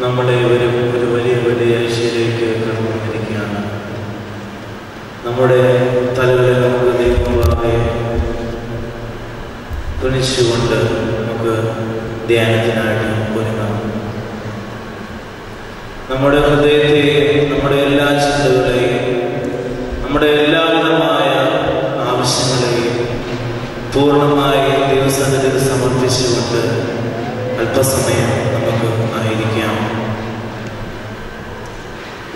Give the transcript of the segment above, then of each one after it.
നമ്മളെ ഒരു വലിയ ഐശ്വര്യയിലേക്ക് കടന്നു വന്നിരിക്കുകയാണ്. നമ്മുടെ തലകളിൽ നമുക്ക് ദൈവമുള്ളവരെ തുണിച്ചുകൊണ്ട് നമുക്ക് ധ്യാനത്തിനായിട്ട് ഒരുങ്ങാം. നമ്മുടെ ഹൃദയത്തെയും നമ്മുടെ എല്ലാ ചിന്തകളെയും നമ്മുടെ എല്ലാവിധമായ ആവശ്യങ്ങളെയും പൂർണ്ണമായി ദൈവസന്നിധിയിൽ സമർപ്പിച്ചുകൊണ്ട് അല്പസമയം നമുക്ക് ആയിരിക്കാം.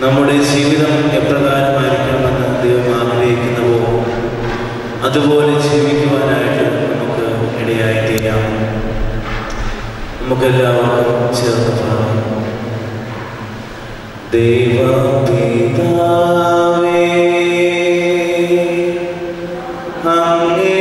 നമ്മുടെ ജീവിതം എപ്രകാരമായിരിക്കണമെന്ന് ദൈവം ആഗ്രഹിക്കുന്നുവോ അതുപോലെ ജീവിക്കുവാനായിട്ട് നമുക്ക് ഇടയായി തീരാം. നമുക്കെല്ലാവർക്കും ചേർന്ന് പാടാം. ദൈവപിതാവേ അങ്ങേ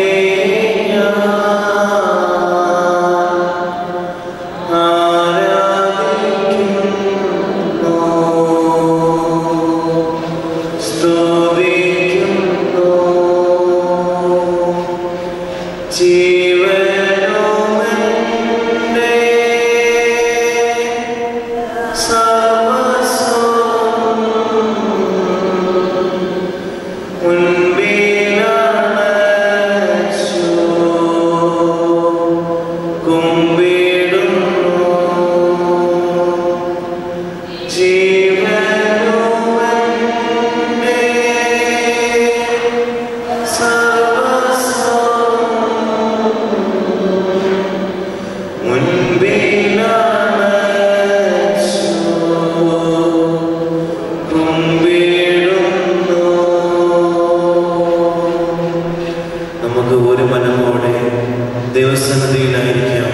ദൈവസന്നിധിയിലായിരിക്കാം.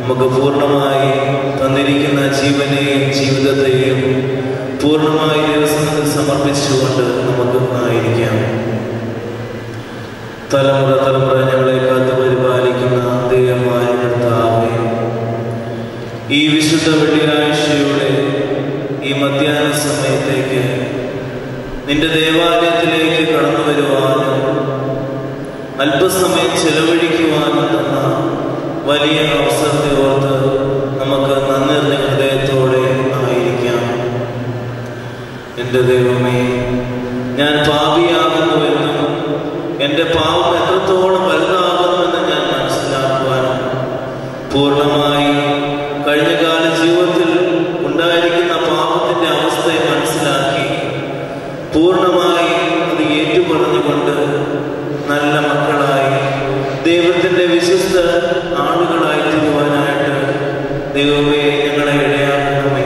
നമുക്ക് പൂർണ്ണമായി തന്നിരിക്കുന്ന ജീവനെയും ജീവിതത്തെയും പൂർണ്ണമായി ദൈവസന്നിധിയിൽ സമർപ്പിച്ചുകൊണ്ട് നമുക്ക് ആയിരിക്കാം. തലമുറ ഞങ്ങളെ കാത്തു പരിപാലിക്കുന്ന ദൈവമായ കർത്താവേ, ഈ വിശുദ്ധ വെള്ളിയാഴ്ചയുടെ ഈ മധ്യാഹ്ന സമയത്തേക്ക് നിന്റെ ദേവാലയത്തിലേക്ക് കടന്നു വരുവാനും അല്പസമയം ചെലവഴിക്കുവാനും എന്ന വലിയ അവസരത്തെ ഓർത്ത് നമുക്ക് നന്ദി ഹൃദയത്തോടെ ആയിരിക്കാം. എൻ്റെ ദൈവമേ, ഞാൻ പാപിയാകുന്നുവെന്നും എൻ്റെ പാപം എത്രത്തോളം വലുതാകുന്നുവെന്ന് ഞാൻ മനസ്സിലാക്കുവാനും പൂർണ്ണമായി കഴിഞ്ഞകാല ജീവിതത്തിൽ ഉണ്ടായിരിക്കുന്ന പാപത്തിൻ്റെ അവസ്ഥയെ മനസ്സിലാക്കി പൂർണ്ണമായി അത് ഏറ്റുപറഞ്ഞുകൊണ്ട് നല്ല മക്കളായി ദൈവത്തിൻ്റെ വിശ്വസ്ത ആളുകളായി തീരുവാനായിട്ട് ദൈവമേ ഞങ്ങളെ ഇടയാക്കണമേ.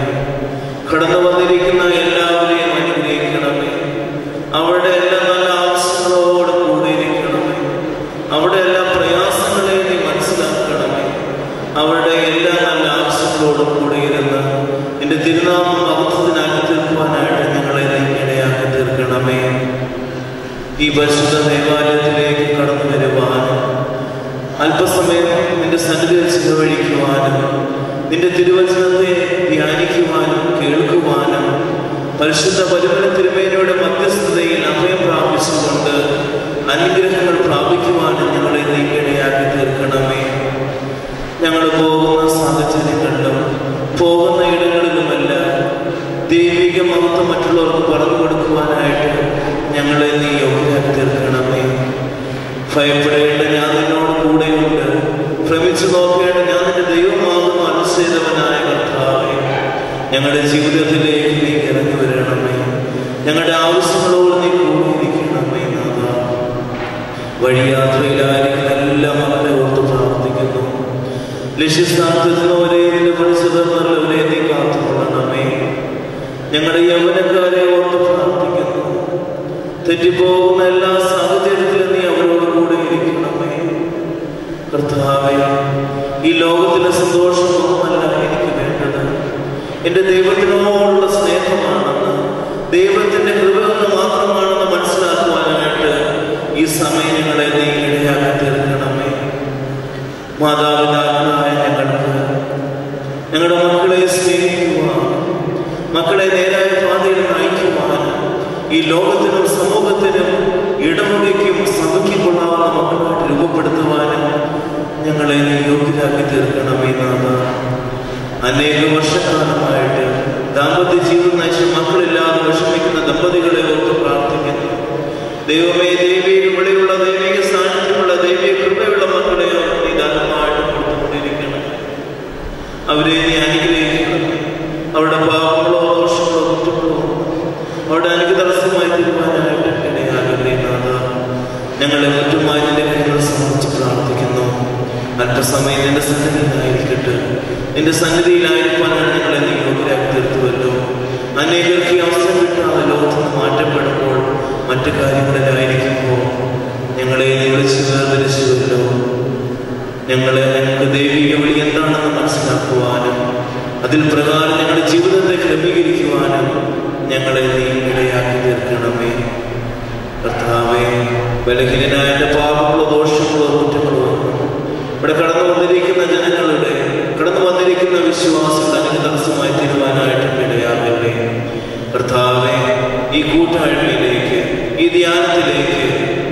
കടന്നു വന്നിരിക്കുന്ന എല്ലാവരെയും അനുഗ്രഹിക്കണമേ. അവരുടെ എല്ലാ നല്ല ആവശ്യങ്ങളോട് കൂടെ ഇരിക്കണമേ. അവരുടെ എല്ലാ പ്രയാസങ്ങളെയും നീ മനസ്സിലാക്കണമേ. അവരുടെ എല്ലാ നല്ല ആവശ്യങ്ങളോടും കൂടെ ഇരുന്ന് നിന്റെ തിരുനാമം മഹത്വത്തിനാക്കി തീർക്കുവാനായിട്ട് ഞങ്ങളെ നീ ഇടയാക്കി തീർക്കണമേ. ഈ പരിശുദ്ധ ദേവാലയത്തിലേക്ക് കടന്നു വരുവാനും അല്പസമയം നിന്റെ സന്നിധിയിൽ ചിലവഴിക്കുവാനും നിന്റെ തിരുവചനത്തെ ധ്യാനിക്കുവാനും കേൾക്കുവാനും പരിശുദ്ധ പരിമല തിരുമേനിയുടെ മധ്യസ്ഥതയിൽ അഭയം പ്രാപിച്ചുകൊണ്ട് അനുഗ്രഹങ്ങൾ പ്രാപിക്കുവാനും ഞങ്ങളെ നീ ഇടയാക്കി തീർക്കണമേ. ഞങ്ങൾ പോകുന്ന സാഹചര്യങ്ങളിലും പോകുന്ന ഇടങ്ങളിലുമെല്ലാം ദൈവിക മഹത്വം മറ്റുള്ളവർക്ക് പറഞ്ഞു കൊടുക്കുവാനായിട്ട് ഞങ്ങളെ നീ യോഗ്യരാക്കി തീർക്കണമേ. ഭയപ്പെടേണ്ട ഞാൻ നിന്നോട് കൂടെയുണ്ട്, ഭ്രമിച്ചു നോക്കേണ്ട ഞാൻ നിന്റെ ദൈവമാകുന്ന അനുസരിതവനായ കർത്താവേ, ഞങ്ങളുടെ ജീവിതത്തിലേക്ക് നീ ഇറങ്ങി വരണമേ. ഞങ്ങളുടെ ആവശ്യങ്ങളോട് നീ കൂടിയിരിക്കണമേ. വഴിയാത്രയിലായിരിക്കുന്ന എല്ലാ മക്കളെ ഓർത്ത് പ്രാർത്ഥിക്കുന്നു. ലക്ഷ്യസ്ഥാനത്തെത്തുന്നവരെ നിന്റെ പരിശുദ്ധവരെ നീ കാത്തുകൊള്ളണമേ. ഞങ്ങളുടെ യൗവനക്കാരെ ഓർത്ത് പ്രാർത്ഥിക്കുന്നു. തെറ്റിപ്പോകുന്ന എല്ലാ സാഹചര്യത്തിലും നീ അവരോട് കൂടെ ഇരിക്കണമേ. കർത്താവേ, ഈ ലോകത്തിലെ സന്തോഷമൊന്നുമല്ല എനിക്ക് വേണ്ടത്, എൻ്റെ ദൈവത്തിനോടുള്ള സ്നേഹമാണെന്ന്, ദൈവത്തിൻ്റെ കൃപകൾ മാത്രമാണെന്ന് മനസ്സിലാക്കുവാനായിട്ട് ഈ സമയം ഞങ്ങളെ നീ ഇടയാക്കി തീർക്കണമേ. മാതാപിതാക്കളായ ഞങ്ങൾക്ക് ഞങ്ങളുടെ മക്കളെ സ്നേഹിക്കുവാൻ, മക്കളെ നേരായ പാതയിൽ നയിക്കുവാൻ, ഈ ലോകത്തിനും സമൂഹത്തിനും ഇടമുടിക്കും സമുഖിക്കൊള്ളാവുന്ന മക്കളായിട്ട് രൂപപ്പെടുത്തുവാനും ഞങ്ങളെ യോഗ്യരാക്കി തീർക്കണമേ. നാഥ, അനേക വർഷക്കാലമായിട്ട് ദൈവിക വിളിയുള്ള, ദൈവിക സാന്നിധ്യമുള്ള, ദൈവിക കൃപയുള്ള മക്കളെയോ നീ ധാരാളമായിട്ട് കൊടുത്തുകൊണ്ടിരിക്കണം. അവരെ നീ അനുഗ്രഹിക്കണം. അവരുടെ പാപങ്ങളോ ദോഷങ്ങളോ കുറ്റങ്ങളോ അവരുടെ അനുഗ്രഹ തടസ്സമായി തീരുവാനായിട്ട് ഇടയാകേണ്ടത് ഞങ്ങളെ മറ്റുമായി നിന്റെ കൈകൾ സമർപ്പിച്ച് പ്രാർത്ഥിക്കുന്നു. അല്പസമയം നിന്റെ സന്നിധിയിലായിരിക്കട്ടെ. നിന്റെ സന്നിധിയിലായിരിക്കാനാണ് ഞങ്ങളെ നീ യോഗ്യരാക്കി തീർത്തുവല്ലോ. അനേകർക്ക് അവസരം കിട്ടാതെ ലോകത്ത് മാറ്റപ്പെടുമ്പോൾ മറ്റു കാര്യങ്ങളിലായിരിക്കുമ്പോൾ ഞങ്ങളെ നീ വിളിച്ച് വേർതിരിച്ചുവല്ലോ. ഞങ്ങൾക്ക് ദൈവിക വിളി എന്താണെന്ന് മനസ്സിലാക്കുവാനും അതിൽ പ്രകാരം ഞങ്ങളുടെ ജീവിതത്തെ ക്രമീകരിക്കുവാനും ഞങ്ങളെ നീ ഇടയാക്കി തീർക്കണമേ. കർത്താവേ, ബലഹീനനായ എൻ്റെ പാപങ്ങളോ ദോഷങ്ങളോ കുറ്റങ്ങളോ ഇവിടെ കടന്നു വന്നിരിക്കുന്ന ജനങ്ങളുടെ കടന്നു വന്നിരിക്കുന്ന വിശ്വാസത്തിൽ അതിന് തടസ്സമായി തീരുവാനായിട്ട് ഇടയാകല്ലേ. കർത്താവേ, ഈ കൂട്ടായ്മയിലേക്ക്, ഈ ധ്യാനത്തിലേക്ക്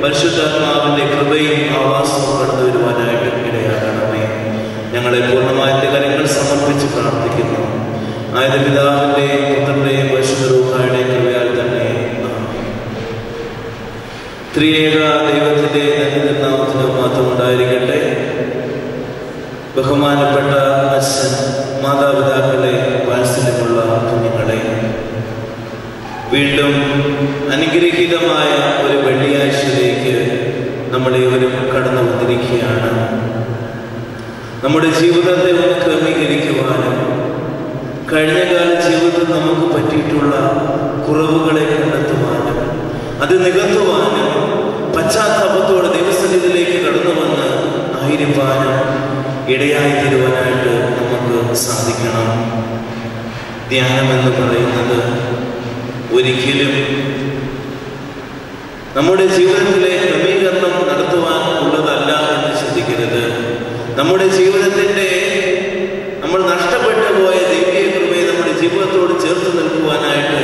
പരിശുദ്ധാത്മാവിന്റെ കൃപയും ആവാസവും കടന്നു വരുവാനായിട്ട് ഇടയാകണമേ. ഞങ്ങളെ പൂർണ്ണമായ കാര്യങ്ങൾ സമർപ്പിച്ച് പ്രാർത്ഥിക്കുന്നു. ആയത് പിതാവിന്റെയും പുത്രന്റെയും പരിശുദ്ധ റൂഹായുടെയും കൃപയാൽ തന്നെ. ത്രിയേക ദൈവത്തിന്റെ നാമത്തിന് മാത്രം ഉണ്ടായിരിക്കട്ടെ. ബഹുമാനപ്പെട്ട അച്ഛൻ, മാതാപിതാക്കളെ, വാത്സല്യമുള്ള കുഞ്ഞുങ്ങളെ, വീണ്ടും അനുഗ്രഹീതമായ ഒരു വെള്ളിയാഴ്ചയിലേക്ക് നമ്മളേവരും കടന്നു വന്നിരിക്കുകയാണ്. നമ്മുടെ ജീവിതത്തെ ഒന്ന് ക്രമീകരിക്കുവാനും കഴിഞ്ഞകാല ജീവിതത്തിൽ നമുക്ക് പറ്റിയിട്ടുള്ള കുറവുകളെ കണ്ടെത്തുവാനും അത് നികത്തുവാനും പശ്ചാത്താപത്തോടെ ദൈവസന്നിധിയിലേക്ക് കടന്നു വന്ന് ആയിരിക്കാനും ഇടയായി തീരുവാനായിട്ട് നമുക്ക് സാധിക്കണം. ധ്യാനം എന്ന് പറയുന്നത് ഒരിക്കലും നമ്മുടെ ജീവിതത്തിലെ ക്രമീകരണം നടത്തുവാൻ ഉള്ളതല്ല എന്ന് ചിന്തിക്കരുത്. നമ്മുടെ ജീവിതത്തിൻ്റെ നമ്മൾ നഷ്ടപ്പെട്ടു പോയ ദൈവിക കൃപയെ നമ്മുടെ ജീവിതത്തോട് ചേർത്ത് നിൽക്കുവാനായിട്ട്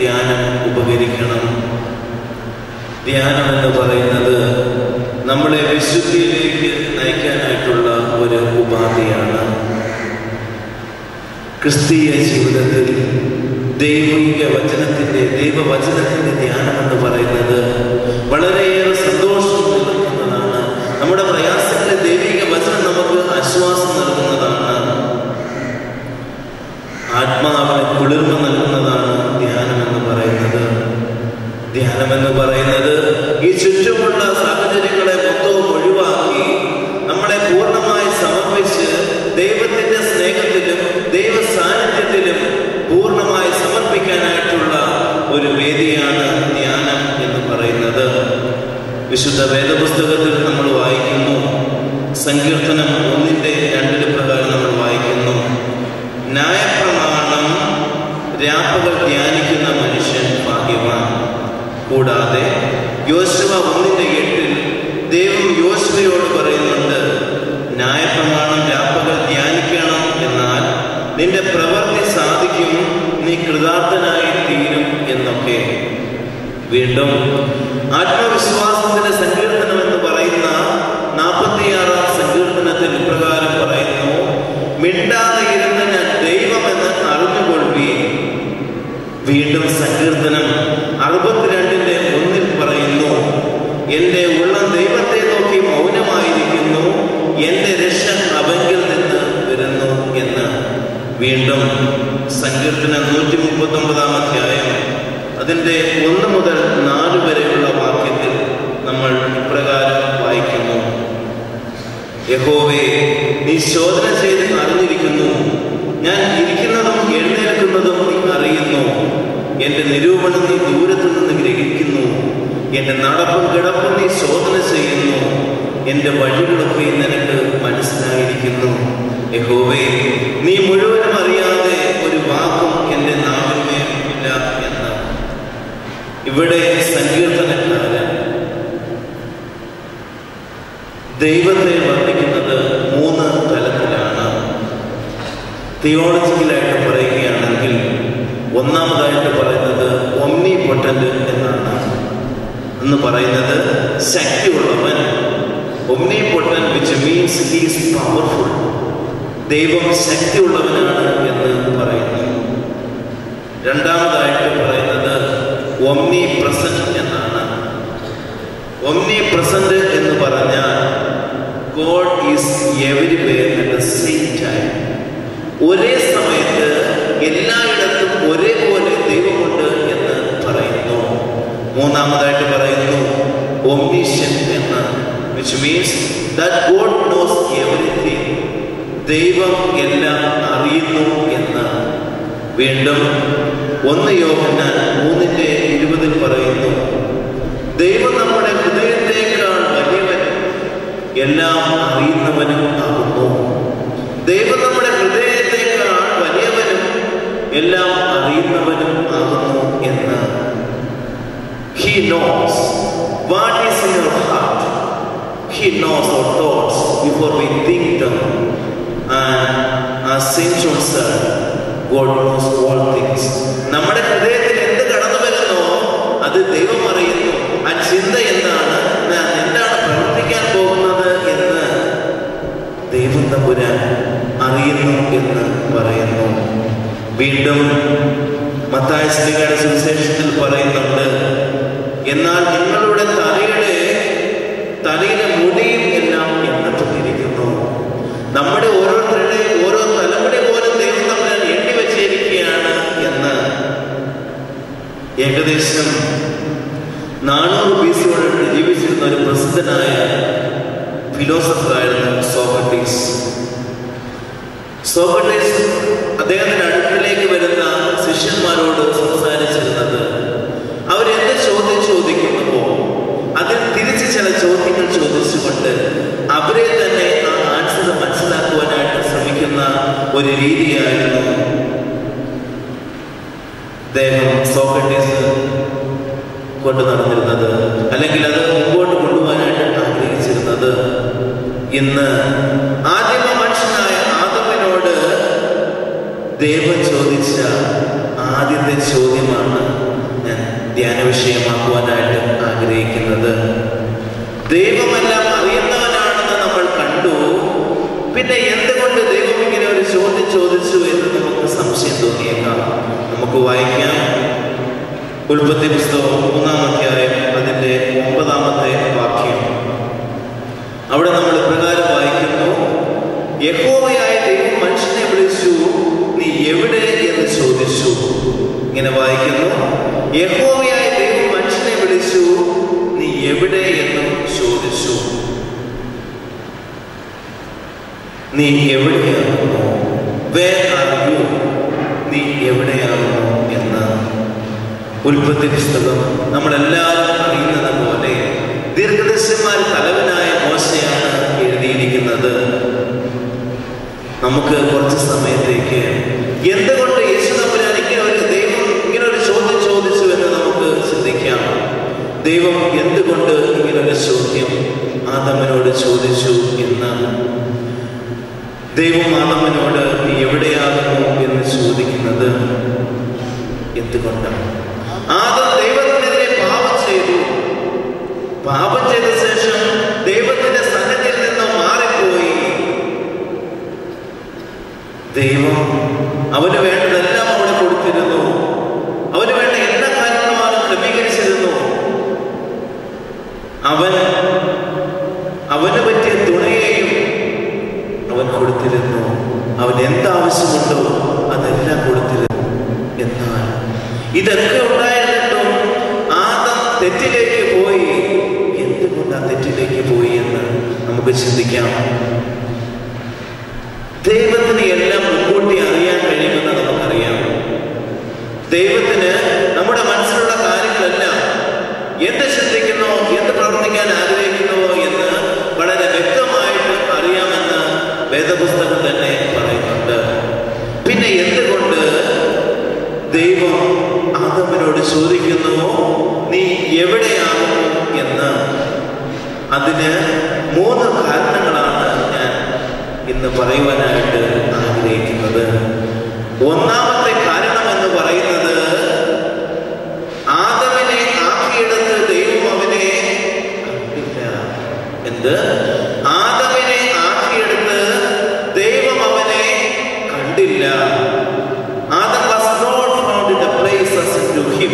ധ്യാനം ഉപകരിക്കണം. ധ്യാനം എന്ന് പറയുന്നത് നമ്മളെ വിശുദ്ധിയിലേക്ക് നയിക്കാനായിട്ടുള്ള ഒരു ഉപാധിയാണ്. ക്രിസ്തീയ ജീവിതത്തിൽ ദൈവവചനത്തിന്റെ ധ്യാനം എന്ന് പറയുന്നത് വളരെയേറെ സന്തോഷം നൽകുന്നതാണ്. നമ്മുടെ പ്രയാസങ്ങളെ ദൈവിക വചനം നമുക്ക് ആശ്വാസം നൽകുന്നതാണ്. ആത്മാവിന് കുളിർമ നൽകുന്നതാണ് ധ്യാനം എന്ന് പറയുന്നത്. ധ്യാനം എന്ന് പറയുന്നത് ഈ ചുറ്റുമുള്ള സാഹചര്യങ്ങളെ മൊത്തവും ഒഴിവാക്കി നമ്മളെ പൂർണ്ണമായി സമർപ്പിച്ച് ദൈവത്തിന്റെ സ്നേഹത്തിലും ദൈവ സാന്നിധ്യത്തിലും പൂർണ്ണമായി സമർപ്പിക്കാനായിട്ടുള്ള ഒരു വേദിയാണ് ധ്യാനം എന്ന് പറയുന്നത്. വിശുദ്ധ വേദപുസ്തകത്തിൽ നമ്മൾ വായിക്കുന്നു, സങ്കീർത്തനം 1:2 പ്രകാരം നമ്മൾ വായിക്കുന്നു, ന്യായപ്രമാണം രാപ്പകൽ ധ്യാനിക്കുന്ന മനുഷ്യൻ ഭാഗ്യവാൻ. കൂടാതെ യോശുവ 1:8 ദൈവം യോശുവയോട് പറയുന്നുണ്ട്, ന്യായപ്രമാണം രാപ്പകൽ ധ്യാനിക്കണം, എന്നാൽ നിന്റെ പ്രവൃത്തി സാധിക്കും, നീ കൃതാർത്ഥനായി തീരും എന്നൊക്കെ. വീണ്ടും ആത്മവിശ്വാസത്തിന്റെ സങ്കീർത്തനം എന്ന് പറയുന്ന 46-ാം സങ്കീർത്തനത്തിൽ ഇപ്രകാരം പറയുന്നു, മിണ്ടാതെ ഇരുന്ന് ഞാൻ ദൈവമെന്ന് അറിഞ്ഞുകൊള്ളുവീൻ. വീണ്ടും സങ്കീർത്തനം 62:1 പറയുന്നു, എന്റെ ഉള്ളം ദൈവത്തെ നോക്കി മൗനമായിരിക്കുന്നു, എന്റെ രക്ഷ അവങ്കിൽ നിന്ന് വരുന്നു എന്ന്. വീണ്ടും സങ്കീർത്തനം 139-ാം അധ്യായം അതിൻ്റെ 1 മുതൽ 4 വരെയുള്ള വാക്യത്തിൽ നമ്മൾ ഇപ്രകാരം വായിക്കുന്നു, യഹോവേ, നീ ശോധന ചെയ്ത് അറിഞ്ഞിരിക്കുന്നു, ഞാൻ ഇരിക്കുന്നതും എഴുന്നേൽക്കുന്നതും നീ അറിയുന്നു, എന്റെ നിരൂപണം നീ ദൂരത്തു നിന്ന് ഗ്രഹിക്കുന്നു, എന്റെ നടപ്പും കിടപ്പും നീ ശോധന ചെയ്യുന്നു, എന്റെ വഴികളൊക്കെ നിനക്ക് മനസ്സിലായിരിക്കുന്നു. യഹോവേ, നീ മുഴുവനും അറിയാതെ ഒരു വാക്കും എന്റെ നാവിന്മേൽ ഇല്ല എന്ന്. ഇവിടെ സങ്കീർത്തനക്കാരൻ ദൈവത്തെ വർണ്ണിക്കുന്നത് 3 തലത്തിലാണ്. തിയോളജിക്കലായിട്ട് പറയുകയാണെങ്കിൽ ഒന്നാമതായിട്ട് പറയുന്നത് ഒംനിപൊട്ടന്റ് എന്നാണ്. എന്ന് പറയുന്നത് ശക്തിയുള്ളവൻ. ഒംനിപൊട്ടന്റ് which means he is powerful. ദൈവം ശക്തിയുള്ളവനാണ് എന്ന് പറയുന്നു. രണ്ടാമതായിട്ട് പറയുന്നത് ഒംനി പ്രസന്റ് എന്നാണ്. ഒമ്നി പ്രസന്റ് എന്ന് പറഞ്ഞാൽ God is everywhere at the same time. ഒരേ സമയത്ത് എല്ലായിടത്തും ഒരേപോലെ ദൈവമുണ്ട് എന്ന് പറയുന്നു. മൂന്നാമതായിട്ട് പറയുന്നു omniscient എന്ന്, which means that God knows everything. ദൈവം എല്ലാം അറിയുന്നു എന്ന്. വീണ്ടും 1 യോഹന്നാൻ 3:20 പറയുന്നു, ദൈവം നമ്മുടെ ഹൃദയത്തേക്കാൾ വലിയവനും എല്ലാം അറിയുന്നവനും ആകുന്നു. ദൈവം നമ്മുടെ ഹൃദയത്തേക്കാൾ വലിയവനും എല്ലാം അറിയുന്നവനും ആകുന്നു എന്ന്. He knows what is in your heart. He knows our thoughts before we think them. And as Saint John said, God knows all things. നമ്മുടെ ഹൃദയത്തിൽ എന്ത് കടന്നു വരുന്നോ അത് ദൈവം അറിയുന്നു. ആ ചിന്ത എന്താണ്, ഞാൻ എന്താണ് പ്രവർത്തിക്കാൻ പോകുന്നത് എന്ന് ദൈവം തമ്പുരാൻ അറിയുന്നു എന്ന് പറയുന്നു. വീണ്ടും മത്തായി ശ്ലീഹയുടെ സുവിശേഷത്തിൽ പറയുന്നുണ്ട്, എന്നാൽ നിങ്ങളുടെ തലയിലെ മുടിയും എല്ലാം എണ്ണപ്പെട്ടിരിക്കുന്നു. നമ്മുടെ ഓരോരുത്തരുടെയും ഓരോ തലമുടി പോലും ദൈവം തമ്പുരാൻ എണ്ണി വെച്ചിരിക്കുകയാണ് എന്ന്. ഏകദേശം 400 BC ജീവിച്ചിരുന്ന ഒരു പ്രസിദ്ധനായ ഫിലോസഫറായിരുന്നു സോക്രട്ടീസ്. അദ്ദേഹത്തിന്റെ അടുക്കിലേക്ക് വരുന്ന ശിഷ്യന്മാരോട് സംസാരിച്ചിരുന്നത്, അവരെന്ത് ചോദ്യം ചോദിക്കുന്നുവോ അതിൽ തിരിച്ച് ചില ചോദ്യങ്ങൾ ചോദിച്ചുകൊണ്ട് അവരെ തന്നെ ആ ആൻസർ മനസ്സിലാക്കുവാനായിട്ട് ശ്രമിക്കുന്ന ഒരു രീതിയായിരുന്നു സോക്രട്ടീസ് കൊണ്ടു നടന്നിരുന്നത്, അല്ലെങ്കിൽ അത് മുമ്പോട്ട് കൊണ്ടുപോകാനായിട്ട് ആഗ്രഹിച്ചിരുന്നത്. ഇന്ന് ആദിമ മനുഷ്യനായ ആദമിനോട് ദൈവം ചോദിച്ച ആദ്യത്തെ ചോദ്യമാണ് ഞാൻ ധ്യാന വിഷയമാക്കുവാനായിട്ട് ആഗ്രഹിക്കുന്നത്. ദൈവമെല്ലാം അറിയുന്നവനാണെന്ന് നമ്മൾ കണ്ടു, പിന്നെ എന്തുകൊണ്ട് ദൈവം ഇങ്ങനെ ഒരു ചോദ്യം ചോദിച്ചു എന്ന് നമുക്ക് സംശയം തോന്നിയേക്കാം. നമുക്ക് വായിക്കാം. ഉൽപ്പത്തി പുസ്തകം 3-ാം അധ്യായം അതിന്റെ 9-ാമത്തെ വാക്യം. അവിടെ നമ്മൾ ഇപ്രകാരം വായിക്കുന്നു, യഹോവയായ ദൈവം മനുഷ്യനെ വിളിച്ചു, നീ എവിടെ എന്ന് ചോദിച്ചു. ഇങ്ങനെ വായിക്കുന്നു, യഹോവയായ ദൈവം മനുഷ്യനെ വിളിച്ചു, നീ എവിടെ എന്ന് ചോദിച്ചു. നീ എവിടെയാകുന്നു? Where are you? നീ എവിടെയാകുന്നു എന്ന്. ഉൽപ്പത്തി പുസ്തകം നമ്മളെല്ലാവരും അറിയുന്നത് പോലെ ദീർഘദർശന്മാർ തലവനായ മോശയാണ് എഴുതിയിരിക്കുന്നത്. നമുക്ക് കുറച്ച് സമയത്തേക്ക് എന്തുകൊണ്ട് യേശു തമ്പുരാൻ ഇങ്ങനെ ഒരു ചോദ്യം ചോദിച്ചു എന്ന് നമുക്ക് ചിന്തിക്കാം. ദൈവം എന്തുകൊണ്ട് ഇങ്ങനൊരു ചോദ്യം ആദമിനോട് ചോദിച്ചു എന്ന്. ദൈവം ആദമിനോട് നീ എവിടെയാകുന്നു എന്ന് ചോദിക്കുന്നത് എന്തുകൊണ്ടാണ്? ആദം ദൈവത്തിനെതിരെ പാപം ചെയ്തു. പാപം ചെയ്ത ശേഷം ദൈവത്തിന്റെ സന്നിധിയിൽ നിന്ന് മാറിപ്പോയി. ദൈവം അവന് വേണ്ടതെല്ലാം അവിടെ കൊടുത്തിരുന്നു. അവന് വേണ്ട എല്ലാ കാര്യങ്ങളും അവൻ ക്രമീകരിച്ചിരുന്നു. അവന് പറ്റിയ തുണയെയും അവൻ കൊടുത്തിരുന്നു. അവൻ എന്താവശ്യമുണ്ടോ അതെല്ലാം കൊടുത്തിരുന്നു. എന്നാൽ ഇതൊക്കെ ഉണ്ടായിരുന്നിട്ടും ആദം തെറ്റിലേക്ക് പോയി. എന്തുകൊണ്ട് ആ തെറ്റിലേക്ക് പോയി എന്ന് നമുക്ക് ചിന്തിക്കാം. ദൈവത്തിന് എല്ലാം മുൻകൂട്ടി അറിയാൻ കഴിയുമെന്ന് നമുക്കറിയാം. ദൈവത്തിന് നമ്മുടെ മനസ്സിലുള്ള കാര്യങ്ങളെല്ലാം എന്ത് ചിന്തിക്കുന്നോ എന്ത് പ്രവർത്തിക്കാൻ ആഗ്രഹിക്കുന്നുവോ എന്ന് വളരെ വ്യക്തമായിട്ട് അറിയാമെന്ന് വേദപുസ്തകം തന്നെ പറയുന്നുണ്ട്. പിന്നെ എന്തുകൊണ്ട് ദൈവം ആദമിനോട് ചോദിക്കുന്നുവോ നീ എവിടെയാകുന്നു എന്ന്? അതിന് 3 കാരണങ്ങളാണ് ഞാൻ ഇന്ന് പറയുവാനായിട്ട് ആഗ്രഹിക്കുന്നത്. ഒന്നാമത്തെ കാരണം എന്ന് പറയുന്നത്, ആദമിനെ ആക്കിയെടുത്ത് ദൈവം അവനെ കണ്ടില്ല. എന്ത്? ആദമിനെ ആക്കിയെടുത്ത് ദൈവം അവനെ കണ്ടില്ല. Adam was not found in the place assigned to him.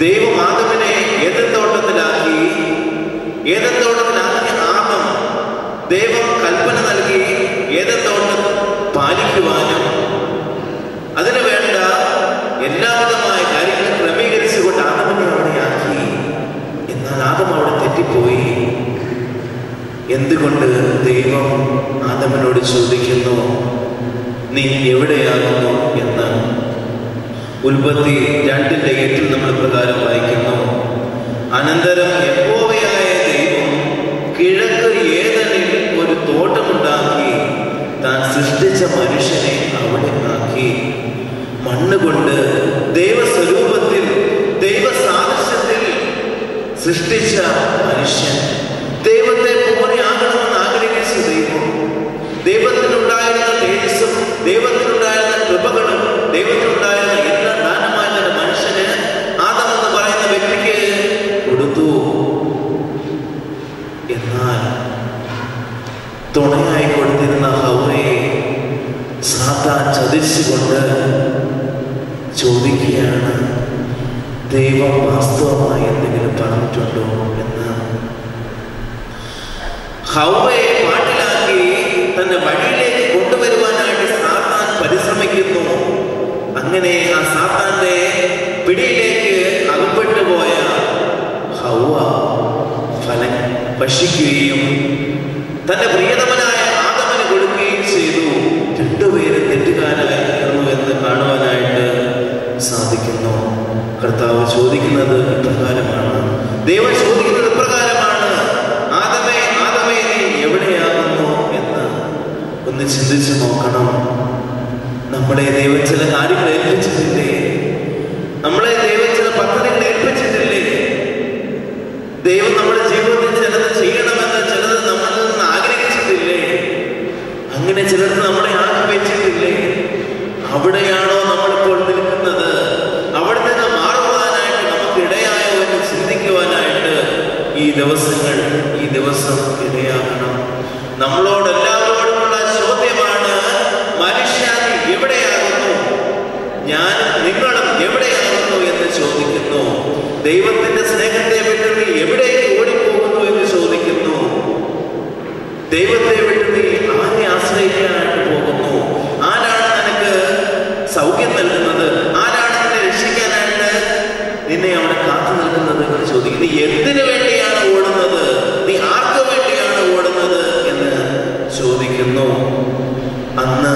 ദൈവം ആദമിനെ ഏദൻ തോട്ടത്തിലാക്കി ഏദൻ തോട്ടത്തിലാക്കിയ ആദം ദൈവം കൽപ്പന നൽകി ഏദൻ തോട്ടം പാലിക്കുവാനും അതിനു വേണ്ട എല്ലാവിധമായ കാര്യങ്ങൾ ക്രമീകരിച്ചുകൊണ്ട് ആദമിനെ അവിടെയാക്കി. എന്നാൽ ആദം അവിടെ തെറ്റിപ്പോയി. എന്തുകൊണ്ട്? ദൈവം ആദമിനോട് ചോദിക്കുന്നു, നീ എവിടെയാകുന്നു എന്ന്. ഉൽപ്പത്തി 2:8 നമ്മൾ പ്രകാരം വായിക്കുന്നു, അനന്തരം യഹോവയായ ദൈവം കിഴക്ക് ഏദനിൽ ഒരു തോട്ടമുണ്ടാക്കി താൻ സൃഷ്ടിച്ച മനുഷ്യനെ അവിടെ ആക്കി. മണ്ണുകൊണ്ട് ദൈവസ്വരൂപത്തിൽ ദൈവസാദൃശ്യത്തിൽ സൃഷ്ടിച്ച മനുഷ്യൻ ദൈവത്തെ പോലെ ആകണമെന്ന് ആഗ്രഹിച്ച ദൈവം, ദൈവത്തിനുണ്ടായിരുന്ന തേജസ്സും ദൈവത്തിനുണ്ടായിരുന്ന കൃപകളും ദൈവത്തിനുണ്ടായിരുന്ന എല്ലാ ദാനമായ മനുഷ്യന് ആദം എന്ന് പറയുന്ന വ്യക്തിക്ക് കൊടുത്തു. എന്നാൽ തുണയായി കൊടുത്തിരുന്ന ഹവ്വയെ സാത്താൻ ചതിച്ചുകൊണ്ട് ചോദിക്കുകയാണ്, ദൈവം വാസ്തവമായി എന്തെങ്കിലും പറഞ്ഞിട്ടുണ്ടോ എന്ന്. ഹവ്വയെ പാട്ടിലാക്കി തന്റെ വഴിയിലേക്ക് കൊണ്ടുവരുവാനായിട്ട് സാത്താൻ പരിശ്രമിക്കുന്നു. അങ്ങനെ ആ സാത്താന്റെ പിടിയിലേക്ക് അകപ്പെട്ടു പോയ ഹവ്വ ഫലം ഭക്ഷിക്കുകയും തന്റെ പ്രിയതമനായ ആദമിന് കൊടുക്കുകയും ചെയ്തു. രണ്ടുപേരും തെറ്റുകാരായിരുന്നു എന്ന് കാണുവാനായിട്ട് സാധിക്കുന്നു. കർത്താവ് ചോദിക്കുന്നത് ഇപ്രകാരമാണ്, ദൈവം ചോദിക്കുന്നത് ഇപ്രകാരമാണ്, ആദമേ ആദമേ നീ എവിടെയാകുന്നു എന്ന്. ഒന്ന് ചിന്തിച്ചു നോക്കണം. നമ്മളെ ദൈവം ചില കാര്യങ്ങൾ ഏൽപ്പിച്ചിട്ടില്ലേ? നമ്മളെ ദൈവം ചില പദ്ധതികൾ ഏൽപ്പിച്ചിട്ടില്ലേ? ദൈവം നമ്മുടെ ജീവിതത്തിൽ ചിലത് ചെയ്യണമെന്ന് ചിലത് നമ്മളിൽ നിന്ന് ആഗ്രഹിച്ചിട്ടില്ലേ? അങ്ങനെ ചിലർക്ക് നമ്മളെ ആക്കി വെച്ചിട്ടില്ലേ? അവിടെയാണോ നമ്മളിപ്പോൾ നിൽക്കുന്നത്? അവിടെ നിന്ന് മാറുവാനായിട്ട് നമുക്ക് ഇടയായോ എന്ന് ചിന്തിക്കുവാനായിട്ട് ഈ ദിവസം ഇടയാകണം. നമ്മളോട് എല്ലാവരോടുമുള്ള ചോദ്യമാണ്, മനുഷ്യ എവിടെയാകുന്നു? ഞാൻ നിങ്ങളും എവിടെയാകുന്നു എന്ന് ചോദിക്കുന്നു. ദൈവത്തിന്റെ സ്നേഹത്തെ വിട്ട് നീ എവിടേക്ക് ഓടിപ്പോകുന്നു എന്ന് ചോദിക്കുന്നു. ദൈവത്തെ വിട്ട് നീ ആരെ ആശ്രയിക്കാനായിട്ട് പോകുന്നു? ആരാണ് നിനക്ക് സൗഖ്യം നൽകുന്നത്? ആരാണ് നിന്നെ രക്ഷിക്കാനായിട്ട് നിന്നെ അവിടെ കാത്തു നിൽക്കുന്നത് എന്ന് ചോദിക്കുന്നു. നീ എന്തിനു വേണ്ടിയാണ് ഓടുന്നത്? നീ ആർക്ക് വേണ്ടിയാണ് ഓടുന്നത് എന്ന് ചോദിക്കുന്നു. അന്ന്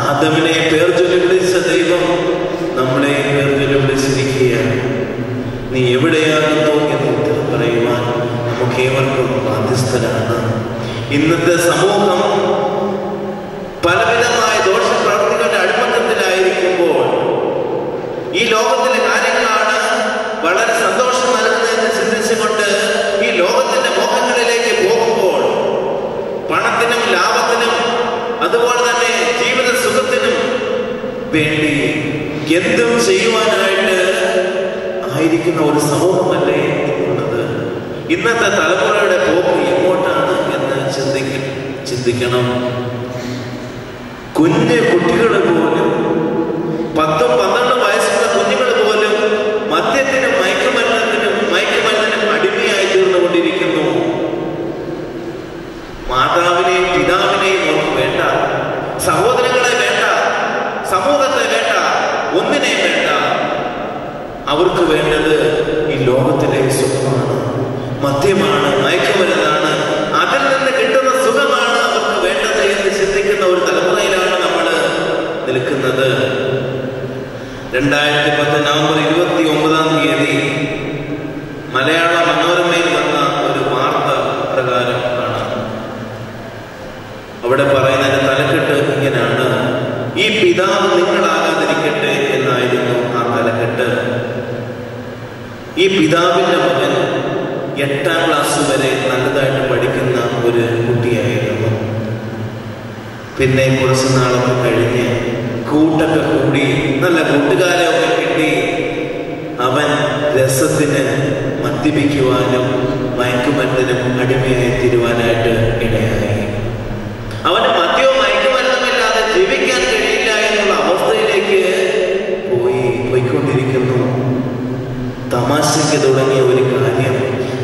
ആദമിനെ പേർചൊല്ലി വിളിച്ച ദൈവം നമ്മളെ പേർചൊല്ലി വിളിച്ചിരിക്കുകയാണ്. നീ എവിടെയാകുന്നു എന്ന് ഉത്തരം പറയുവാൻ നമുക്ക് ഏവർക്കും ബാധ്യസ്ഥരാണ്. ഇന്നത്തെ സമൂഹം പലവിധമായ ദോഷപ്രവൃത്തികളുടെ അടിമത്തത്തിലായിരിക്കുമ്പോൾ ഈ ലോകത്തിലെ കാര്യങ്ങളാണ് വളരെ സന്തോഷം നൽകുന്നതെന്ന് ചിന്തിച്ചുകൊണ്ട് ഈ ലോകത്തിന്റെ മോഹങ്ങളിലേക്ക് പോകുമ്പോൾ പണത്തിനും ലാഭത്തിനും അതുപോലെ തന്നെ ജീവിത സുഖത്തിനും വേണ്ടി എന്തും ചെയ്യുവാനായിട്ട് ആയിരിക്കുന്ന ഒരു സമൂഹമല്ലേ എന്നുള്ളത്. ഇന്നത്തെ തലമുറയുടെ പോക്ക് എങ്ങോട്ടാണ് എന്ന് ചിന്തിക്കണം. കുഞ്ഞു കുട്ടികൾ പോലും 10-12 വയസ്സുള്ള കുഞ്ഞുങ്ങൾ പോലും മദ്യത്തിനും മയക്കുമരുന്നിനും അടിമയായി തീർന്നുകൊണ്ടിരിക്കുന്നു. മാതാവിനെയും പിതാവിനെയും അവർക്ക് വേണ്ട, സഹോദരങ്ങളെ വേണ്ട, സമൂഹത്തെ വേണ്ട, ഒന്നിനെ വേണ്ട. അവർക്ക് വേണ്ടത് ഈ ലോകത്തിലെ സുഖമാണ്, മദ്യമാണ്, മയക്കുമരുന്നാണ്. അതിൽ നിന്ന് കിട്ടുന്ന സുഖമാണ് അവർക്ക് വേണ്ടത് എന്ന് ചിന്തിക്കുന്ന ഒരു തലമുറയിലാണ് നമ്മൾ നിൽക്കുന്നത്. 2010 നവംബർ 29 മലയാള മനോരമയിൽ വന്ന ഒരു വാർത്ത പ്രകാരം ആണ്. അവിടെ പറയുന്നതിന് തലക്കെട്ട് ഇങ്ങനെയാണ്, ഈ പിതാവ് നിങ്ങളാകാതിരിക്കട്ടെ എന്നായിരുന്നു ആ തലക്കെട്ട്. ഈ പിതാവിന്റെ മകൻ 8ാം ക്ലാസ് വരെ നല്ലതായിട്ട് പഠിക്കുന്ന ഒരു കുട്ടിയായിരുന്നു. പിന്നെ കുറച്ച് നാളൊക്കെ കഴിഞ്ഞ് കൂട്ടൊക്കെ കൂടി നല്ല കൂട്ടുകാരെ ഒക്കെ കിട്ടി അവൻ രസത്തിന് മദ്യപിക്കുവാനും മയക്കുമരുന്നിനും അടിമയായി തീരുവാനായിട്ട് ഇടയായി. അവന് മദ്യവും മയക്കുമരുന്നുമില്ലാതെ ജീവിക്കാൻ കഴിയില്ല എന്നുള്ള അവസ്ഥയിലേക്ക് പോയിക്കൊണ്ടിരിക്കുന്നു. തമാശയ്ക്ക് തുടങ്ങിയ ഒരു കാര്യം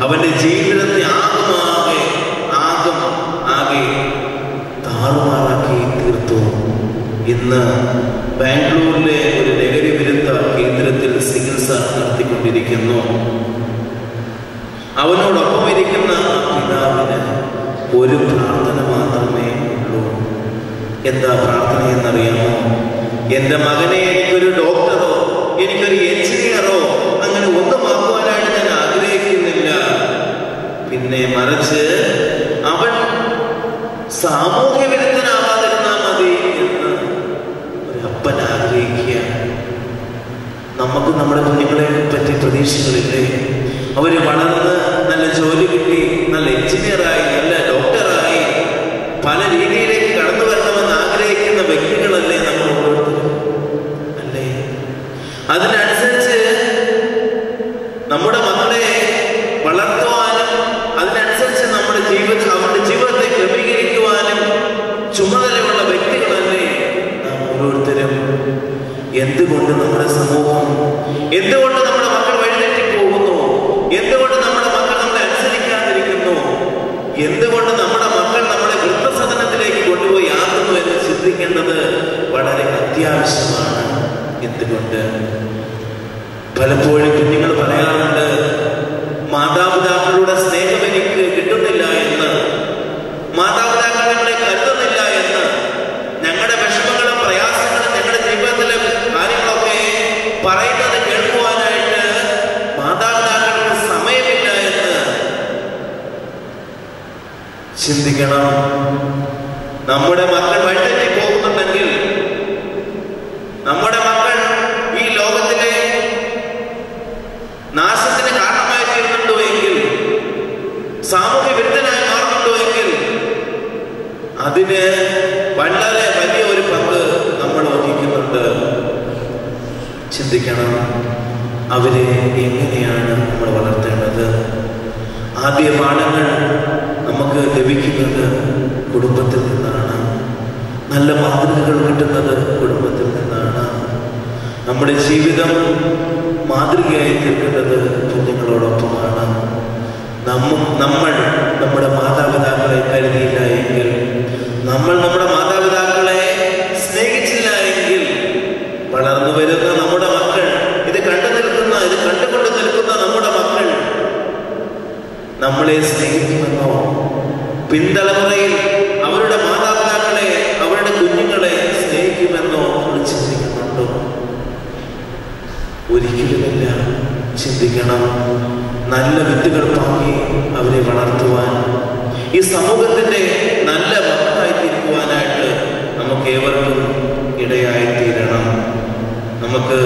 അവന്റെ ജീവിതത്തെ ഇന്ന് ബാംഗ്ലൂരിലെ ഒരു ലഹരി വിരുദ്ധ കേന്ദ്രത്തിൽ ചികിത്സ നടത്തിക്കൊണ്ടിരിക്കുന്നു. അവനോടൊപ്പം ഇരിക്കുന്ന പിതാവിന് ഒരു പ്രാർത്ഥന മാത്രമേ ഉള്ളൂ. എന്താ പ്രാർത്ഥന എന്നറിയാമോ? എൻ്റെ മകനെ എനിക്കൊരു ഡോക്ടറോ എനിക്കൊരു എഞ്ചിനീയറോ അങ്ങനെ ഒന്നും ആക്കുവാനായിട്ട് ഞാൻ ആഗ്രഹിക്കുന്നില്ല. പിന്നെ മറിച്ച് അവൻ സാമൂഹ്യ വിരുദ്ധനാവാതിരുന്നാൽ മതി എന്ന് ഒരു അപ്പൻ ആഗ്രഹിക്കുക. നമുക്ക് നമ്മുടെ കുഞ്ഞുങ്ങളെ പറ്റി പ്രതീക്ഷകളില്ലേ? അവര് വളർന്ന് നല്ല ജോലി കിട്ടി, നല്ല എഞ്ചിനീയറായി, നല്ല ഡോക്ടറായി, പല രീതിയിലേക്ക് കടന്നു വരണമെന്ന് ആഗ്രഹിക്കുന്ന വ്യക്തികളല്ലേ നമ്മൾ ഓരോരുത്തരും? അല്ലേ? അതിനനുസരിച്ച് നമ്മുടെ മക്കളെ വളർത്തുവാനും അതിനനുസരിച്ച് അവരുടെ ജീവിതത്തെ ക്രമീകരിക്കുവാനും ചുമതലയുള്ള വ്യക്തികളല്ലേ നാം ഓരോരുത്തരും? എന്തുകൊണ്ട് നമ്മുടെ സമൂഹം, എന്തുകൊണ്ട് നമ്മുടെ മക്കൾ വഴിതെറ്റി പോകുന്നു? എന്തുകൊണ്ട് നമ്മുടെ മക്കൾ നമ്മളെ അനുസരിക്കാതിരിക്കുന്നു? എന്തുകൊണ്ട് നമ്മുടെ മക്കൾ നമ്മളെ വൃദ്ധസദനത്തിലേക്ക് കൊണ്ടുപോയി ആക്കുന്നു എന്ന് ചിന്തിക്കേണ്ടത് വളരെ അത്യാവശ്യമാണ്. എന്തുകൊണ്ട്? പലപ്പോഴും കുഞ്ഞുങ്ങൾ പറയാറുണ്ട്, മാതാപിതാക്കളുടെ സ്നേഹം എനിക്ക് കിട്ടുന്നില്ല എന്ന്, മാതാപിതാക്കൾ ഞങ്ങളെ കരുതുന്നില്ല എന്ന്, ഞങ്ങളുടെ വിഷമങ്ങളും പ്രയാസങ്ങളും ഞങ്ങളുടെ ജീവിതത്തിലെ കാര്യങ്ങളൊക്കെ പറയുന്നത് കേൾക്കുവാനായിട്ട് മാതാപിതാക്കൾക്ക് സമയമില്ല എന്ന് ചിന്തിക്കണം. നമ്മുടെ മക്കൾ വഴിതെറ്റി പോകുന്നുണ്ടെങ്കിൽ, നമ്മുടെ മക്കൾ ഈ ലോകത്തിലെ നാശത്തിന് കാരണമായി തീരുന്നുണ്ടോ എങ്കിൽ, സാമൂഹ്യ വിരുദ്ധനായി മാറുന്നുണ്ടോ എങ്കിൽ, അതിന് വളരെ വലിയ ഒരു പങ്ക് നമ്മൾ വഹിക്കുന്നുണ്ട്. ചിന്തിക്കണം, അവരെ എങ്ങനെയാണ് നമ്മൾ വളർത്തേണ്ടത്? ആദ്യ പാഠങ്ങൾ നമുക്ക് ലഭിക്കുന്നത് കുടുംബത്തിൽ നിന്നാണ്. നല്ല മാതൃകകൾ കിട്ടുന്നത് കുടുംബത്തിൽ നിന്നാണ്. നമ്മുടെ ജീവിതം മാതൃകയായി തീർക്കേണ്ടത് കുഞ്ഞുങ്ങളോടൊപ്പമാണ്. നമ്മൾ നമ്മുടെ മാതാപിതാക്കളെ കരുതിയില്ല എങ്കിൽ, നമ്മൾ നമ്മുടെ മാതാപിതാക്കളെ സ്നേഹിച്ചില്ല എങ്കിൽ, വളർന്നു വരുന്ന നമ്മുടെ മക്കൾ, ഇത് കണ്ടുകൊണ്ട് നിൽക്കുന്ന നമ്മുടെ മക്കൾ നമ്മളെ സ്നേഹിക്കുമെന്നോ? പിൻതലമുറയിൽ അവരുടെ മാതാപിതാക്കളെ, അവരുടെ കുഞ്ഞുങ്ങളെ സ്നേഹിക്കുമെന്നോ നമ്മൾ ചിന്തിക്കുന്നുണ്ടോ? ഒരിക്കലുമില്ല. ചിന്തിക്കണം, നല്ല വിത്തുകൾ പാകി അവരെ വളർത്തുവാൻ, ഈ സമൂഹത്തിന്റെ നല്ല മക്കളായിത്തീരുവാനായിട്ട് നമുക്ക് ഏവർക്കും ഇടയായിത്തീരണം. നമുക്ക്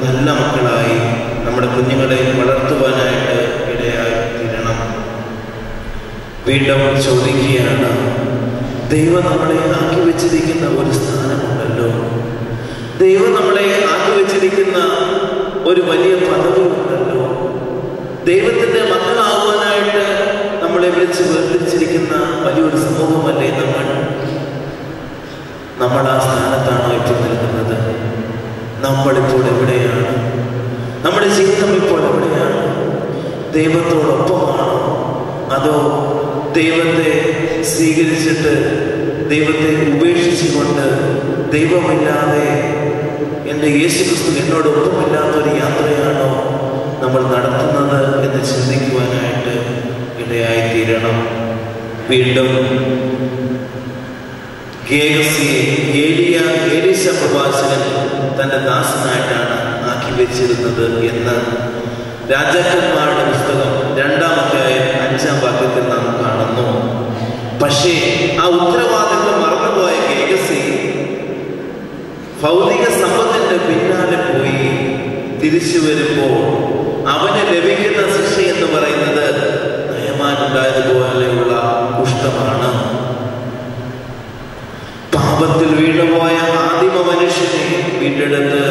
നല്ല മക്കളായി നമ്മുടെ കുഞ്ഞുങ്ങളെ വളർത്തുവാനായിട്ട് ഇടയായിത്തീരണം. വീണ്ടും ചോദിക്കുകയാണ്, ദൈവം നമ്മളെ ആക്കി വെച്ചിരിക്കുന്ന ഒരു സ്ഥാനമുണ്ടല്ലോ, ദൈവം നമ്മളെ ആക്കി വെച്ചിരിക്കുന്ന ഒരു വലിയ പദവി ഉണ്ടല്ലോ, ദൈവത്തിന്റെ മക്കളാവാനായിട്ട് നമ്മളെ വിളിച്ച് വേർതിരിച്ചിരിക്കുന്ന വലിയൊരു സമൂഹമല്ലേ നമ്മൾ ആ സ്ഥാനത്താണോ ഇപ്പോൾ നിൽക്കുന്നത്? നമ്മളിപ്പോൾ എവിടെയാണ്? നമ്മുടെ ജീവിതം ഇപ്പോൾ എവിടെയാണ്? ദൈവത്തോടൊപ്പമാണോ? അതോ ദൈവത്തെ സ്വീകരിച്ചിട്ട് ദൈവത്തെ ഉപേക്ഷിച്ചുകൊണ്ട്, ദൈവമില്ലാതെ എൻ്റെ യേശുക്രിസ്തു എന്നോടൊപ്പമില്ലാത്തൊരു യാത്രയാണോ നമ്മൾ നടത്തുന്നത് എന്ന് ചിന്തിക്കുവാനായിട്ട് ഇടയായിത്തീരണം. വീണ്ടും ഏലീശ പ്രവാചകൻ തൻ്റെ ദാസനായിട്ടാണ് ആക്കി വെച്ചിരുന്നത് എന്ന് രാജാക്കന്മാരുടെ പുസ്തകം 2-ാം അധ്യായം 5-ാം വാക്യത്തിൽ നാം കാണുന്നു. പക്ഷേ ആ ഉത്തരവാദിത്വം മറന്നുപോയ ഗേഹസി ഭൗതിക സമ്പത്തിന്റെ പിന്നാലെ പോയി തിരിച്ചു വരുമ്പോൾ അവന് ലഭിക്കുന്ന ശിക്ഷ എന്ന് പറയുന്നത് നയമാനുണ്ടായതുപോലെയുള്ള കുഷ്ഠമാണ്. പാപത്തിൽ വീണുപോയ ആദിമ മനുഷ്യനെ വീണ്ടെടുത്ത്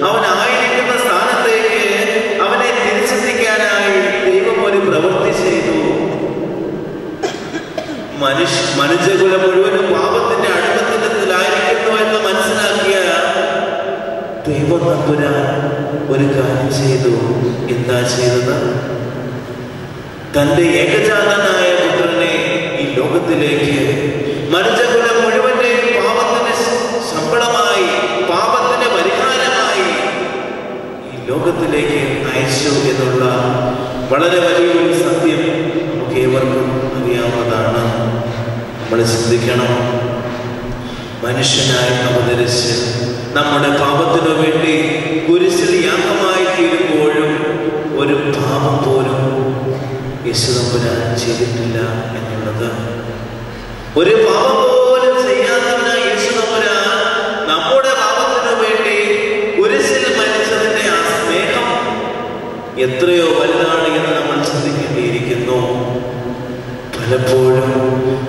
അവനായിരിക്കുന്ന സ്ഥാനത്തേക്ക് അവനെ തിരിച്ചെത്തിക്കാനായി ദൈവം ഒരു പ്രവൃത്തി ചെയ്തു. മനുഷ്യകുലം മുഴുവനും പാപത്തിന്റെ അടിമത്തത്തിലായിരിക്കുന്നു എന്ന് മനസ്സിലാക്കിയ ദൈവം തമ്പുരാൻ ഒരു കാര്യം ചെയ്തു. എന്താ ചെയ്തത്? തന്റെ ഏകജാതനായ പുത്രനെ ഈ ലോകത്തിലേക്ക് മനുഷ്യകുലം മുഴുവന്റെയും പാപത്തിന് ശമ്പളമായി ലോകത്തിലേക്ക് അയച്ചു എന്നുള്ള വളരെ വലിയൊരു സത്യം നമുക്ക് ഏവർക്കും അറിയാവുന്നതാണ്. നമ്മൾ ചിന്തിക്കണം, മനുഷ്യനായി അവതരിച്ച് നമ്മുടെ പാപത്തിനു വേണ്ടി കുരിശിൽ യാഗമായി തീരുമ്പോഴും ഒരു പാപം പോലും യേശുദമ്പുരാൻ ചെയ്തിട്ടില്ല എന്നുള്ളത്. ഒരു പാപം പോലും ചെയ്യാത്തവനായ യേശുദമ്പുരാൻ നമ്മുടെ പാപത്തിനു വേണ്ടി കുരിശിൽ മരിച്ചതിന്റെ ആ സ്നേഹം എത്രയോ വലുതാണ് എന്ന് നമ്മൾ ചിന്തിക്കേണ്ടിയിരിക്കുന്നു. പലപ്പോഴും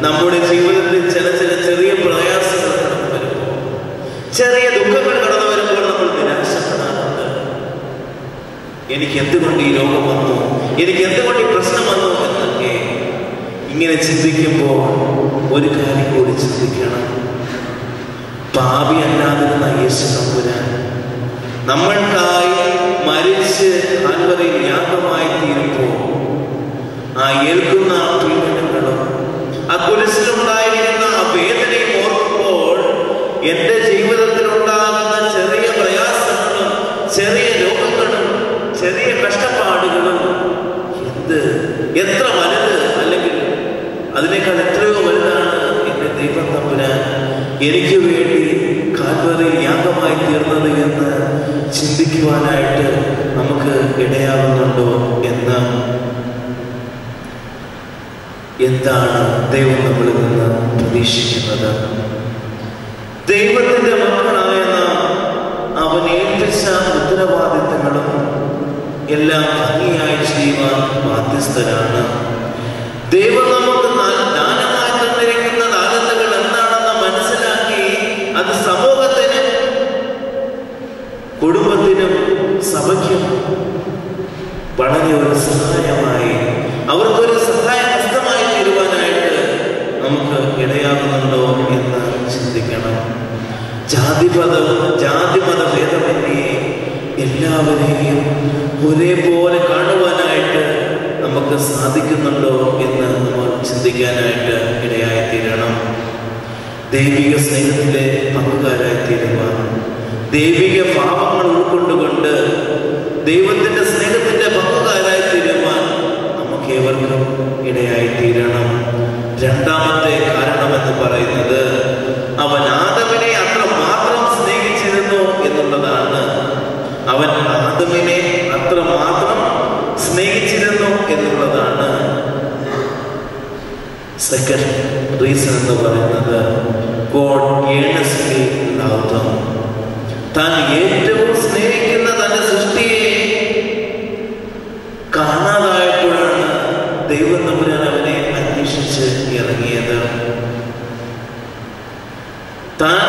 നമ്മുടെ ജീവിതത്തിൽ ചില ചെറിയ പ്രയാസങ്ങൾ കടന്നു വരുമ്പോൾ, ചെറിയ ദുഃഖങ്ങൾ കടന്നു വരുമ്പോൾ നമ്മൾ നിരാശപ്പെടാറുണ്ട്. എനിക്ക് എന്തുകൊണ്ട് ഈ രോഗം വന്നു, എനിക്ക് എന്തുകൊണ്ട് ഈ പ്രശ്നം വന്നു എന്നൊക്കെ ഇങ്ങനെ ചിന്തിക്കുമ്പോൾ ഒരു കാര്യം കൂടി ചിന്തിക്കണം. പാപി അല്ലാതിരുന്ന യേശുദമ്പുരാൻ നമ്മൾക്കായി മരിച്ച് കാൽവരിയിൽ യാഗമായി തീരുമ്പോൾ ആ ഏൽക്കുന്ന ആ പീഡനങ്ങളും ആ കുരിശിലുണ്ടായിരിക്കുന്ന ആ വേദനയും ഓർക്കുമ്പോൾ എൻ്റെ ജീവിതത്തിൽ ഉണ്ടാകുന്ന ചെറിയ പ്രയാസങ്ങളും ചെറിയ രോഗങ്ങളും ചെറിയ കഷ്ടപ്പാടുകളും എത്ര വലുത്, അല്ലെങ്കിൽ അതിനേക്കാൾ എത്രയോ വലുതാണ് എൻ്റെ ദൈവം തമ്പുരാൻ എനിക്ക് വേണ്ടി കാൽവരിയിൽ യാഗമായി തീർന്നത് എന്ന് ചിന്തിക്കുവാനായിട്ട് നമുക്ക് ഇടയാകുന്നുണ്ടോ എന്ന്. എന്താണ് ദൈവം നമ്മളിൽ നിന്ന് പ്രതീക്ഷിക്കുന്നത്? ദൈവത്തിന്റെ മക്കളായ നാം അവൻ ഏൽപ്പിച്ച ഉത്തരവാദിത്തങ്ങളും എല്ലാം ഭംഗിയായി ചെയ്യുവാൻ ബാധ്യസ്ഥരാണ്. ദൈവം നമുക്ക് ദാനമായി തന്നിരിക്കുന്ന ദാനങ്ങൾ എന്താണെന്ന് മനസ്സിലാക്കി അത് സമൂഹത്തിനും കുടുംബത്തിനും സഭയ്ക്കും വളരെ ഒരു സഹായമായി, അവർക്കൊരു സഹായ ഹസ്തമായി തീരുവാനായിട്ട് നമുക്ക് ഇടയാകുന്നുണ്ടോ എന്ന് ചിന്തിക്കണം. ജാതിമത ഭേദമന്യേ എല്ലാവരെയും ഒരേപോലെ കാണുവാനായിട്ട് നമുക്ക് സാധിക്കുന്നുണ്ടോ എന്ന് നമ്മൾ ചിന്തിക്കാനായിട്ട് ഇടയായിത്തീരണം. ദൈവിക സ്നേഹത്തിലെ പങ്കുകാരായി തീരുവാൻ, ദൈവിക പാപങ്ങൾ ഉൾക്കൊണ്ടുകൊണ്ട് ദൈവത്തിന്റെ സ്നേഹത്തിന്റെ പങ്കുകാരായി തീരുവാൻ നമുക്ക് ഏവർക്കും ഇടയായിത്തീരണം. രണ്ടാമത്തെ കാരണമെന്ന് പറയുന്നത് അവൻ ആദമിനെ അത്രമാത്രം സ്നേഹിച്ചിരുന്നു എന്നുള്ളതാണ്. അവൻ ആദമിനെ അത്രമാത്രം സ്നേഹിച്ചിരുന്നു എന്നുള്ളതാണ്. സെക്കൻഡ് റീസൺ എന്ന് പറയുന്നത് ഗോഡ് ഏർണസ്റ്റ്ലി ലവ്ഡ് them. താൻ ഏറ്റവും സ്നേഹിക്കുന്ന തന്റെ സൃഷ്ടിയെ കാണാതായപ്പോഴാണ് ദൈവം തമ്പുരാൻ അവനെ അന്വേഷിച്ച് ഇറങ്ങിയത്. താൻ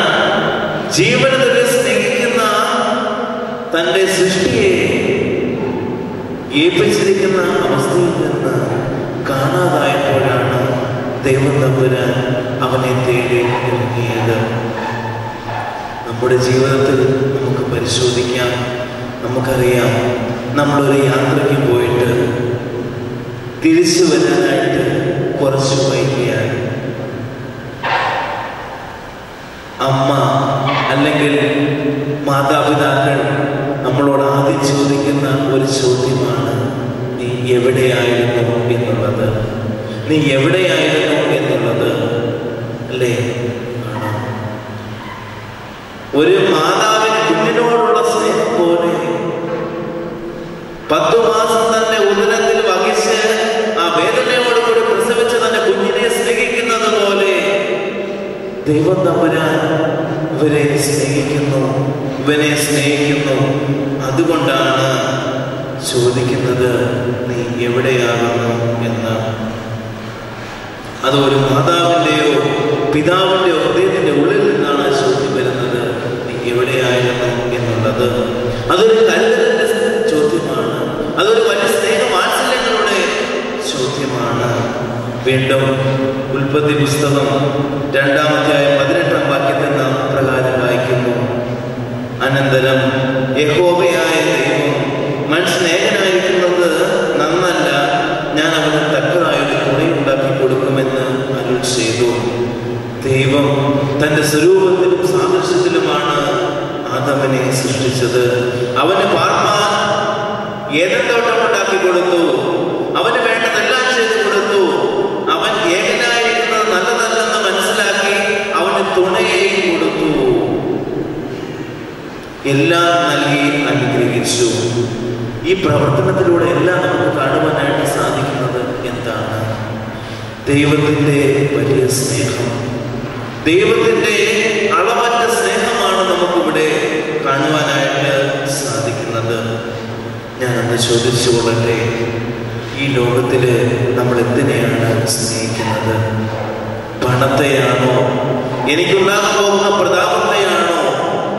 ജീവനത്തിൽ സ്നേഹിക്കുന്ന തന്റെ സൃഷ്ടിയെ ഏൽപ്പിച്ചിരിക്കുന്ന അവസ്ഥയിൽ നിന്ന് കാണാതായപ്പോഴാണ് ദൈവം തമ്പുരാൻ അവനെ തേടി ഇറങ്ങിയത്. നമ്മുടെ ജീവിതത്തിൽ നമുക്ക് പരിശോധിക്കാം. നമുക്കറിയാം, നമ്മളൊരു യാത്രയ്ക്ക് പോയിട്ട് തിരിച്ചു വരാനായിട്ട് കുറച്ച് വൈകിയാൽ അമ്മ അല്ലെങ്കിൽ മാതാപിതാക്കൾ നമ്മളോട് ആദ്യം ചോദിക്കുന്ന ഒരു ചോദ്യമാണ്, നീ എവിടെയായിരുന്നു എന്നുള്ളത്. നീ എവിടെയായിരുന്നു എന്നുള്ളത് അല്ലേ? ഒരു മാതാവിന് കുഞ്ഞിനോടുള്ള സ്നേഹം പോലെ 10 മാസം തന്നെ ഉദരത്തിൽ വഹിച്ച് ആ വേദനയോടുകൂടി പ്രസവിച്ച് തന്നെ കുഞ്ഞിനെ സ്നേഹിക്കുന്നത് പോലെ ദൈവം തമ്പുരാൻ ഇവരെ സ്നേഹിക്കുന്നു, ഇവനെ സ്നേഹിക്കുന്നു. അതുകൊണ്ടാണ് ചോദിക്കുന്നത്, നീ എവിടെയാകുന്നു എന്ന്. അത് ഒരു മാതാവിൻ്റെയോ പിതാവിൻ്റെയോ ഹൃദയത്തിൻ്റെ ഉള്ളിൽ നിന്നാണ് ചോദ്യം വരുന്നത്, നീ എവിടെയായിരുന്നു എന്നുള്ളത്. അതൊരു കരുതലിന്റെ ചോദ്യമാണ്, അതൊരു വലിയ സ്നേഹവാത്സല്യങ്ങളുടെ ചോദ്യമാണ്. വീണ്ടും ഉൽപ്പത്തി പുസ്തകം 2-ാം അധ്യായം 18-ാം വാക്യത്തിൽ നാം പ്രകാരം വായിക്കുന്നു, അനന്തരം യഹോവയായ ദൈവം മനുഷ്യനേകനായിരിക്കുന്നത് നന്നല്ല, ഞാൻ അവന് തക്കതായൊരു തുണയുണ്ടാക്കി കൊടുക്കുമെന്ന് അരുൾ ചെയ്തു. ദൈവം തന്റെ സ്വരൂപത്തിലും സാദൃശ്യത്തിലുമാണ് ആദമിനെ സൃഷ്ടിച്ചത്. അവന് പാർപ്പാൻ ഏദൻ തോട്ടം ഉണ്ടാക്കി കൊടുത്തു. അവന് വേണ്ടതെല്ലാം ചെയ്തു കൊടുത്തു. അവൻ ഏകനായിരിക്കുന്നത് നല്ലതല്ലെന്ന് മനസ്സിലാക്കി അവന് തുണയെയും കൊടുത്തു. എല്ലാം നൽകി അനുഗ്രഹിച്ചു. ഈ പ്രവർത്തനത്തിലൂടെ എല്ലാം നമുക്ക് കാണുവാനായിട്ട് സാധിക്കുന്നത് എന്താണ്? ദൈവത്തിൻ്റെ വലിയ സ്നേഹം, ദൈവത്തിൻ്റെ അളവറ്റ സ്നേഹമാണ് നമുക്കിവിടെ കാണുവാനായിട്ട് സാധിക്കുന്നത്. ഞാനൊന്ന് ചോദിച്ചു കൊള്ളട്ടെ, ഈ ലോകത്തിൽ നമ്മൾ എന്തിനെയാണ് സ്നേഹിക്കുന്നത്? പണത്തെയാണോ? എനിക്കുണ്ടാകാൻ പോകുന്ന പ്രതാപത്തെയാണോ?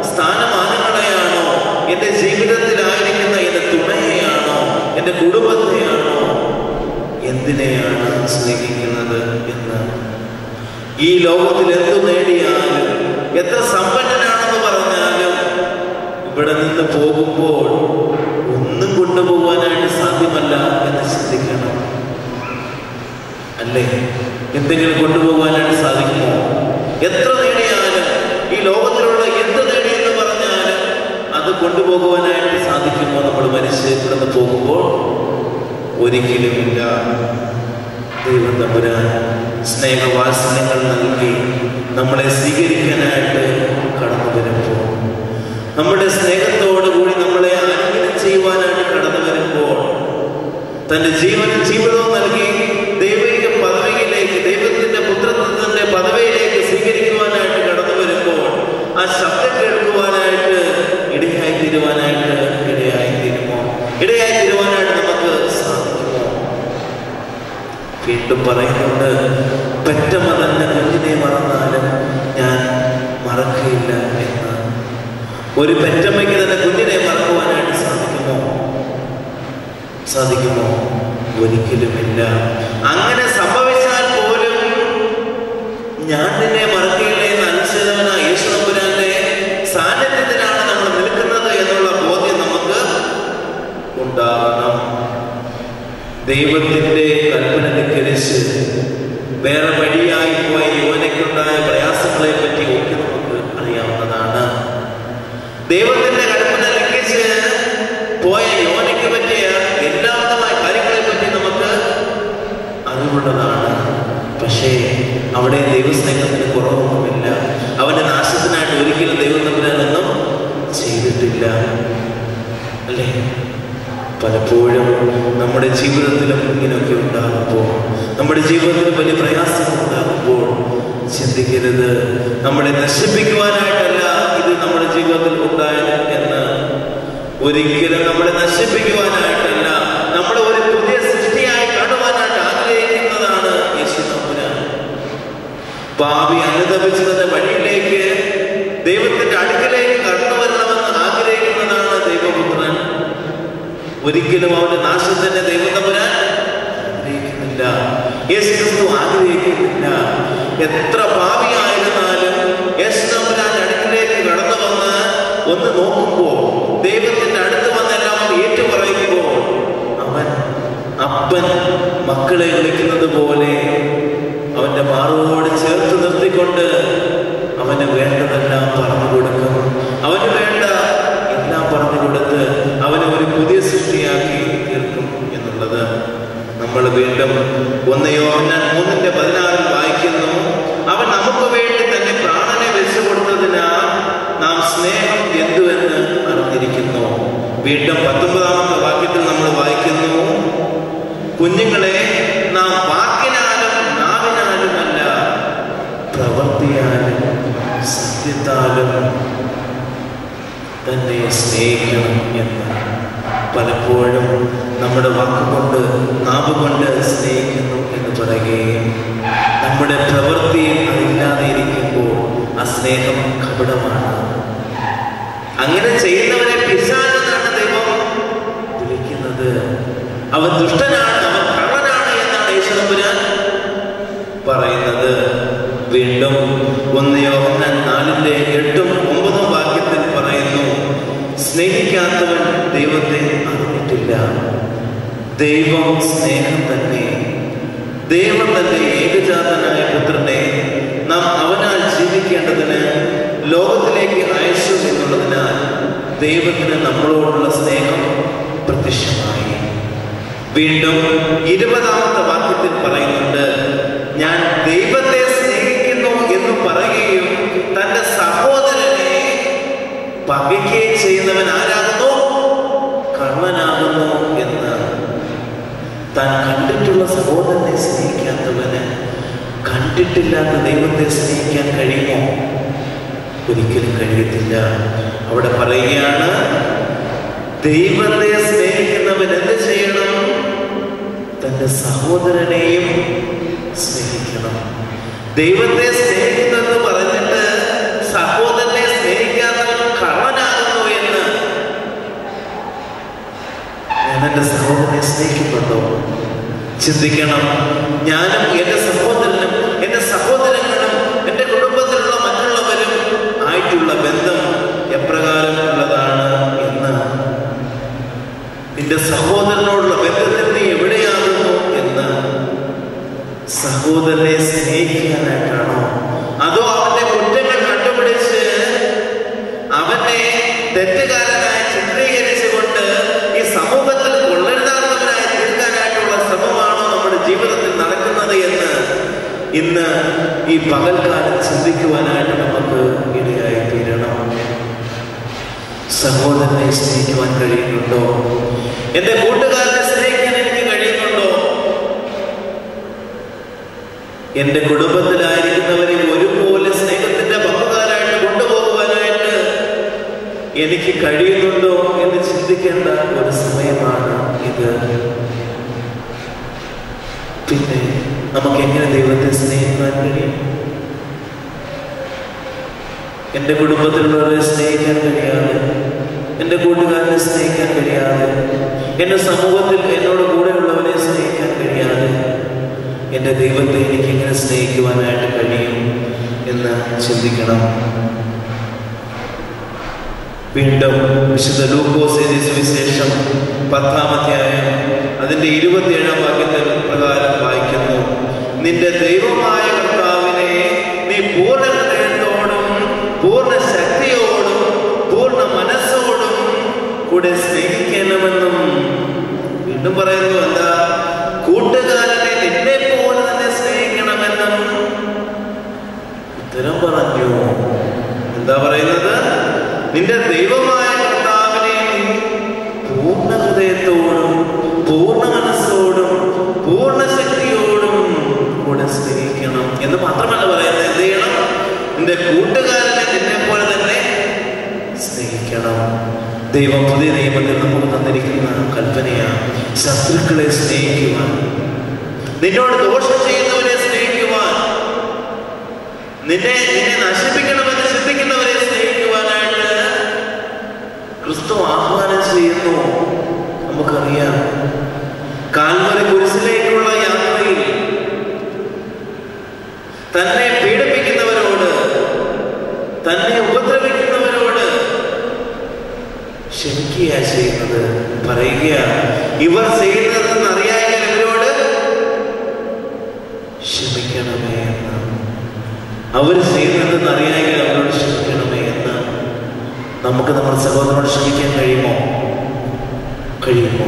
സ്ഥാനമാനങ്ങളെയാണോ? എൻ്റെ ജീവിതത്തിലായിരിക്കുന്ന എൻ്റെ തുണയെയാണോ? എൻ്റെ കുടുംബത്തെയാണോ? എന്തിനെയാണ് സ്നേഹിക്കുന്നത് എന്ന്? ഈ ലോകത്തിൽ എന്തു നേടിയാലും, എത്ര സമ്പന്നനാണെന്ന് പറഞ്ഞാലും, ഇവിടെ നിന്ന് പോകുമ്പോൾ ഒന്നും കൊണ്ടുപോകാനായിട്ട് സാധ്യമല്ല എന്ന് ചിന്തിക്കണം. അല്ലേ? എന്തെങ്കിലും കൊണ്ടുപോകാനായിട്ട് സാധിക്കുമോ? എത്ര നേടിയാലും, ഈ ലോകത്തിലുള്ള എന്ത് നേടിയെന്ന് പറഞ്ഞാലും അത് കൊണ്ടുപോകുവാനായിട്ട് സാധിക്കുമോ? നമ്മൾ മരിച്ച് കിടന്ന് പോകുമ്പോൾ ഒരിക്കലുമില്ല. ദൈവം തമ്പുരാൻ സ്നേഹവാത്സല്യങ്ങൾ നൽകി നമ്മളെ സ്വീകരിക്കാനായിട്ട് കടന്നു വരുമ്പോൾ, നമ്മുടെ സ്നേഹത്തോടുകൂടി നമ്മളെ ആലിംഗനം ചെയ്യുവാനായിട്ട് കടന്നു വരുമ്പോൾ, തൻ്റെ ജീവിതവും നൽകി ദൈവിക പദവിയിലേക്ക്, ദൈവത്തിൻ്റെ പുത്രത്വത്തിൻ്റെ പദവിയിലേക്ക് സ്വീകരിക്കുവാനായിട്ട് കടന്നു വരുമ്പോൾ, ആ ശബ്ദം കേൾക്കുവാനായിട്ട് ഇടയായിത്തീരുവാനായിട്ട് നമുക്ക് സാധിക്കുമോ? വീണ്ടും പറയുന്നുണ്ട്, പെറ്റമ്മ തന്നെ കുഞ്ഞിനെ മറന്നാലും ഞാൻ മറക്കില്ല എന്ന്. ഒരു പെറ്റമ്മയ്ക്ക് തന്നെ കുഞ്ഞിനെ മറക്കുവാനായിട്ട് സാധിക്കുമോ? ഒരിക്കലുമില്ല. അങ്ങനെ സംഭവിച്ചാൽ പോലും ഞാൻ നിന്നെ മറക്കില്ല എന്ന് അനുസരിച്ചവനായ യേശു തമ്പുരാന്റെ സാന്നിധ്യത്തിലാണ് നമ്മൾ നിൽക്കുന്നത് എന്നുള്ള ബോധ്യം നമുക്ക് ഉണ്ടാകണം. ദൈവത്തിന്റെ കൽപ്പന ധിക്കരിച്ച് വേറെ വഴിയായി പോയ യോനയ്ക്കുണ്ടായ പ്രയാസങ്ങളെ പറ്റി ഒക്കെ നമുക്ക് അറിയാവുന്നതാണ്. ദൈവത്തിന്റെ കൽപ്പന ലംഘിച്ച് പോയ യോനയ്ക്ക് പറ്റിയ എല്ലാവിധമായ കാര്യങ്ങളെ പറ്റി നമുക്ക് അറിവുള്ളതാണ്. പക്ഷേ അവിടെ ദൈവസ്നേഹത്തിന് കുറവൊന്നുമില്ല. അവന്റെ നാശത്തിനായിട്ട് ഒരിക്കലും ദൈവം തമ്പുരാനൊന്നും ചെയ്തിട്ടില്ല. അല്ലേ? പലപ്പോഴും നമ്മുടെ ജീവിതത്തിലും ഇങ്ങനെയൊക്കെ ഉണ്ടാകുമ്പോൾ, നമ്മുടെ ജീവിതത്തിൽ വലിയ പ്രയാസങ്ങൾ ഉണ്ടാകുമ്പോൾ ചിന്തിക്കരുത്, നമ്മളെ നശിപ്പിക്കുവാനായിട്ടല്ല ഇത് നമ്മുടെ ജീവിതത്തിൽ ഉണ്ടായത് എന്ന്. ഒരിക്കലും നമ്മളെ നശിപ്പിക്കുവാനായിട്ടല്ല, നമ്മളെ ഒരു പുതിയ സൃഷ്ടിയായി കാണുവാനായിട്ട് ആഗ്രഹിക്കുന്നതാണ് യേശു തമ്പുരാൻ. പാപി അനുതപിച്ചതിന്റെ വഴിയിലേക്ക്, ദൈവത്തിന്റെ അടുക്കലേക്ക് കടന്നു വരണമെന്ന് ആഗ്രഹിക്കുന്നതാണ് ദൈവപുത്രൻ. ഒരിക്കലും അവന്റെ നാശത്തിന്റെ ദൈവം തമ്പുരാൻ ആഗ്രഹിക്കുന്നില്ല. യേശു ക്രിസ്തു ആഗ്രഹിക്കുന്നില്ല. എത്ര പാപിയായിരുന്നാലും യേശു തമ്പുരാന്റെ അടുക്കിലേക്ക് കടന്നു വന്ന് ഒന്ന് നോക്കുമ്പോൾ, ദൈവത്തിന്റെ അടുത്ത് വന്നെല്ലാം ഏറ്റുപറയുമ്പോൾ, അവൻ അപ്പൻ മക്കളെ വിളിക്കുന്നത് പോലെ അവന്റെ മാറോട് ചേർത്ത് നിർത്തിക്കൊണ്ട് അവന് വേണ്ടതെല്ലാം പറഞ്ഞു കൊടുക്കും. അവന് വേണ്ട എല്ലാം പറഞ്ഞു കൊടുത്ത് അവനെ ഒരു പുതിയ സൃഷ്ടിയാക്കി തീർക്കും എന്നുള്ളത് നമ്മൾ വീണ്ടും 1 യോഹന്നാൻ 3:16 വായിക്കുന്നു. അവൻ നമുക്ക് വേണ്ടി തന്നെ പ്രാണനെ വെച്ചു കൊടുത്തതിനാൽ നാം സ്നേഹം എന്തുവെന്ന് അറിഞ്ഞിരിക്കുന്നു. വീണ്ടും 19-ാമത്തെ വാക്യത്തിൽ നമ്മൾ വായിക്കുന്നു, കുഞ്ഞുങ്ങളെ, നാം വാക്കിനാലും നാവിനാലുമല്ല, പ്രവൃത്തിയാലും സത്യത്താലും തന്നെ സ്നേഹിക്കണം എന്ന്. പലപ്പോഴും നമ്മുടെ വാക്കുകൊണ്ട്, നാവ് കൊണ്ട് സ്നേഹിക്കുന്നു എന്ന് പറയുകയും നമ്മുടെ പ്രവൃത്തിയിൽ അതില്ലാതെ ഇരിക്കുമ്പോൾ ആ സ്നേഹം കപടമാണ്. അങ്ങനെ ചെയ്യുന്നവനെ പിശാചെന്നാണ് ദൈവം വിളിക്കുന്നത്. അവൻ ദുഷ്ടനാണ്, അവൻ കള്ളനാണ് എന്നാണ് യേശു തമ്പുരാൻ പറയുന്നത്. വീണ്ടും 1 യോഹന്നാൻ 4:8-9 വാക്യത്തിൽ പറയുന്നു, സ്നേഹിക്കാത്തവൻ ദൈവത്തെ അറിഞ്ഞിട്ടില്ല. ദൈവം സ്നേഹം തന്നെ. ദൈവം തന്റെ ഏകജാതനായ പുത്രനെ നാം അവനാൽ ജീവിക്കേണ്ടതിന് ലോകത്തിലേക്ക് അയച്ചു എന്നുള്ളതിനാൽ ദൈവത്തിന് നമ്മളോടുള്ള സ്നേഹം പ്രത്യക്ഷമായി. വീണ്ടും 20-ാമത്തെ വാക്യത്തിൽ പറയുന്നുണ്ട്, ഞാൻ ദൈവത്തെ സ്നേഹിക്കുന്നു എന്ന് പറയുകയും തന്റെ സഹോദരനെ പകയ്ക്കുകയും ചെയ്യുന്നവൻ ആരാകുന്നു? കള്ളനാകുന്നു എന്ന്. താൻ കണ്ടിട്ടുള്ള സഹോദരനെ സ്നേഹിക്കാത്തവന് കണ്ടിട്ടില്ലാത്ത ദൈവത്തെ സ്നേഹിക്കാൻ കഴിയുമോ? ഒരിക്കലും കഴിയത്തില്ല. അവിടെ പറയുകയാണ്, ദൈവത്തെ സ്നേഹിക്കുന്നവൻ എന്ത് ചെയ്യണം? തന്റെ സഹോദരനെയും സ്നേഹിക്കണം. ദൈവത്തെ സ്നേഹിക്കുന്നെന്ന് പറഞ്ഞിട്ട് സഹോദരനെ സ്നേഹിക്കാത്തവൻ കള്ളനാകുന്നു എന്ന്. ഞാൻ എന്റെ സഹോദരനെ സ്നേഹിക്കുന്നുണ്ടോ? ചിന്തിക്കണം. ഞാനും എന്റെ സഹോദരനും എന്റെ സഹോദരങ്ങളും എന്റെ കുടുംബത്തിലുള്ള മറ്റുള്ളവരും ആയിട്ടുള്ള ബന്ധം എപ്രകാരം ഉള്ളതാണ് എന്ന്. നിന്റെ സഹോദരനോടുള്ള ബന്ധത്തിൽ നീ എവിടെയാകുന്നു എന്ന്. സഹോദരനെ സ്നേഹിക്കാനായിട്ടാണോ? അതോ അവന്റെ കുറ്റങ്ങൾ കണ്ടുപിടിച്ച് അവനെ തെറ്റുകാരനായി ചിത്രീകരിച്ചുകൊണ്ട് ഈ സമൂഹത്തിൽ കൊള്ളരുതാത്തവനായി തീർക്കാനായിട്ടുള്ള ശ്രമമാണോ നമ്മുടെ ജീവിതത്തിൽ നടക്കുന്നത് എന്ന് ഇന്ന് ഈ പകൽക്കാലം ചിന്തിക്കുവാനായിട്ട് നമുക്ക് ഇടയായി തീരണം. സഹോദരനെ സ്നേഹിക്കുവാൻ കഴിയുന്നുണ്ടോ? എന്റെ കൂട്ടുകാരനെ സ്നേഹിക്കാൻ എനിക്ക് കഴിയുന്നുണ്ടോ? എന്റെ കുടുംബത്തിലായിരിക്കുന്നവരെ ഒരുപോലെ സ്നേഹത്തിന്റെ പങ്കുകാരായിട്ട് കൊണ്ടുപോകുവാനായിട്ട് എനിക്ക് കഴിയുന്നുണ്ടോ എന്ന് ചിന്തിക്കേണ്ട ഒരു സമയമാണ് ഇത്. പിന്നെ നമുക്ക് എങ്ങനെ ദൈവത്തെ സ്നേഹിക്കാൻ കഴിയും? എന്റെ കുടുംബത്തിലുള്ളവരെ സ്നേഹിക്കാൻ കഴിയാതെ, എന്റെ കൂട്ടുകാരനെ സ്നേഹിക്കാൻ കഴിയാതെ, എന്റെ സമൂഹത്തിൽ എന്നോട് കൂടെയുള്ളവരെ സ്നേഹിക്കാൻ കഴിയാതെ എന്റെ ദൈവത്തെ എനിക്ക് എങ്ങനെ സ്നേഹിക്കുവാനായിട്ട് കഴിയും എന്ന് ചിന്തിക്കണം. വീണ്ടും വിശുദ്ധ ലൂക്കോസ് എഴുതിയ സുവിശേഷം 10-ാം അധ്യായം അതിന്റെ 27-ാം വാക്യത്തിൽ പ്രകാരം വായിക്കുന്നു, നിന്റെ ദൈവമായ കർത്താവിനെ നീ പൂർണ്ണ ഹൃദയത്തോടും പൂർണ്ണ ശക്തിയോടും പൂർണ്ണ മനസ്സോടും കൂടെ സ്നേഹിക്കണമെന്നും. വീണ്ടും പറയുന്നു, എന്താ? കൂട്ടുകാരനെ നിന്നെ പോലെ തന്നെ സ്നേഹിക്കണമെന്നും ഉത്തരം പറഞ്ഞു. എന്താ പറയുന്നത്? നിന്റെ ദൈവമായ കർത്താവിനെ പൂർണ്ണ ഹൃദയത്തോടും പൂർണ്ണ മനസ്സോടും പൂർണ്ണ ശക്തിയോടും കൂടെ സ്നേഹിക്കണം എന്ന് മാത്രമല്ല പറയുന്നത്. എന്ത് ചെയ്യണം? നിന്റെ കൂട്ടുകാരനെ നിന്നെ പോലെ തന്നെ സ്നേഹിക്കണം. ദൈവം പുതിയ നിയമത്തിൽ നമുക്ക് തന്നിരിക്കുന്ന കൽപ്പനയാണ് ശത്രുക്കളെ സ്നേഹിക്കുവാൻ, നിന്നോട് ദോഷം ചെയ്യുന്നവരെ സ്നേഹിക്കുവാൻ, നിന്നെ നശിപ്പിക്കണമെന്ന് ചിന്തിക്കുന്നവരെ സ്നേഹിക്കുവാനായിട്ട് ക്രിസ്തു ആഹ്വാനം ചെയ്യുന്നു. നമുക്കറിയാം, കാൽവരി കുരിശിലേക്കുള്ള യാത്രയിൽ തന്നെ പീഡിപ്പിക്കുന്നവരോട്, തന്നെ ഉപദ്രവിക്കുന്നവരോട് ക്ഷമിക്കുക ചെയ്യുന്നത്. പറയുക, ഇവർ ചെയ്യുന്നതെന്ന് അറിയാമെങ്കിൽ ഇവരോട് ക്ഷമിക്കണമേ എന്ന്. അവർ ചെയ്യുന്നതെന്ന് അറിയാമെങ്കിൽ അവരോട് ക്ഷമിക്കണമേ എന്ന്. നമുക്ക് നമ്മുടെ സഹോദരനോട് ക്ഷമിക്കാൻ കഴിയുമോ? കഴിയുമോ?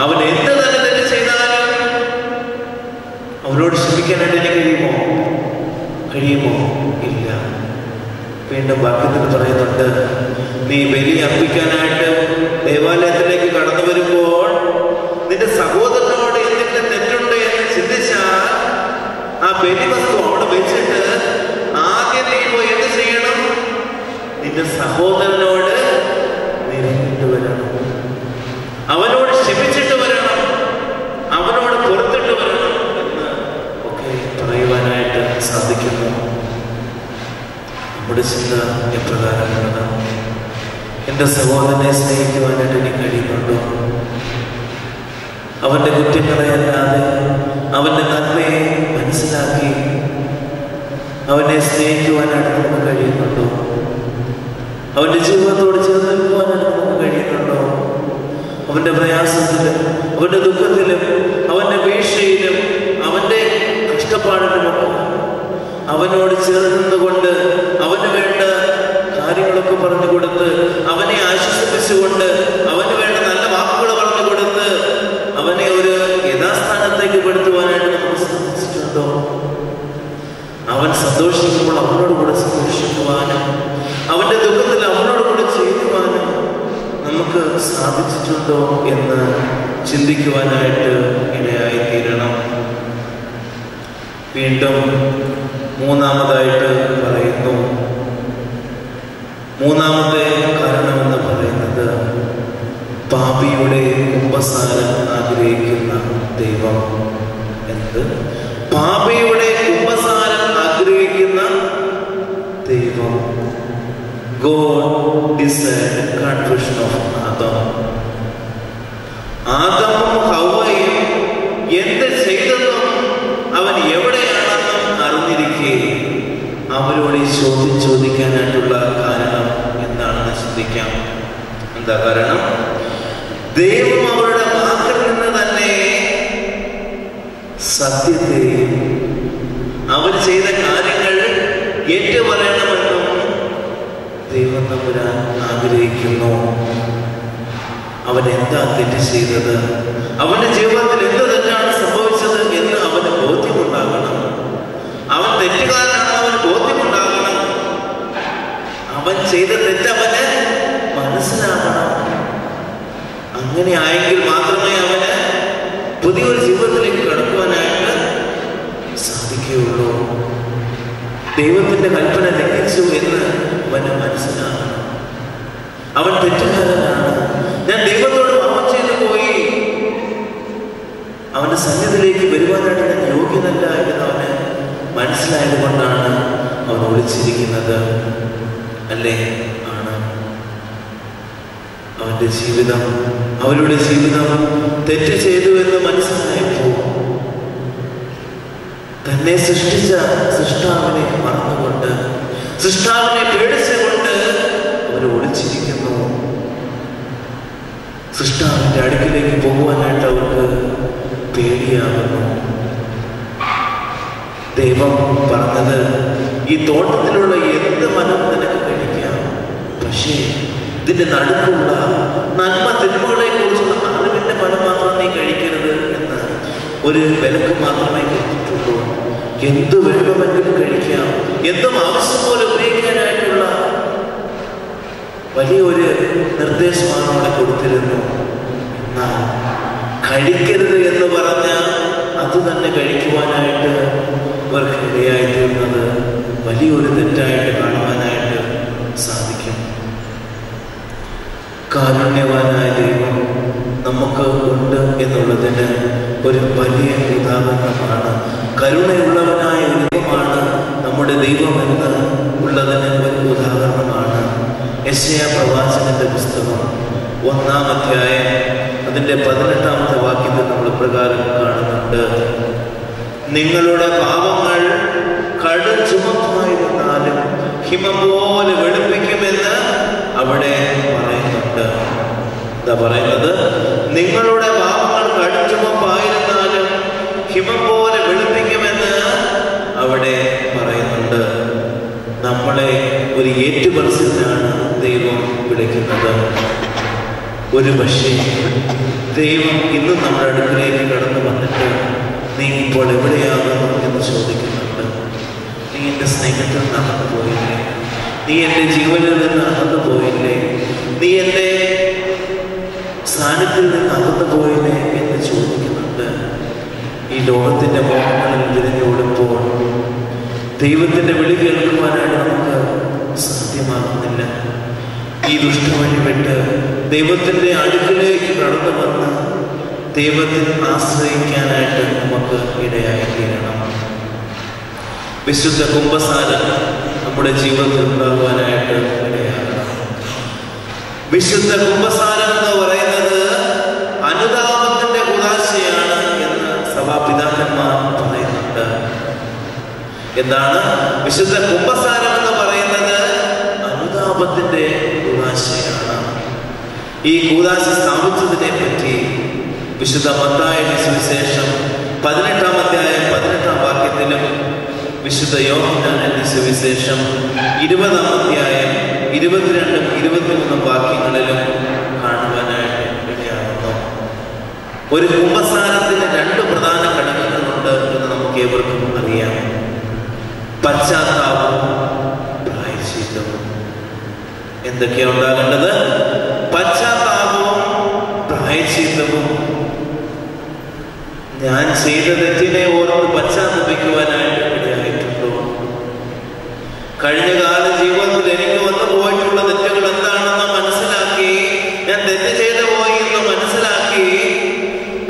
അവൻ എന്ത് തന്നെ തെറ്റ് ചെയ്താലും അവനോട് ക്ഷമിക്കാനായിട്ട് എനിക്ക് കഴിയുമോ? കഴിയുമോ? ഇല്ല. വീണ്ടും വാക്യത്തിൽ പറയുന്നുണ്ട്, നീ ബലി അർപ്പിക്കാനായിട്ട് ദേവാലയത്തിലേക്ക് കടന്നു വരുമ്പോൾ നിന്റെ സഹോദരനോട് എന്തെങ്കിലും തെറ്റുണ്ട് എന്ന് ചിന്തിച്ചാൽ ആ ബലിവസ്തു അവിടെ വെച്ചിട്ട് ആദ്യം നീ പോയി എന്ത് ചെയ്യണം? നിന്റെ സഹോദരനോട് നിരന്നിട്ട് വരണം, അവനോട് ക്ഷമിച്ചിട്ട് വരണം, അവനോട് പുറത്തിട്ട് വരണം എന്ന് ഒക്കെ പറയുവാനായിട്ട് സാധിക്കുന്നു. നമ്മുടെ ചിന്ത എപ്രകാരമാണ്? എൻ്റെ സഹോദരനെ സ്നേഹിക്കുവാനായിട്ട് എനിക്ക് കഴിയുന്നുണ്ടോ? അവൻ്റെ കുറ്റങ്ങളെയല്ലാതെ അവൻ്റെ നന്മയെ മനസ്സിലാക്കി അവനെ സ്നേഹിക്കുവാനായിട്ട് നമുക്ക് കഴിയുന്നുണ്ടോ? അവൻ്റെ ജീവിതത്തോട് ചേർന്ന് നിൽക്കുവാനായിട്ട് നമുക്ക് കഴിയുന്നുണ്ടോ? അവൻ്റെ പ്രയാസത്തിലും അവൻ്റെ ദുഃഖത്തിലും അവൻ്റെ വീഴ്ചയിലും അവൻ്റെ കഷ്ടപ്പാടിലുമൊക്കെ അവനോട് ചേർന്നുകൊണ്ട് അവന് വേണ്ട കാര്യങ്ങളൊക്കെ പറഞ്ഞു കൊടുത്ത് അവനെ ആശ്വസിപ്പിച്ചുകൊണ്ട് അവന് വേണ്ട നല്ല വാക്കുകൾ സാധിച്ചിട്ടുണ്ടോ? അവൻ സന്തോഷിക്കുമ്പോൾ അവനോട് കൂടെ സന്തോഷിക്കുവാനും അവൻ്റെ ദുഃഖത്തിൽ അവനോട് കൂടെ ചെയ്യുവാനും നമുക്ക് സാധിച്ചിട്ടുണ്ടോ എന്ന് ചിന്തിക്കുവാനായിട്ട് ഇടയായിത്തീരണം. വീണ്ടും മൂന്നാമതായിട്ട് പറയുന്നു, മൂന്നാമത്തെ കാരണമെന്ന് പറയുന്നത് പാപിയുടെ കുമ്പസാരം ആഗ്രഹിക്കുന്ന ദൈവം. എന്ത്? പാപിയുടെ കുമ്പസാരം ആഗ്രഹിക്കുന്ന ദൈവം. God desired contrition of Adam. ആദമും ഹവ്വയും എന്ത് ചെയ്തെന്നും അവൻ എവിടെയാണെന്നും അറിഞ്ഞിരിക്കെ അവരോട് ഈ ചോദ്യം ചോദിക്കാനായിട്ടുള്ള കാരണം എന്താണെന്ന് ചിന്തിക്കാം. എന്താ കാരണം? ദൈവം അവരുടെ വാക്കിൽ നിന്ന് തന്നെ സത്യത്തെയും അവർ ചെയ്ത കാര്യങ്ങൾ ഏറ്റുപറയണമെന്നും ദൈവം തമ്പുരാൻ ആഗ്രഹിക്കുന്നു. അവൻ എന്താ തെറ്റ് ചെയ്തത്, അവന്റെ ജീവിതത്തിൽ എന്ത് തെറ്റാണ് സംഭവിച്ചത് എന്ന് അവന് ബോധ്യമുണ്ടാകണം. അവൻ തെറ്റുകാരനാണ് അവന് ബോധ്യമുണ്ടാകണം. അവൻ ചെയ്ത തെറ്റവന് മനസ്സിലാകണം. അങ്ങനെ ആയെങ്കിൽ മാത്രമേ അവന് പുതിയൊരു ജീവിതത്തിലേക്ക് കടക്കുവാനായിട്ട് സാധിക്കുകയുള്ളൂ. ദൈവത്തിന്റെ കൽപ്പന ലംഘിച്ചു എന്ന് അവന് മനസ്സിലാകണം. അവൻ തെറ്റുകാരനാണ്, ഞാൻ ദൈവത്തോട് പാപം ചെയ്തു പോയി, അവന്റെ സന്നിധിയിലേക്ക് വരുവാനായിട്ട് ഞാൻ യോഗ്യനല്ല എന്ന് അവന് മനസ്സിലായത് കൊണ്ടാണ് അവൻ ഒളിച്ചിരിക്കുന്നത്. അല്ലേ? ആണ്. അവന്റെ ജീവിതം, അവരുടെ ജീവിതം തെറ്റ് ചെയ്തു എന്ന് മനസ്സിലായപ്പോൾ തന്നെ സൃഷ്ടിച്ച സൃഷ്ടാവിനെ മറന്നുകൊണ്ട്, സൃഷ്ടാവിനെ പേടിച്ചുകൊണ്ട് അവർ ഒളിച്ചിരിക്കുന്നു. സൃഷ്ടാവിന്റെ അടുക്കിലേക്ക് പോകുവാനായിട്ട് അവർക്ക് പേടിയാകുന്നു. ദൈവം പറഞ്ഞത്, ഈ തോട്ടത്തിലുള്ള എന്ത് മരം നിനക്ക് കഴിക്കാം, പക്ഷേ ഇതിന്റെ നടുക്കുള്ള നന്മ തിന്മകളെ കുറിച്ചുള്ള അറിവിന്റെ മരം മാത്രം നീ കഴിക്കരുത് എന്ന് ഒരു വിലക്ക് മാത്രമേ കൊടുത്തിട്ടുള്ളൂ. എന്ത് വേണമെങ്കിലും കഴിക്കാം, എന്തും ആവശ്യം പോലെ ഉപയോഗിക്കാനായിട്ടുള്ള വലിയൊരു നിർദ്ദേശമാണ് അവിടെ കൊടുത്തിരുന്നു. എന്നാൽ കഴിക്കരുത് എന്ന് പറഞ്ഞാൽ അത് തന്നെ കഴിക്കുവാനായിട്ട് അവർക്ക് ഇടയായിത്തീർന്നത് വലിയൊരു തെറ്റായിട്ട് കാണുവാനായിട്ട് സാധിക്കും. കാരുണ്യവാനായ ദൈവം നമുക്ക് ഉണ്ട് എന്നുള്ളതിന് ഒരു വലിയ ഉദാഹരണമാണ്. കരുണയുള്ളവനായ ദൈവമാണ് നമ്മുടെ ദൈവമെന്ന് ഉള്ളതിന് ഒരു ഉദാഹരണമാണ്. യെശയ്യാ പ്രവാചകന്റെ പുസ്തകം 1-ാം അധ്യായം അതിൻ്റെ 18-ാമത്തെ വാക്യത്തിൽ നമ്മൾ പ്രകാരം കാണുന്നുണ്ട്, നിങ്ങളുടെ പാപങ്ങൾ കടും ചുമപ്പായിരുന്നാലും ഹിമം പോലെ വെളുപ്പിക്കുമെന്ന് അവിടെ പറയുന്നുണ്ട്. എന്താ പറയുന്നത്? നിങ്ങളുടെ പാപങ്ങൾ കടും ചുമപ്പായിരുന്നാലും ഹിമം പോലെ വെളുപ്പിക്കുമെന്ന് അവിടെ പറയുന്നുണ്ട്. നമ്മളെ ഒരു ഏറ്റുപറച്ചിലാണ് ദൈവം വിളിക്കുന്നത്. ഒരു പക്ഷേ ദൈവം ഇന്നും നമ്മുടെ അടുക്കിലേക്ക് കടന്നു വന്നിട്ട് നീ ഇപ്പോൾ എവിടെയാകുന്നു എന്ന് ചോദിക്കുന്നുണ്ട്. നീ എൻ്റെ സ്നേഹത്തിൽ നിന്ന് അകന്നു പോയില്ലേ? നീ എൻ്റെ ജീവനിൽ നിന്ന് അകന്നു പോയില്ലേ? നീ എൻ്റെ സാന്നിധ്യത്തിൽ നിന്ന് അകന്നു പോയില്ലേ എന്ന് ചോദിക്കുന്നുണ്ട്. ഈ ലോകത്തിൻ്റെ മോഹങ്ങളിൽ തിരിഞ്ഞോടുമ്പോൾ ദൈവത്തിൻ്റെ വിളി കേൾക്കുവാനായിട്ട് നമുക്ക് സാധ്യമാകുന്നില്ല. ഈ ദുഷ്ടവഴി വിട്ട് ദൈവത്തിൻ്റെ അടുക്കിലേക്ക് കടന്നു വന്ന് ദൈവത്തിൽ ആശ്രയിക്കാനായിട്ട് നമുക്ക് ഇടയായിത്തീരണം. വിശുദ്ധ കുമ്പസാരം നമ്മുടെ ജീവിതത്തിൽ ഉണ്ടാകുവാനായിട്ട് ഇടയാകണം. വിശുദ്ധ കുമ്പസാരം എന്ന് പറയുന്നത് അനുതാപത്തിന്റെ കൂദാശയാണ് എന്ന് സഭാപിതാക്കന്മാർ പറയുന്നുണ്ട്. എന്താണ് വിശുദ്ധ കുമ്പസാരം എന്ന് പറയുന്നത്? അനുതാപത്തിന്റെ കൂദാശയാണ്. ഈ കൂദാശ സ്ഥാപിച്ചതിനെ പറ്റി വിശുദ്ധ മത്തായിയുടെ സുവിശേഷം 18-ാം അധ്യായം 18-ാം വാക്യത്തിലും വിശുദ്ധ യോഹന്നാന്റെ സുവിശേഷം 20-ാം അധ്യായം 22-ഉം 23-ഉം വാക്യങ്ങളിലും കാണുവാനായിട്ട് ഇടയാകുന്നു. ഒരു കുമ്പസാരത്തിന് 2 പ്രധാന ഘടകങ്ങളുണ്ട് എന്ന് നമുക്ക് ഏവർക്കും എന്തൊക്കെയാണ് ഉണ്ടാകേണ്ടത്? പശ്ചാത്താപവും പ്രായശ്ചിത്തവും. ഞാൻ ചെയ്ത തെറ്റിനെ ഓർത്ത് പശ്ചാത്തപിക്കുവാനായിട്ട് ഇടയായിട്ടുണ്ടോ? കഴിഞ്ഞ കാല ജീവിതത്തിൽ എനിക്ക് വന്നു പോയിട്ടുള്ള തെറ്റുകൾ എന്താണെന്ന് മനസ്സിലാക്കി, ഞാൻ തെറ്റ് ചെയ്തു പോയി എന്ന് മനസ്സിലാക്കി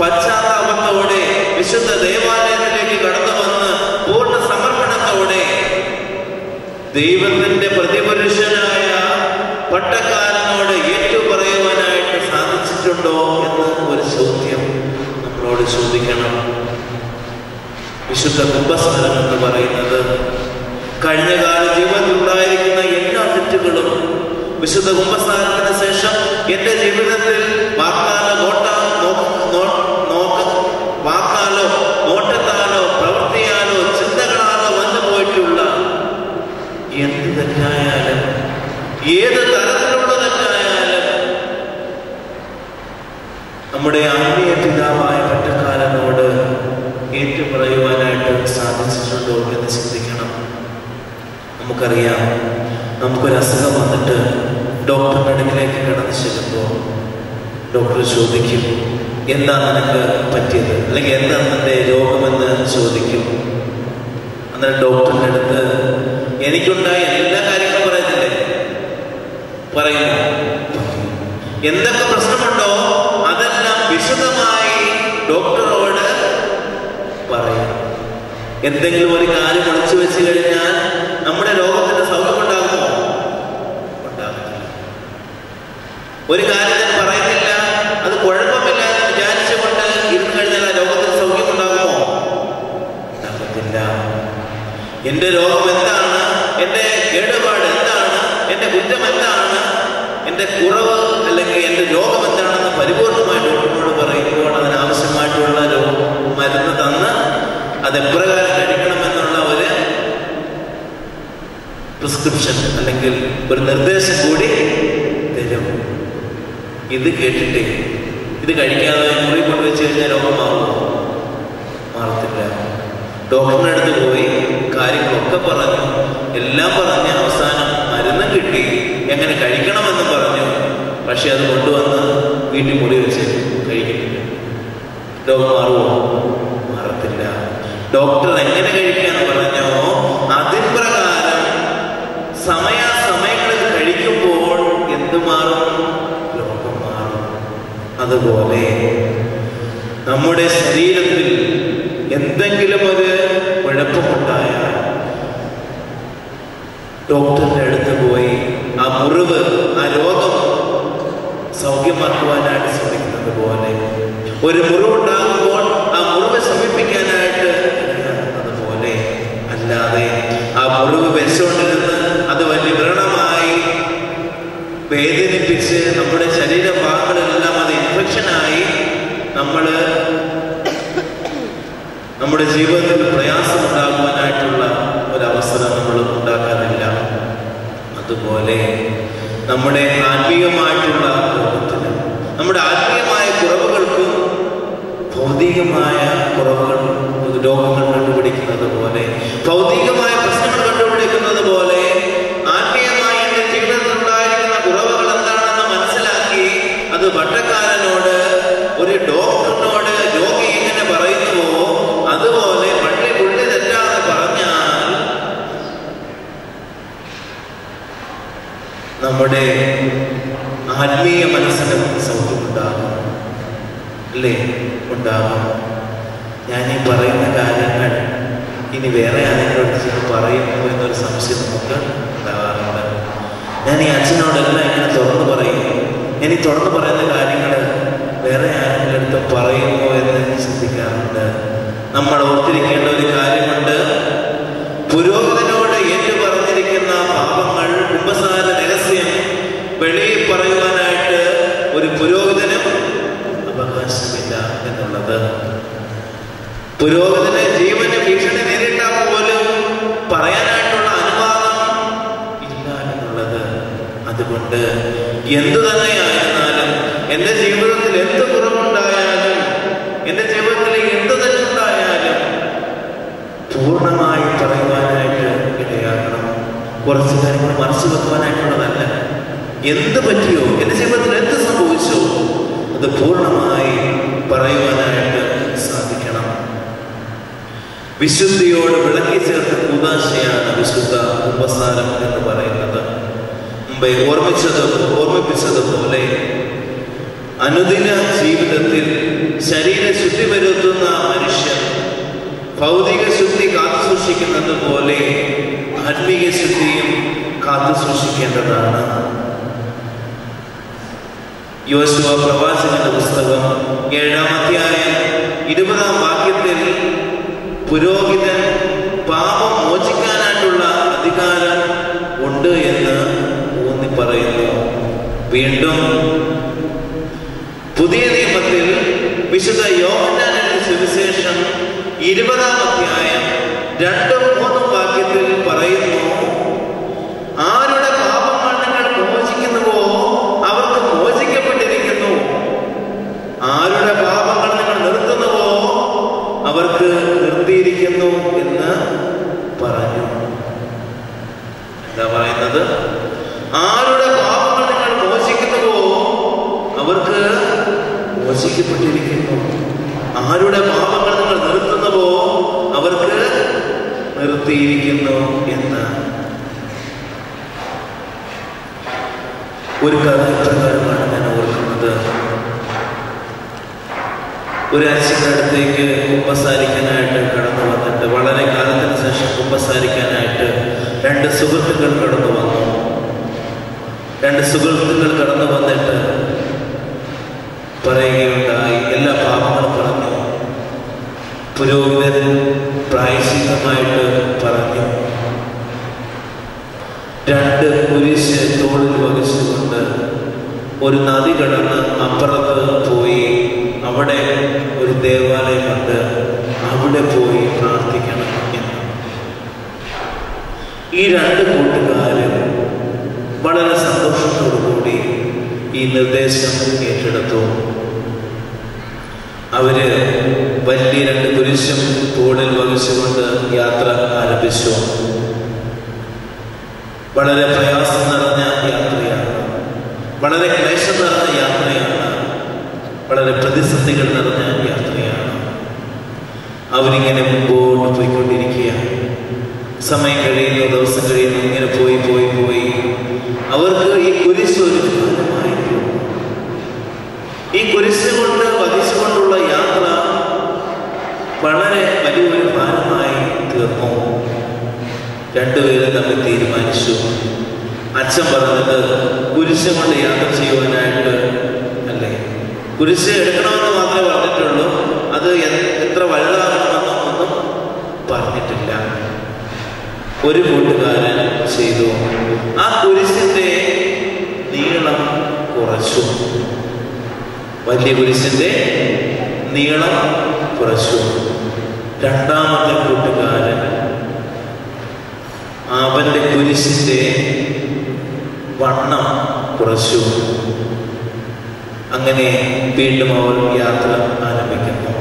പശ്ചാത്താപത്തോടെ വിശുദ്ധ ദേവാലയത്തിലേക്ക് കടന്നു വന്ന് പൂർണ്ണ സമർപ്പണത്തോടെ ദൈവത്തിന്റെ പ്രതിപുരുഷനായ പട്ടക്കാരനോട് ഏറ്റുപറയുവാനായിട്ട് സാധിച്ചിട്ടുണ്ടോ എന്ന് ഒരു ചോദ്യം നമ്മളോട് ചോദിക്കണം. വിശുദ്ധ കുംഭസാരം എന്ന് പറയുന്നത് കഴിഞ്ഞ കാല ജീവിതത്തിൽ ഉണ്ടായിരിക്കുന്ന എല്ലാ തെറ്റുകളും വിശുദ്ധ കുംഭസാരത്തിന് ശേഷം എന്റെ ജീവിതത്തിൽ വാക്കാലോ നോട്ടത്താലോ പ്രവൃത്തിയാലോ ചിന്തകളാലോ വന്നു പോയിട്ടുള്ള എന്ത് തെറ്റായാലും ഏത് തരത്തിലുള്ള തെറ്റായാലും നമ്മുടെ ആത്മീയ പിതാവായ പട്ടക്കാരനോട് ഏറ്റുപറയുവാനായിട്ട് സാധിച്ചിട്ടുണ്ടോ എന്ന് ചിന്തിക്കണം. നമുക്കറിയാം, നമുക്കൊരു അസുഖം വന്നിട്ട് ഡോക്ടറുടെ അടുക്കിലേക്ക് കടന്നു ചെല്ലുമ്പോൾ ഡോക്ടർ ചോദിക്കും, എന്താ നിനക്ക് പറ്റിയത്, അല്ലെങ്കിൽ എന്താ നിന്റെ രോഗമെന്ന് ചോദിക്കും. അന്നേരം ഡോക്ടറിൻ്റെ അടുത്ത് എനിക്കുണ്ടായ എല്ലാ കാര്യങ്ങളും പറയത്തില്ലേ? പറയുന്നു. എന്തൊക്കെ പ്രശ്നമുണ്ടോ അതെല്ലാം വിശദമായി ഡോക്ടറോട് പറയും. എന്തെങ്കിലും ഒരു കാര്യം ഒളിച്ചു വെച്ച് കഴിഞ്ഞാൽ നമ്മുടെ രോഗത്തിന്റെ സൗഖ്യം ഉണ്ടാകുമോ? ഉണ്ടാകുന്നില്ല. ഒരു കാര്യം ഞാൻ പറയുന്നില്ല, അത് കുഴപ്പമില്ല എന്ന് വിചാരിച്ചുകൊണ്ട് ഇരുന്ന് കഴിഞ്ഞാൽ ആ രോഗത്തിന് സൗഖ്യം ഉണ്ടാകുമോ? ഉണ്ടാകത്തില്ല. എന്റെ രോഗം എന്താണ്, എന്റെ കേടുപാട് എന്താണ്, എന്റെ കുറ്റം എന്താണ്, എന്റെ കുറവ് അല്ലെങ്കിൽ എന്റെ രോഗം എന്താണെന്ന് പരിപൂർണമായി ഡോക്ടറിനോട് പറയുമ്പോൾ അതിനാവശ്യമായിട്ടുള്ള മരുന്ന് തന്ന് അതെപ്രകാരം കഴിക്കണമെന്നുള്ള ഒരു പ്രിസ്ക്രിപ്ഷൻ അല്ലെങ്കിൽ ഒരു നിർദ്ദേശം കൂടി തരും. ഇത് കേട്ടിട്ട് ഇത് കഴിക്കാതെ മുറി കൊണ്ടുവച്ച് കഴിഞ്ഞാൽ രോഗം മാറുമോ? മാറത്തില്ല. ഡോക്ടറിൻ്റെ അടുത്ത് പോയി കാര്യങ്ങളൊക്കെ പറഞ്ഞു, എല്ലാം പറഞ്ഞ് അവസാനം മരുന്ന് കിട്ടി, എങ്ങനെ കഴിക്കണമെന്ന് പറഞ്ഞു. പക്ഷെ അത് കൊണ്ടുവന്ന് വീട്ടിൽ മുറി വെച്ച് കഴിക്കുന്നില്ല. രോഗം മാറുമോ? മാറത്തില്ല. ഡോക്ടർ എങ്ങനെ കഴിക്കാന്ന് പറഞ്ഞോ അതിൻ പ്രകാരം സമയാസമയങ്ങളിൽ കഴിക്കുമ്പോൾ എന്ത് മാറും? രോഗം മാറും. അതുപോലെ നമ്മുടെ ശരീരത്തിൽ എന്തെങ്കിലും ഒരു കുഴപ്പമുണ്ടായാൽ ഡോക്ടറിന്റെ അടുത്ത് പോയി ആ മുറിവ്, ആ രോഗം സൗഖ്യമാക്കുവാനായിട്ട് ശ്രമിക്കുന്നത് പോലെ, ഒരു മുറിവുണ്ടാകുമ്പോൾ ആ മുറിവ് ശമിപ്പിക്കാനായിട്ട് പോലെ, അല്ലാതെ ആ മുറിവ് വെച്ചുകൊണ്ടിരുന്ന് അത് വലിയ വ്രണമായി വേദനിപ്പിച്ച് നമ്മുടെ ശരീരഭാഗങ്ങളെല്ലാം അത് ഇൻഫെക്ഷനായി നമ്മുടെ ജീവിതത്തിൽ പ്രയാസം ഉണ്ടാകുവാനായിട്ടുള്ള ഒരവസരം നമ്മൾ ഉണ്ടാക്കാറില്ല. അതുപോലെ നമ്മുടെ ആത്മീയമായിട്ടുള്ള ലോകത്തിന്, നമ്മുടെ ആത്മീയമായ കുറവുകൾക്കും ഭൗതികമായ കുറവുകൾ രോഗങ്ങൾ കണ്ടുപിടിക്കുന്നത് പോലെ, ഭൗതികമായ പ്രശ്നങ്ങൾ കണ്ടുപിടിക്കുന്നത് പോലെ ആത്മീയമായ എൻ്റെ ജീവിതത്തിൽ ഉണ്ടായിരിക്കുന്ന കുറവുകൾ എന്താണെന്ന് മനസ്സിലാക്കി അത് പട്ടക്കാരനോട്, ഒരു ഡോക്ടറിനോട് രോഗി എങ്ങനെ പറയുന്നുവോ അതുപോലെ പുള്ളി തെറ്റാതെ പറഞ്ഞാൽ നമ്മുടെ ആത്മീയ മനസ്സിനും സൗഖ്യമുണ്ടാകും. അല്ലേ? ഉണ്ടാകും. ഞാനീ പറയുന്ന കാര്യങ്ങൾ ഇനി വേറെ ആരെങ്കിലും പറയുമോ എന്നൊരു സംശയം നമുക്ക് ഉണ്ടാകാറുണ്ട്. ഞാൻ ഈ അച്ഛനോടെല്ലാം ഇങ്ങനെ തുറന്നു പറയും. ഇനി തുറന്നു പറയുന്ന കാര്യങ്ങൾ വേറെ ആരെങ്കിലും അടുത്ത് പറയുമോ എന്ന് ചിന്തിക്കാറുണ്ട്. നമ്മൾ ഓർത്തിരിക്കേണ്ട ഒരു കാര്യമുണ്ട്. പുരോഹിതനോട് ഏറ്റു പറഞ്ഞിരിക്കുന്ന പാപങ്ങൾ, കുമ്പസാര രഹസ്യം വെളിയിൽ പറയുവാനായിട്ട് ഒരു പുരോഹിതനും അവകാശമില്ല എന്നുള്ളത്. പുരോഹിതന് ജീവന് ഭീഷണി നേരിട്ടാൽ പോലും പറയാനായിട്ടുള്ള അനുവാദം ഇല്ല എന്നുള്ളത്. അതുകൊണ്ട് എന്തു തന്നെയായിരുന്നാലും, എൻ്റെ ജീവിതത്തിൽ എന്ത് കുറവുണ്ടായാലും, എൻ്റെ ജീവിതത്തിൽ എന്ത് തെറ്റുണ്ടായാലും പൂർണ്ണമായി പറയുവാനായിട്ട് ഇടയാക്കണം. കുറച്ച് കാര്യങ്ങൾ മറച്ചു വെക്കുവാനായിട്ടുള്ളതല്ല. എന്ത് പറ്റിയോ, എൻ്റെ ജീവിതത്തിൽ എന്ത് സംഭവിച്ചോ, അത് പൂർണ്ണമായി പറയുവാനായിട്ട് സാധിക്കണം. വിശുദ്ധിയോട് വിളക്കി ചേർത്ത കൂദാശയാണ് വിശുദ്ധ കുമ്പസാരം എന്ന് പറയുന്നത്. മുമ്പേ ഓർമ്മിപ്പിച്ചതുപോലെ അനുദിന ജീവിതത്തിൽ ശരീരശുദ്ധി വരുത്തുന്ന മനുഷ്യൻ ഭൗതിക ശുദ്ധി കാത്തു സൂക്ഷിക്കുന്നത് പോലെ ആത്മീയ ശുദ്ധിയും കാത്തു സൂക്ഷിക്കേണ്ടതാണ്. യോശുവ പ്രവാചകന്റെ പുസ്തകം 7-ാം അധ്യായം 20-ാം വാക്യത്തിൽ പുരോഹിതൻ പാപം മോചിക്കാനായിട്ടുള്ള അധികാരം ഉണ്ട് എന്ന് ഊന്നി പറയുന്നു. വീണ്ടും പുതിയ നിയമത്തിൽ വിശുദ്ധ യോഹന്നാന്റെ സുവിശേഷം 20-ാം അധ്യായം 2-3 വാക്യത്തിൽ പറയുന്നു, ആരുടെ പാപങ്ങൾ നിങ്ങൾ മോചിക്കുന്നുവോ അവർക്ക് മോചിക്കപ്പെട്ടിരിക്കുന്നു, ആരുടെ പാപങ്ങൾ നിങ്ങൾ നിർത്തുന്നുവോ അവർക്ക് നിർത്തിയിരിക്കുന്നു എന്ന് പറഞ്ഞു. എന്താ പറയുന്നത്? ആരുടെ പാപങ്ങൾ നിങ്ങൾ മോചിക്കുന്നുവോ അവർക്ക് മോചിക്കപ്പെട്ടിരിക്കുന്നു, ആരുടെ പാപങ്ങൾ നിങ്ങൾ നിർത്തുന്നുവോ അവർക്ക് നിർത്തിയിരിക്കുന്നു എന്ന്. ഒരു കഥാപ്രകാരമാണ് ഞാൻ ഓർക്കുന്നത്. ഒരു അച്ഛൻ്റെ അടുത്തേക്ക് കുമ്പസാരിക്കാനായിട്ട് കടന്നു വന്നിട്ട്, വളരെ കാലത്തിന് ശേഷം കുമ്പസാരിക്കാനായിട്ട് 2 സുഹൃത്തുക്കൾ കടന്നു വന്നു. 2 സുഹൃത്തുക്കൾ കടന്നു വന്നിട്ട് പറയുകയുണ്ടായി, എല്ലാ പാപങ്ങളും പറഞ്ഞു. പുരോഹിതൻ പ്രായശ്ചിത്തമായിട്ട് പറഞ്ഞു, 2 കുരിശ് തോളിൽ വഹിച്ചുകൊണ്ട് ഒരു നദി കടന്ന് അപ്പുറത്ത് പോയി അവിടെ ഒരു ദേവാലയമുണ്ട്, അവിടെ പോയി പ്രാർത്ഥിക്കണം എന്ന്. ഈ 2 കൂട്ടുകാരും വളരെ സന്തോഷത്തോടുകൂടി ഈ നിർദ്ദേശം ഏറ്റെടുത്തു. അവര് വലിയ 2 കുരിശും തോളിൽ വഹിച്ചുകൊണ്ട് യാത്ര ആരംഭിച്ചു. വളരെ പ്രയാസം നിറഞ്ഞ യാത്രയാണ്, വളരെ ക്ലേശം നിറഞ്ഞ യാത്രയാണ്, വളരെ പ്രതിസന്ധികൾ നിറഞ്ഞ യാത്രയാണ്. അവരിങ്ങനെ മുമ്പോട്ട് പോയിക്കൊണ്ടിരിക്കുകയാണ്. സമയം കഴിയുന്നു, ദിവസം കഴിയുന്നു, ഇങ്ങനെ പോയി പോയി പോയി അവർക്ക് ഈ കുരിശ് ഒരു ഭാരമായി തീർന്നു. ഈ കുരിശ് കൊണ്ട് വഹിച്ചുകൊണ്ടുള്ള യാത്ര വളരെ വലിയൊരു ഭാരമായി തീർന്നു. 2 പേരും തമ്മിൽ തീരുമാനിച്ചു. അച്ഛൻ പറഞ്ഞത് കുരിശ് കൊണ്ട് യാത്ര ചെയ്യുവാനായിട്ട് അല്ലേ, കുരിശ് എടുക്കണമെന്ന് മാത്രമേ പറഞ്ഞിട്ടുള്ളൂ, അത് എത്ര വലുതാകണമെന്നും ഒന്നും പറഞ്ഞിട്ടില്ല. ഒരു കൂട്ടുകാരൻ ചെയ്തു, ആ കുരിശിന്റെ നീളം കുറച്ചു. വലിയ കുരിശിന്റെ നീളം കുറച്ചു. 2ാമത്തെ കൂട്ടുകാരൻ അവന്റെ കുരിശിന്റെ വണ്ണം കുറച്ചു. അങ്ങനെ വീണ്ടും അവർ യാത്ര ആരംഭിക്കുന്നു.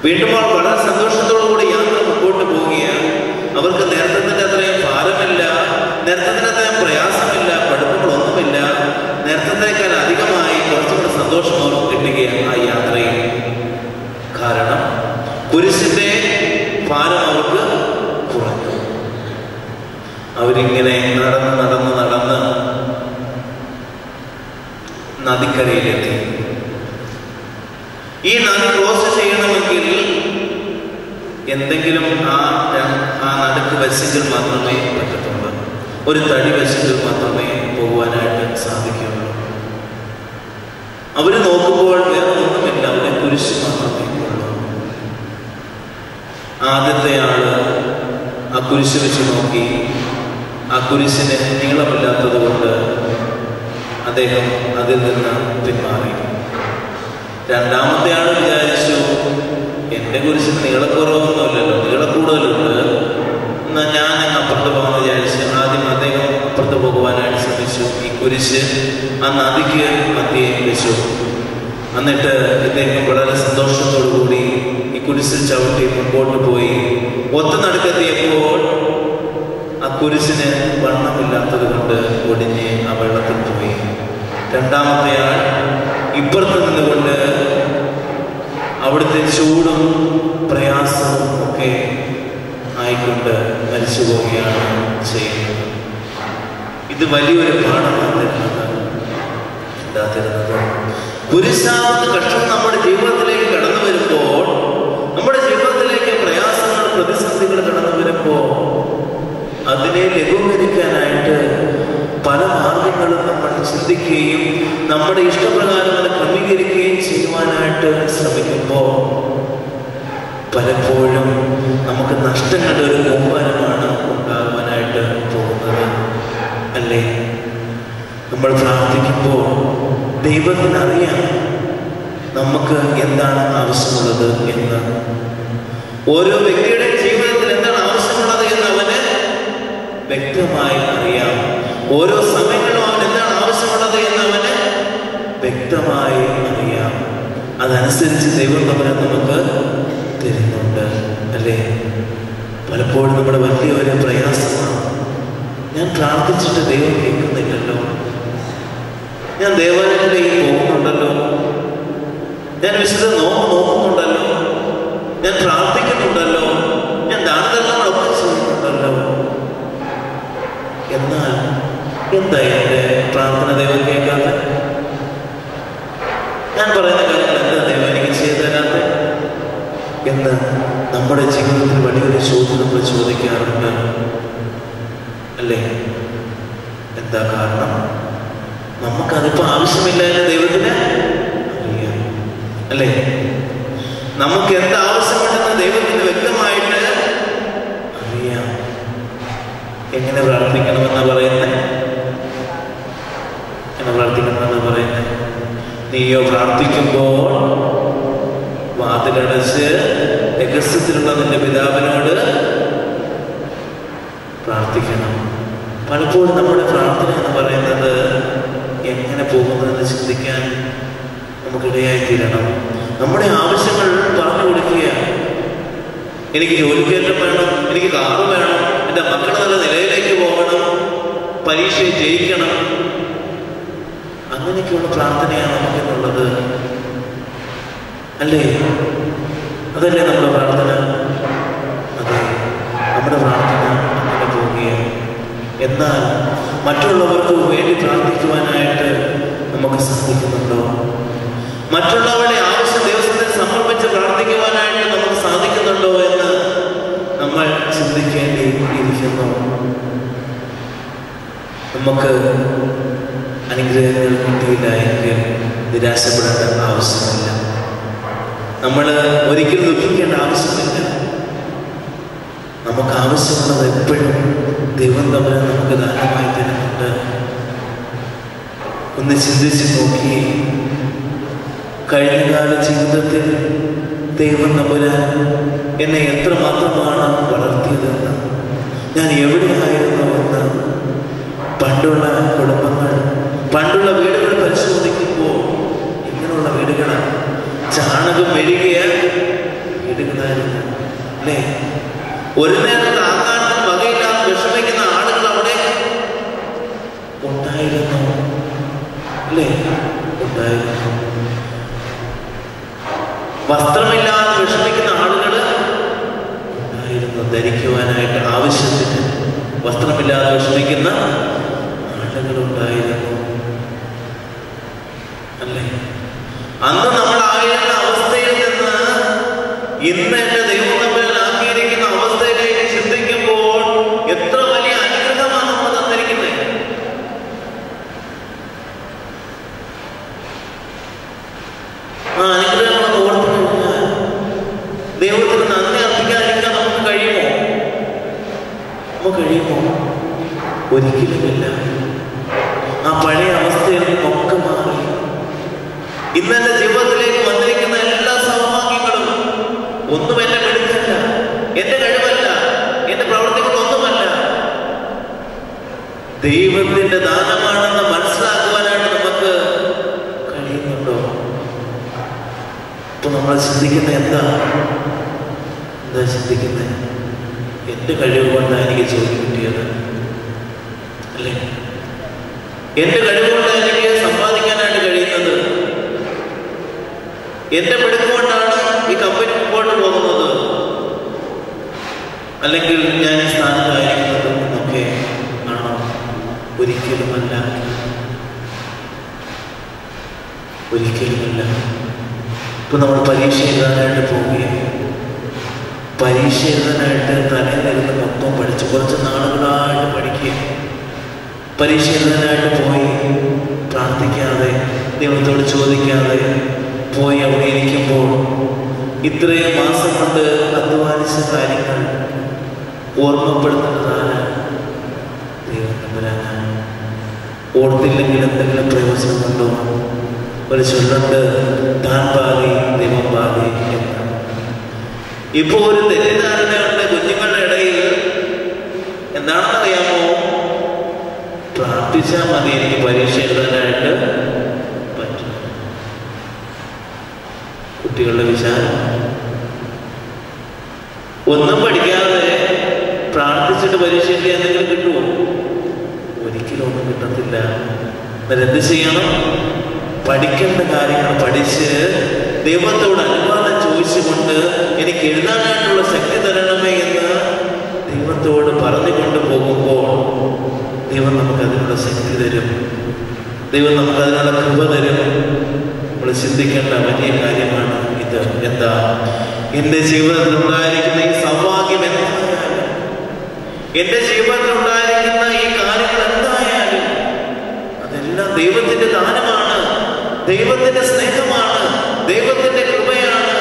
വീണ്ടും അവർ വളരെ സന്തോഷത്തോടുകൂടി യാത്ര മുമ്പോട്ട് പോവുകയാണ്. അവർക്ക് നേരത്തെ അത്രയും ഭാരമില്ല, നേരത്തെ അത്രയും പ്രയാസമില്ല, പഠിപ്പുകളൊന്നുമില്ല. നേരത്തേക്കാൾ അധികമായി കുറച്ചുകൂടെ സന്തോഷം അവർക്ക് കിട്ടുകയാണ് ആ യാത്രയിൽ. കാരണം കുരിശിന്റെ ഭാരം അവർക്ക് കുറഞ്ഞു. അവരിങ്ങനെ നടന്ന് നടന്ന് നടന്ന് നദിക്കരയിലെത്തി. ഈ നദി ക്രോസ് ചെയ്യണമെങ്കിൽ എന്തെങ്കിലും ആ നടുക്ക് വെച്ചെങ്കിൽ മാത്രമേ പറ്റത്തുള്ളൂ. ഒരു തടി വെച്ചെങ്കിൽ മാത്രമേ പോകുവാനായിട്ട് സാധിക്കുകയുള്ളൂ. അവര് നോക്കുമ്പോൾ വേറെ ഒന്നുമില്ല, അവരെ കുരിശ് മാത്രമേ ഉള്ളൂ. ആദ്യത്തെ ആള് ആ കുരിശ് വെച്ച് നോക്കി. ആ കുരിശിന് നീളമില്ലാത്തത് കൊണ്ട് അദ്ദേഹം അതിൽ നിന്ന് പിന്മാറി. 2ാമത്തെ ആൾ വിചാരിച്ചു, എൻ്റെ കുരിശിന് നീളക്കുറവൊന്നുമില്ലല്ലോ, നീളക്കൂടുതലുണ്ട്, എന്നാൽ ഞാൻ അപ്പുറത്ത് പോകാമെന്ന് വിചാരിച്ചു. ആദ്യം അദ്ദേഹം അപ്പുറത്ത് പോകുവാനായിട്ട് ശ്രമിച്ചു. ഈ കുരിശ് ആ നദിക്ക് മധ്യേ വെച്ചു. എന്നിട്ട് ഇദ്ദേഹം വളരെ സന്തോഷത്തോടുകൂടി ഈ കുരിശിൽ ചവിട്ടി മുമ്പോട്ട് പോയി. ഒത്ത നടുക്കെത്തിയപ്പോൾ ആ കുരിശിന് വണ്ണമില്ലാത്തത് കൊണ്ട് ഒടിഞ്ഞ് ആ വെള്ളത്തിൽ രണ്ടാമത്തെ ആൾ ഇപ്പുറത്ത് നിന്നുകൊണ്ട് അവിടുത്തെ ചൂടും പ്രയാസവും ഒക്കെ ആയിക്കൊണ്ട് മരിച്ചു പോവുകയാണ് ചെയ്യുന്നത്. ഇത് വലിയൊരു പാഠമാണ് തരുന്നത്. എന്താ തരുന്നത്? കുരിശാവുന്ന കഷ്ടം നമ്മുടെ ജീവിതത്തിലേക്ക് കടന്നു വരുമ്പോൾ, നമ്മുടെ ജീവിതത്തിലേക്ക് പ്രയാസങ്ങൾ, പ്രതിസന്ധികൾ കടന്നു വരുമ്പോൾ അതിനെ ലഘൂകരിക്കാനായിട്ട് പല മാർഗങ്ങളും നമ്മൾ ചിന്തിക്കുകയും നമ്മുടെ ഇഷ്ടപ്രകാരം അത് ക്രമീകരിക്കുകയും ചെയ്യുവാനായിട്ട് ശ്രമിക്കുമ്പോൾ പലപ്പോഴും നമുക്ക് നഷ്ടങ്ങളുടെ ഒരു കൂമ്പാരമാണ് ഉണ്ടാകുവാനായിട്ട് പോകുന്നത്. അല്ലേ? നമ്മൾ പ്രാർത്ഥിക്കുമ്പോൾ ദൈവത്തിനറിയാം നമുക്ക് എന്താണ് ആവശ്യമുള്ളത് എന്ന്. ഓരോ വ്യക്തിയുടെ ജീവിതത്തിൽ എന്താണ് ആവശ്യമുള്ളത് എന്ന് അവന് വ്യക്തമായി അറിയാം. ഓരോ സമയങ്ങളും അവൻ എന്താണ് ആവശ്യമുള്ളത് എന്ന് അവന് വ്യക്തമായി അറിയാം. അതനുസരിച്ച് ദൈവം നമ്മളെ നമുക്ക് തരുന്നുണ്ട്. അല്ലേ? പലപ്പോഴും നമ്മുടെ വലിയൊരു പ്രയാസമാണ്, ഞാൻ പ്രാർത്ഥിച്ചിട്ട് ദൈവം കേൾക്കുന്നില്ലല്ലോ, ഞാൻ ദേവാലയത്തിലേക്ക് പോകുന്നുണ്ടല്ലോ, ഞാൻ വിശുദ്ധ നോക്കുന്നുണ്ടല്ലോ, ഞാൻ പ്രാർത്ഥിക്കുന്നുണ്ടല്ലോ, ഞാൻ ദാനധർമ്മങ്ങളൊക്കെ ചെയ്യുന്നുണ്ടല്ലോ, എന്നാൽ എന്താ എൻ്റെ പ്രാർത്ഥന ദൈവം കേൾക്കാതെ? ഞാൻ പറയുന്ന കാര്യങ്ങൾ എന്താ ദൈവം എനിക്ക് ചെയ്തു തരാതെ എന്ന് നമ്മുടെ ജീവിതത്തിൽ വലിയൊരു ചോദ്യം നമ്മൾ ചോദിക്കാറുണ്ട്. അല്ലേ? എന്താ കാരണം? നമുക്കതിപ്പോൾ ആവശ്യമില്ല എന്ന് ദൈവത്തിന് അറിയാം. അല്ലേ? നമുക്ക് എന്താവശ്യമുണ്ടെന്ന് ദൈവത്തിന് വ്യക്തമായിട്ട് അറിയാം. എങ്ങനെ പ്രാർത്ഥിക്കണമെന്നാ പറയുന്നത്? എങ്ങനെ പ്രാർത്ഥിക്കണമെന്നാ പറയുന്നത്? നീയോ പ്രാർത്ഥിക്കുമ്പോൾ വാതിലടച്ച് രഹസ്യത്തിലുള്ള നിന്റെ പിതാവിനോട് പ്രാർത്ഥിക്കണം. പലപ്പോഴും നമ്മുടെ പ്രാർത്ഥന എന്ന് പറയുന്നത് എങ്ങനെ പോകുന്നതെന്ന് ചിന്തിക്കാൻ നമുക്കിടയായി തീരണം. നമ്മുടെ ആവശ്യങ്ങൾ പറഞ്ഞു കൊടുക്കുക. എനിക്ക് ജോലിക്കയറ്റം വേണം, എനിക്ക് കാറ് വേണം, എൻ്റെ മക്കൾ നല്ല നിലയിലേക്ക് പോകണം, പരീക്ഷയിൽ ജയിക്കണം, അങ്ങനെയൊക്കെയുള്ള പ്രാർത്ഥനയാണ് നമുക്കെന്നുള്ളത്. അല്ലേ? അതല്ലേ നമ്മുടെ പ്രാർത്ഥന? അതെ, നമ്മുടെ പ്രാർത്ഥന അങ്ങനെ പോവുകയാണ്. എന്നാൽ മറ്റുള്ളവർക്ക് വേണ്ടി പ്രാർത്ഥിക്കുവാനായിട്ട് നമുക്ക് സാധിക്കുന്നുണ്ടോ? മറ്റുള്ളവരുടെ ആവശ്യം ദിവസത്തിൽ സമർപ്പിച്ച് പ്രാർത്ഥിക്കുവാനായിട്ട് നമുക്ക് സാധിക്കുന്നുണ്ടോ എന്ന് നമ്മൾ ചിന്തിക്കേണ്ടിയിരിക്കുന്നു. നമുക്ക് അനുഗ്രഹങ്ങൾ കിട്ടിയില്ല എങ്കിൽ നിരാശപ്പെടേണ്ട ആവശ്യമില്ല. നമ്മൾ ഒരിക്കലും ദുഃഖിക്കേണ്ട ആവശ്യമില്ല. നമുക്ക് ആവശ്യമുള്ളത് എപ്പോഴും ദൈവം തമ്മിൽ നമുക്ക് ദാനമായി തരുന്നുണ്ട്. ഒന്ന് ചിന്തിച്ച് നോക്കി, കഴിഞ്ഞകാല ജീവിതത്തിൽ ദൈവം തമ്പുരാൻ എന്നെ എത്രമാത്രമാണ് വളർത്തിയതെന്ന്, ഞാൻ എവിടെയായിരുന്നുവെന്ന്. പണ്ടുള്ള കുടുംബങ്ങൾ, പണ്ടുള്ള വീടുകൾ പരിശോധിക്കുമ്പോൾ ഇങ്ങനെയുള്ള വീടുകളാണ്. ചാണകം മെഴുകിയ വീടുകളായിരുന്നു. അല്ലേ? ഒരു നേരത്തെ ആകാരം വകയില്ലാതെ വിഷമിക്കുന്ന ആളുകൾ അവിടെ ഉണ്ടായിരുന്നു. അല്ലേ? ഉണ്ടായിരുന്നു. വസ്ത്രമില്ലാതെ വിഷമിക്കുന്ന ആളുകൾ ഉണ്ടായിരുന്നു. ധരിക്കുവാനായിട്ട് ആവശ്യത്തിന് വസ്ത്രമില്ലാതെ വിഷമിക്കുന്ന ആളുകളുണ്ടായിരുന്നു. അല്ലേ? അന്ന് നമ്മൾ ആയിരുന്ന അവസ്ഥയിൽ നിന്ന് ഇന്ന് എന്റെ ദൈവം തമ്മിൽ ആക്കിയിരിക്കുന്ന അവസ്ഥയിലേക്ക് ചിന്തിക്കുമ്പോൾ എത്ര വലിയ അനുഗ്രഹമാണ് നമ്മൾ തന്നിരിക്കുന്നത്. ആ അനുഗ്രഹങ്ങളൊക്കെ ഓർത്തു കഴിഞ്ഞാൽ ദൈവത്തിന് നന്ദി അർപ്പിക്കാതിരിക്കാൻ നമുക്ക് കഴിയുമോ? നമുക്ക് കഴിയുമോ? ഒരിക്കലുമില്ല. ആ പഴയ അവസ്ഥയിൽ നിന്നൊക്കെ മാറി ഇന്ന് എന്റെ ജീവിതത്തിലേക്ക് വന്നിരിക്കുന്ന എല്ലാ സൗഭാഗ്യങ്ങളും ഒന്നും എന്നെ വിളിക്കല്ല, എന്റെ കഴിവല്ല, എന്റെ പ്രവർത്തികളൊന്നുമല്ല, ദൈവത്തിന്റെ ദാനമാണെന്ന് മനസ്സിലാക്കുവാനായിട്ട് നമുക്ക് കഴിയുന്നുണ്ടോ? ഇപ്പൊ നമ്മൾ ചിന്തിക്കുന്ന എന്താ ചിന്തിക്കുന്നത്? എന്റെ കഴിവ് കൊണ്ടാണ് എനിക്ക് ജോലി കിട്ടിയത്. അല്ലേ? എന്റെ കഴിവ് കൊണ്ടാണ് എനിക്ക് സമ്പാദിക്കാൻ എന്റെ മിടുക്കുകൊണ്ടാണ് ഈ കമ്പനി മുമ്പോട്ട് പോകുന്നത്, അല്ലെങ്കിൽ ഞാൻ ഈ സ്ഥാനത്തായിരിക്കുന്നത് എന്നൊക്കെ ആണോ? ഒരിക്കലുമല്ല, ഒരിക്കലുമല്ല. ഇപ്പൊ നമ്മൾ പരീക്ഷ എഴുതാനായിട്ട് പോവുകയാണ്. പരീക്ഷ എഴുതാനായിട്ട് തലേന്നിരുന്ന് മൊത്തം പഠിച്ചു, കുറച്ച് നാളുകളായിട്ട് പഠിക്കുക. പരീക്ഷ എഴുതാനായിട്ട് പോയി പ്രാർത്ഥിക്കാതെ, ദൈവത്തോട് ചോദിക്കാതെ പോയി അവിടെ ഇരിക്കുമ്പോൾ ഇത്രയും മാസം കൊണ്ട് അധ്വാനിച്ച കാര്യങ്ങൾ ഓർമ്മപ്പെടുത്തുന്നതാണ് ദൈവം തമ്പുരാനാണ്. ഓർത്തില്ലെങ്കിൽ എന്തെങ്കിലും പ്രയോജനമുണ്ടോ? ഒരു ചൊല്ലുണ്ട്, താൻ പാതി ദൈവം പാതി എന്ന്. ഇപ്പൊ ഒരു തെറ്റിദ്ധാരണയുണ്ട് കുഞ്ഞുങ്ങളുടെ ഇടയിൽ. എന്താണെന്നറിയാമോ? പ്രാർത്ഥിച്ചാൽ മതി, എനിക്ക് പരീക്ഷ എഴുതാനായിട്ട് പറ്റും. കുട്ടികളുടെ വിചാരം ഒന്നും പഠിക്കാതെ പ്രാർത്ഥിച്ചിട്ട് പരീക്ഷ എഴുതി എന്തെങ്കിലും കിട്ടുമോ? ഒരിക്കലും ഒന്നും കിട്ടത്തില്ല. എന്ത് ചെയ്യണം? പഠിക്കേണ്ട കാര്യങ്ങൾ പഠിച്ച് ദൈവത്തോട് അനുവാദം ചോദിച്ചുകൊണ്ട് എനിക്ക് എഴുതാനായിട്ടുള്ള ശക്തി തരണമേ എന്ന് ദൈവത്തോട് പറഞ്ഞുകൊണ്ട് പോകുമ്പോൾ ദൈവം നമുക്ക് അതിനുള്ള ശക്തി തരും, ദൈവം നമുക്ക് അതിനുള്ള കൃപ തരും. നമ്മൾ ചിന്തിക്കേണ്ട വലിയ കാര്യമാണ് ഇത്. എന്താ? എൻ്റെ ജീവിതത്തിൽ ഉണ്ടായിരിക്കുന്ന ഈ സൗഭാഗ്യം എന്തായാലും, എൻ്റെ ജീവിതത്തിൽ ഉണ്ടായിരിക്കുന്ന ഈ കാര്യങ്ങൾ എന്തായാലും അതെല്ലാം ദൈവത്തിന്റെ ദാനമാണ്, ദൈവത്തിന്റെ സ്നേഹമാണ്, ദൈവത്തിന്റെ കൃപയാണ്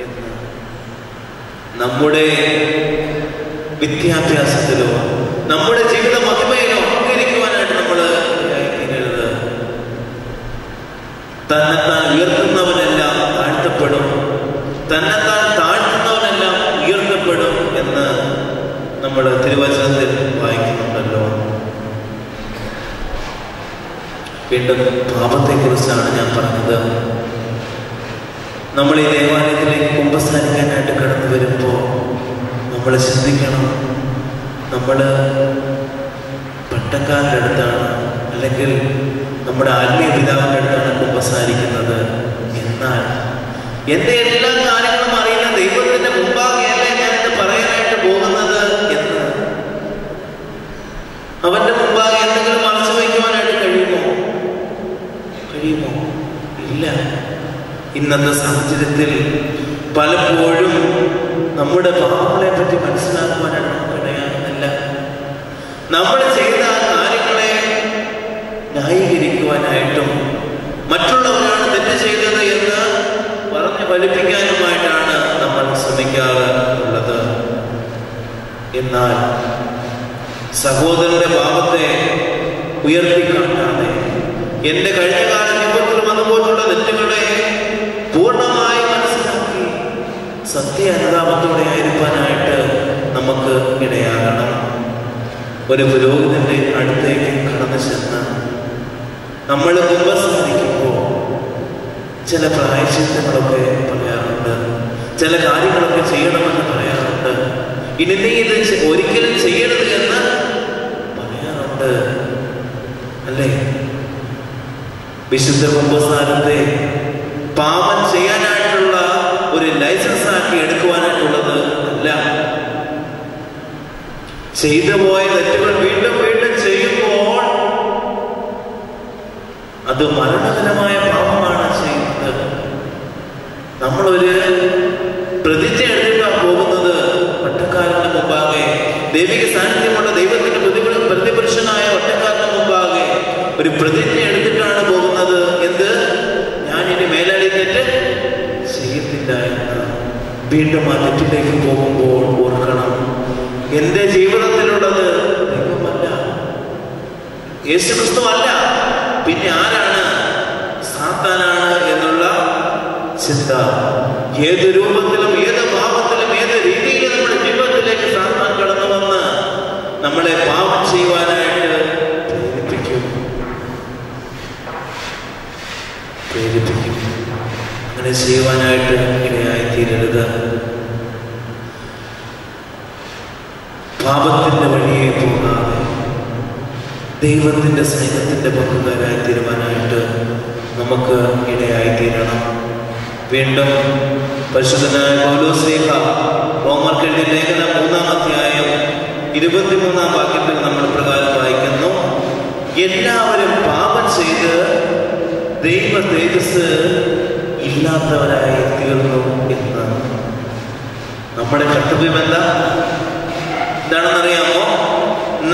എന്ന് നമ്മുടെ വിദ്യാഭ്യാസത്തിലോ നമ്മുടെ ജീവിത മഹിമയിലോ അംഗീകരിക്കുവാനായിട്ട് നമ്മൾ തീരരുത്. തന്നെത്താൻ ഉയർത്തുന്നവനെല്ലാം താഴ്ത്തപ്പെടും, തന്നെത്താൻ താഴ്ത്തുന്നവനെല്ലാം ഉയർത്തപ്പെടും എന്ന് നമ്മൾ തിരുവചനത്തിൽ വായിക്കുന്നുണ്ടല്ലോ. വീണ്ടും പാപത്തെക്കുറിച്ചാണ് ഞാൻ പറഞ്ഞത്. നമ്മൾ ഈ ദേവാലയത്തിലേക്ക് കുമ്പസാരിക്കാനായിട്ട് കടന്നു വരുമ്പോൾ നമ്മൾ ചിന്തിക്കണം, നമ്മൾ പട്ടക്കാരുടെ അടുത്താണ് അല്ലെങ്കിൽ നമ്മുടെ ആത്മീയ പിതാവിൻ്റെ അടുത്താണ് കുമ്പസാരിക്കുന്നത്. എന്നാൽ എൻ്റെ എല്ലാ കാര്യങ്ങളും അറിയുന്ന ദൈവത്തിന്റെ മുമ്പാകെയല്ലേ ഞാനിത് പറയാനായിട്ട് പോകുന്നത് എന്ന് അവന്റെ മുമ്പാകെ എന്തെങ്കിലും മറച്ചു വയ്ക്കുവാനായിട്ട് കഴിയുമോ? ഇല്ല. ഇന്നത്തെ സാഹചര്യത്തിൽ പലപ്പോഴും നമ്മുടെ പാപങ്ങളെ പറ്റി മനസ്സിലാക്കുവാനായിട്ട് നമുക്ക് ഇടയാകുന്നില്ല. നമ്മൾ ചെയ്ത കാര്യങ്ങളെ ന്യായീകരിക്കുവാനായിട്ടും മറ്റുള്ളവരാണ് തെറ്റ് ചെയ്തത് എന്ന് പറഞ്ഞ് ഫലിപ്പിക്കാനുമായിട്ടാണ് നമ്മൾ ശ്രമിക്കാറുള്ളത്. എന്നാൽ സഹോദരന്റെ പാപത്തെ ഉയർത്തിക്കാട്ടാതെ എന്റെ കഴിഞ്ഞകാല ജീവിതത്തിലും അതുപോലുള്ള തെറ്റുകളെ പൂർണ്ണമായി മനസ്സിലാക്കി സത്യ അനുതാപത്തോടെ ആയിരിക്കാനായിട്ട് നമുക്ക് ഇടയാകണം. ഒരു പുരോഹിതന്റെ അടുത്തേക്ക് കടന്നു ചെന്ന് നമ്മൾ കുമ്പസാരിക്കുമ്പോൾ ചില പ്രായശ്ചിത്തങ്ങളൊക്കെ പറയാറുണ്ട്, ചില കാര്യങ്ങളൊക്കെ ചെയ്യണമെന്ന് പറയാറുണ്ട്. ഇനി നീ ഇത് ഒരിക്കലും ചെയ്യരുത് എന്ന് പറയാറുണ്ട്, അല്ലേ? വിശുദ്ധ കുമ്പസാരത്തെ പാപം ചെയ്യാനായിട്ടുള്ള ഒരു ലൈസൻസ് ആക്കി എടുക്കുവാനായിട്ടുള്ളത് അല്ല. ചെയ്തു പോയ തെറ്റുകൾ വീണ്ടും വീണ്ടും ചെയ്യുമ്പോൾ അത് മരണകരമായ പാപമാണ് ചെയ്യുന്നത്. നമ്മളൊരു പ്രതിജ്ഞ എടുത്തിട്ടാണ് പോകുന്നത്. ഒറ്റക്കാരന്റെ മുമ്പാകെ, ദൈവിക സാന്നിധ്യമുള്ള ദൈവത്തിന്റെ പ്രതിപുരുഷനായ ഒറ്റക്കാരന്റെ മുമ്പാകെ ഒരു പ്രതിജ്ഞ എടുത്തിട്ടാണ് പോകുന്നത്. എന്ത്? ഞാൻ ഇനി മേലാളി തെറ്റ് ചെയ്യത്തില്ല എന്ന്. വീണ്ടും ആ തെറ്റിലേക്ക് പോകുമ്പോൾ ഓർക്കണം, എന്റെ ജീവിതത്തിലുള്ളത് ദൈവമല്ല, യേശുക്രിസ്തു അല്ല, പിന്നെ ആരാണ്? സാത്താനാണ് എന്നുള്ള ചിന്ത. ഏത് രൂപത്തിലും ഏത് പാപത്തിലും ഏത് രീതിയിലും നമ്മുടെ ജീവിതത്തിലേക്ക് സാത്താൻ കടന്നു വന്ന് നമ്മളെ പാപം ചെയ്യുവാനായിട്ട് പ്രേരിപ്പിക്കും. അങ്ങനെ ചെയ്യുവാനായിട്ട് ഇടയായിത്തീരരുത്. പാപത്തിന്റെ വഴിയെ പോകാതെ ദൈവത്തിന്റെ സ്നേഹത്തിന്റെ പങ്കുകാരായി തീരുവാനായിട്ട് നമുക്ക് ഇടയായിത്തീരണം. വീണ്ടും പരിശുദ്ധനായ പൗലോസ്ലീഹ റോമർക്ക് എഴുതിയ ലേഖനം 3-ാം അധ്യായം 23-ാം വാക്യത്തിൽ നമ്മൾ പ്രകാരം വായിക്കുന്നു: എല്ലാവരും പാപം ചെയ്ത് ദൈവ തേജസ് ഇല്ലാത്തവരായി തീർന്നു എന്ന്. നമ്മുടെ കർത്തവ്യം എന്താണെന്നറിയാമോ?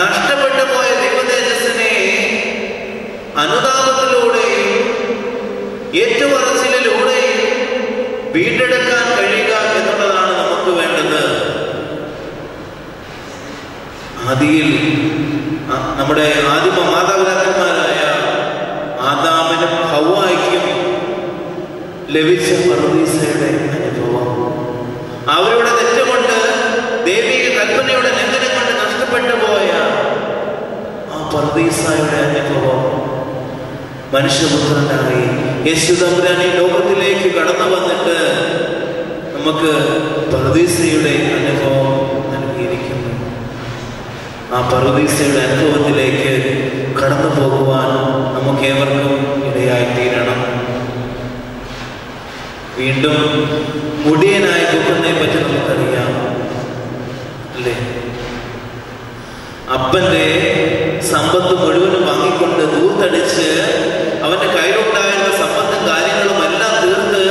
നഷ്ടപ്പെട്ടു പോയ ദൈവ തേജസ്സിനെ അനുതാപത്തിലൂടെയും ഏറ്റുപറച്ചിലൂടെയും വീണ്ടെടുക്കാൻ കഴിയുക എന്നുള്ളതാണ് നമുക്ക് വേണ്ടത്. ആദിയിൽ നമ്മുടെ ആദിമ മാതാപിതാക്കന്മാരായ ആദാമിനും ഹവ്വായ്ക്കും ലഭിച്ച പറുദീസയുടെ അനുഭവം, അവരുടെ തെറ്റുകൊണ്ട് ദൈവിക കൽപ്പനയുടെ ലംഘനം കൊണ്ട് നഷ്ടപ്പെട്ടു പോയ ആ പറുദീസയുടെ അനുഭവം മനുഷ്യപുത്രനായി യേശു തമ്പുരാൻ ഈ ലോകത്തിലേക്ക് കടന്നു വന്നിട്ട് നമുക്ക് പറുദീസയുടെ അനുഭവം നൽകിയിരിക്കുന്നു. ആ പറുദീസയുടെ അനുഭവത്തിലേക്ക് കടന്നു പോകുവാൻ നമുക്ക് ഏവർക്കും ഇടയായിത്തീരണം. വീണ്ടും മുടിയനായ ദുഃഖനെ പറ്റി നമുക്കറിയാം, അല്ലേ? അപ്പന്റെ സമ്പത്ത് മുഴുവനും വാങ്ങിക്കൊണ്ട് ദൂർത്തടിച്ച് അവന്റെ കയ്യിലുണ്ടായിരുന്ന സമ്പത്തും കാര്യങ്ങളും എല്ലാം തീർത്ത്